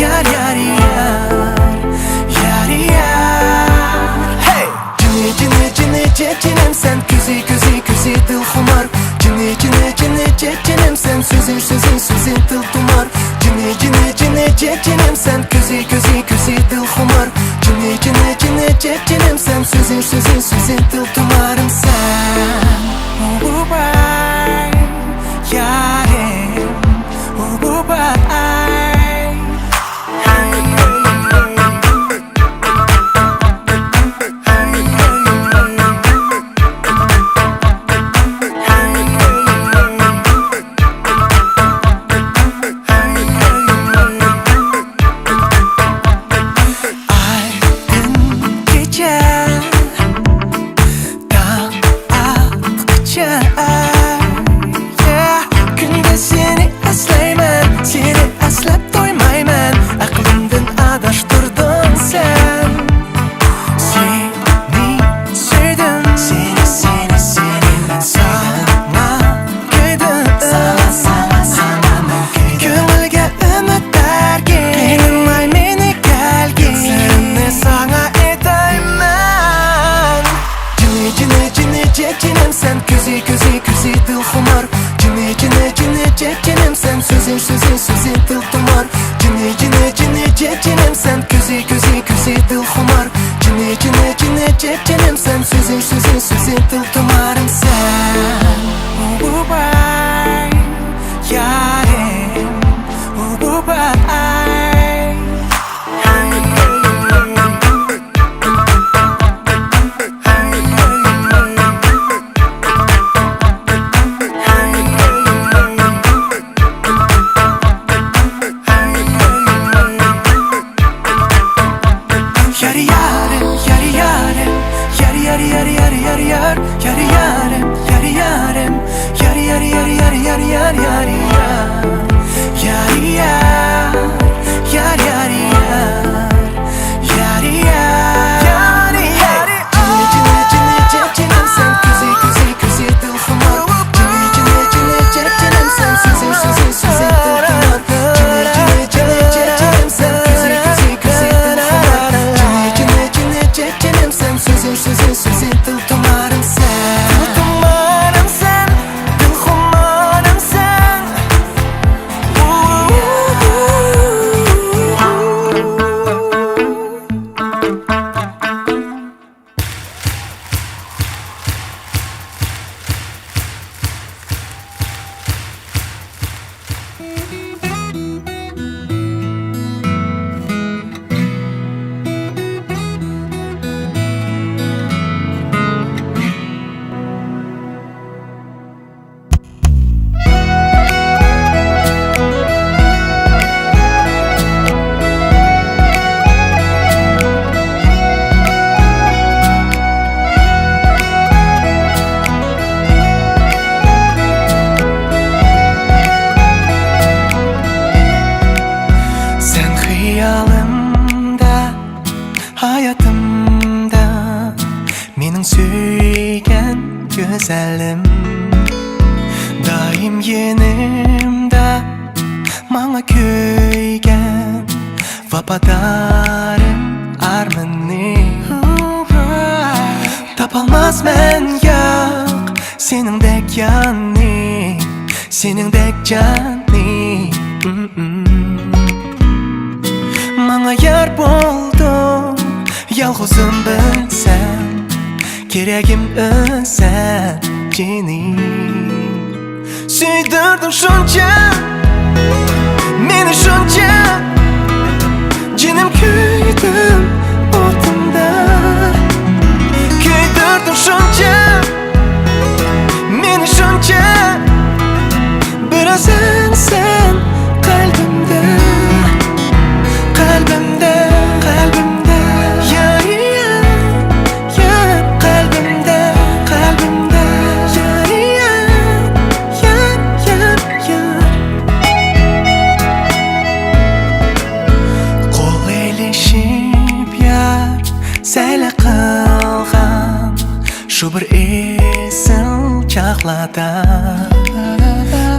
yar yar yar yar yar Hey! Cini cini cini cinim sen küzi küzi küzi dil xumar Cini cini cini cinim sen sözün sözün sözün dil tumar Cini cini cini cinim sen küzi küzi küzi dil xumar Cini cini cini cinim sen sözün sözün sözün dil tumarım sen Yarim, bu bay. Aydın gece, dağ akça. Seni eslayman, seni eslep doymayman Aklımdan adaştırdın sen Seni sevdim, seni Sana kıydım, sana Gönülge ümit dergin Kıyılmay beni gelgin Gözlerimle sana edeyman Cini cini cini cinim sen Küzi küzi küzi dil xumar Cini cini cini cinim sen Sözün sözün sözün dil tumar Cini cini cini cinim sen Küzi küzi küzi dil xumar Cini cini cini cinim sen Sözün sözün sözün dil tumarım sen Bu bay Yarim Bu bay Yar yarim, yar yarim seningdek yani, seningdek cani. Manga yar boldum, yalğızım bilsem, keregim özsen cenim. Süydürdün şunca, meni şunca, cenim küydüm otunda. Küydürdün şunca, meni şunca, biraz sen kalbimde, kalbimde, kalbimde. Yar yar, yar kalbimde, kalbimde. Yar yar, yar, yar, yar. Kol elişip yar, sele kılgan, şu bir esil çağlada.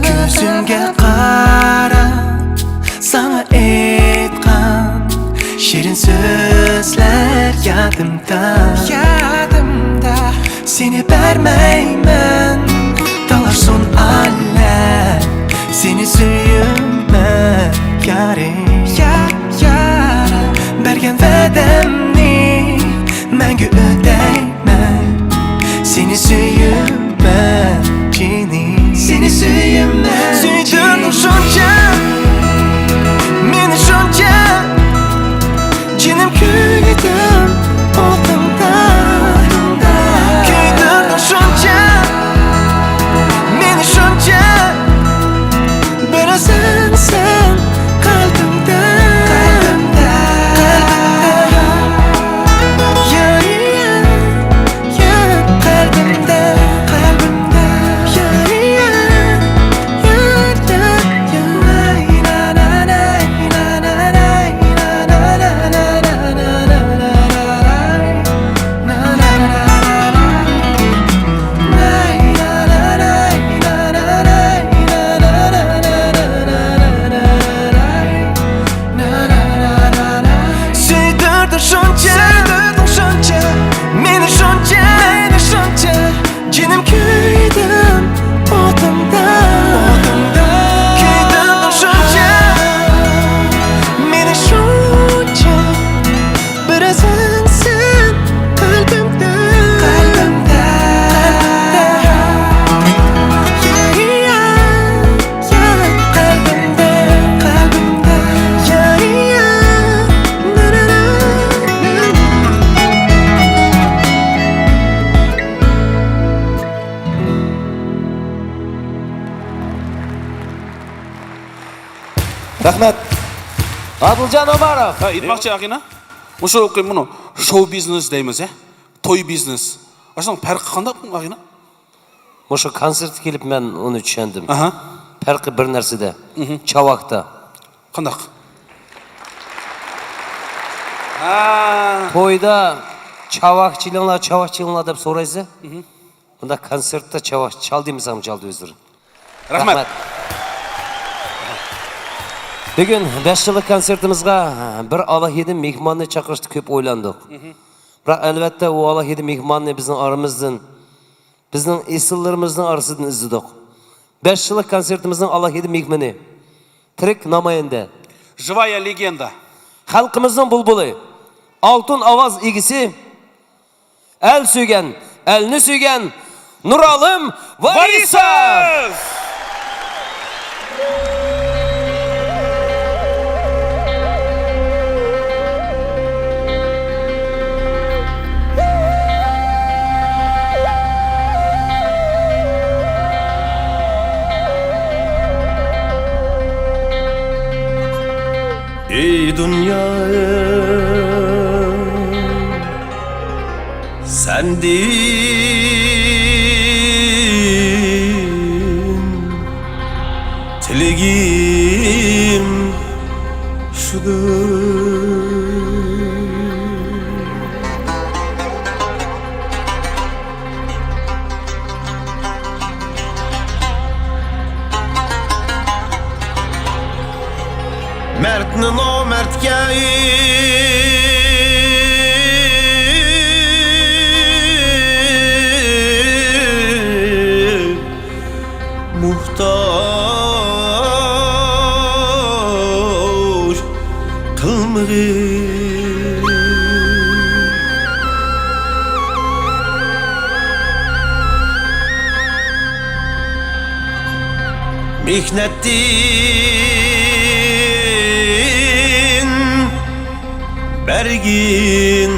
Gözümge qarab, sana etkan şirin sözler yadımda, yadımda. Seni vermeymen, dalarsun alle, seni söyüme yarim. Ya, bergen vedemni, мәңгі ödeymen, seni söyüme cenim. Seni söyüme, süydürdün şunca, meni şunca, cenim küydüm otunda. Küydürdün şunca, meni şunca, biraz sen kalbimde, kalbimde, kalbimde. Yar yar, yar kalbimde, kalbimde. Yar yar, yar, yar, yar. Na na na, na na na, na na na, na na na, na na na. Na na süydürdün şunca, meni şunca, cenim küydüm otunda. Küydürdün şunca, meni şunca, biraz sen kalbimde, kalbimde, kalbimde. Yar, yar kalbimde, kalbimde. Yar, yar, na na na. Rahmet. Adılcan Omarov. Ha, itmoqchi aqina. O'sha o'qing buni show business deymiz, to'y business. Aslında farqi qanday aqina? O'sha konsert kelib men uni tushundim. Farqi bir narsada, chavakda. Qanday? To'yda chavakchilar deb so'raysa, bunda konsertda chavak chal demasam chaldi o'zlari. Rahmat. Bugün 5 yıllık konsertimizga bir alohida mehmonni chaqirishni ko'p o'ylandik. Biroq albatta u alohida mehmonni bizning aramizdan, bizning eslarimizning arasidan izladik. 5 yıllık konsertimizning alohida mehmoni, tirik namoyanda, живая legenda, xalqimizning bulbuli, oltin ovoz egisi, el suygan, elni suygan Nuralim Varisov. Ey dünyayı sendin Tiligim şudur Mert'nin o mertkeyi, Mihnettin bergin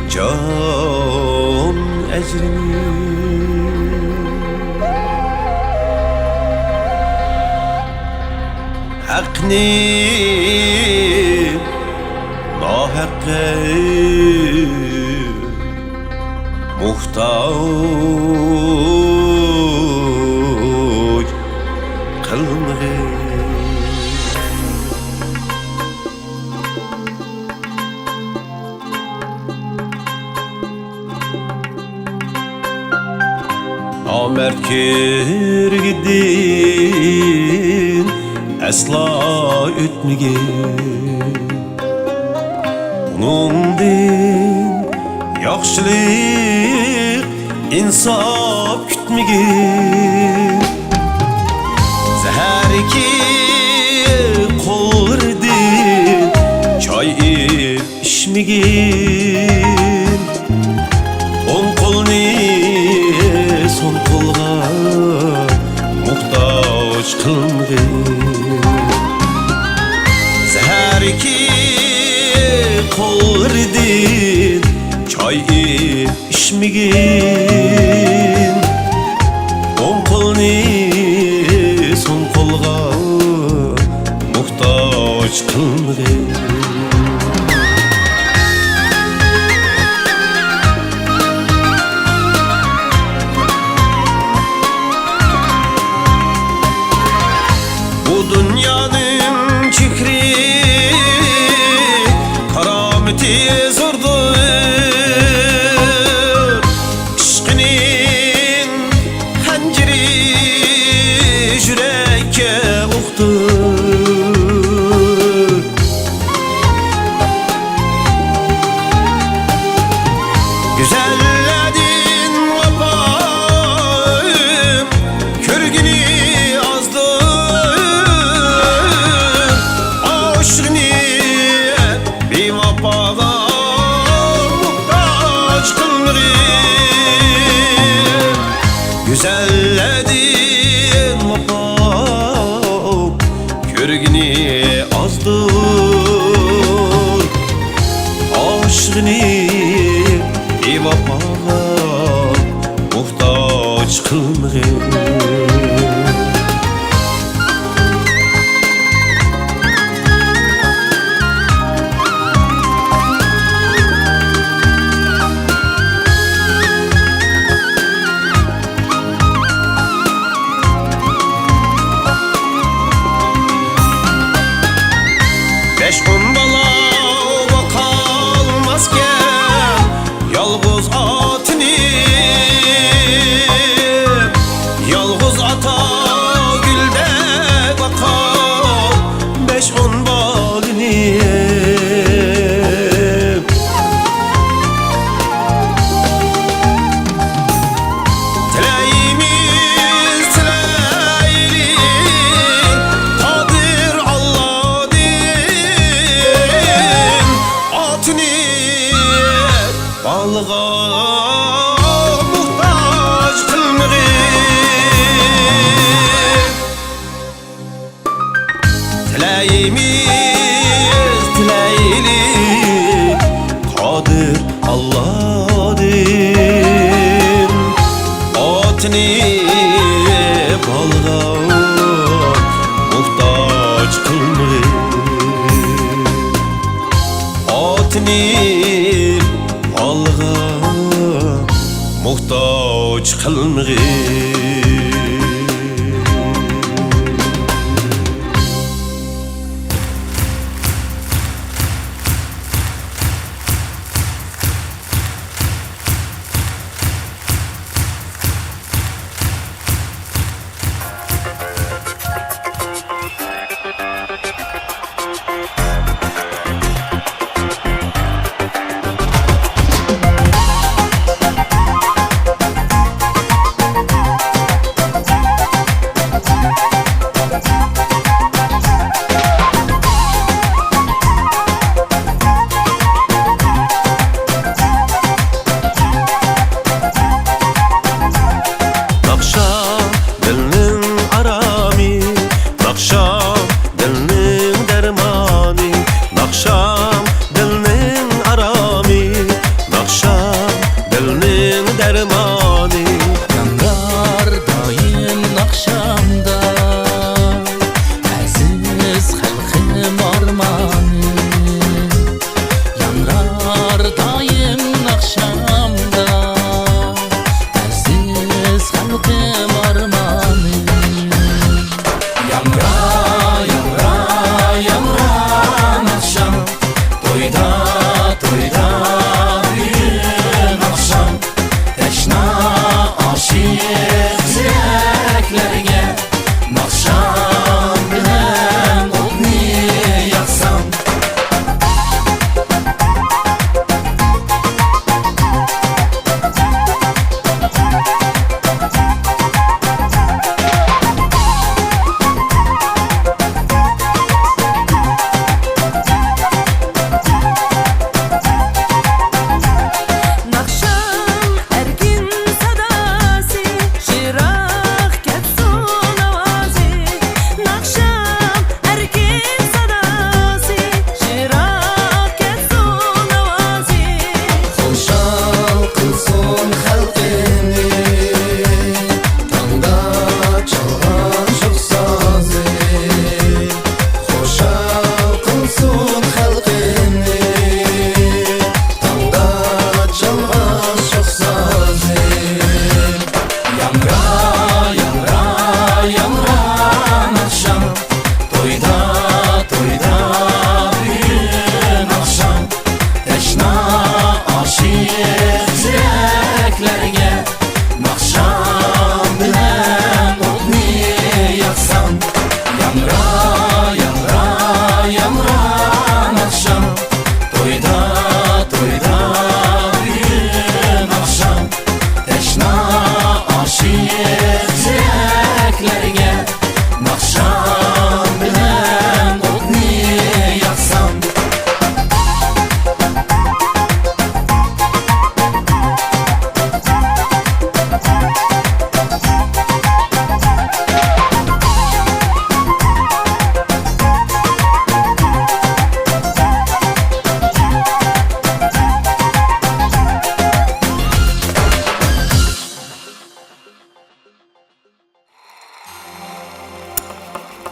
can ecrini Hakni nahakkı muhtaç kılmığı Namert kirgidin asla ötmegin Onundin yaxshilik insof kutmagin Zaharki qo'llardin choy ichmagin o'ng qo'lni so'ng qo'lga muhtoj qilmagin Zaharki qo'llardin choy ichmagin o'ng qo'lni so'ng qo'lga muhtoj qilmagin Bu dünyanın çikri karameti zordur İşkinin hanciri yürekke uqdur Güzelledin vapayım körgünü azdır Aşkını bir vapağa muhtaç kılmırım Güzelledin vapayım körgünü azdır Aşkını bir vapağa muhtaç kılmırım Beş on bala bakalmazken yalğız atını Yalğız ata gülde bakal beş on balını Tileyimiz tileyli Kadir Allah'din Atını balığa muhtaç kılmırım Tileyimiz tileyli Kadir Allah'din Atını balığa muhtaç kılmırım Atını balığa muhtaç kılmırım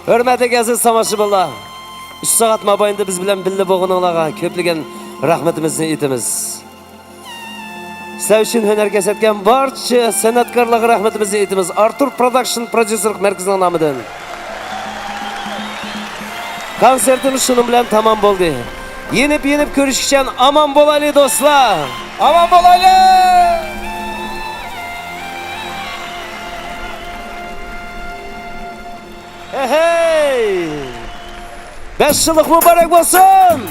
Hürmetli aziz tomoshabinlar, 3 soat mobaynida biz bilan birga bo'lganinglarga ko'plagan rahmatimizni aytamiz. Sizlar uchun hunar ko'rsatgan barcha san'atkorlarga rahmatimizni aytamiz. Artur Production Prodyuserlik markazining nomidan. Konsertimiz shuni bilan tamom bo'ldi. Yenip ko'rishishgan aman bo'laylik do'stlar. Aman bo'laylik. Hey! 5 yıllık mübarek olsun.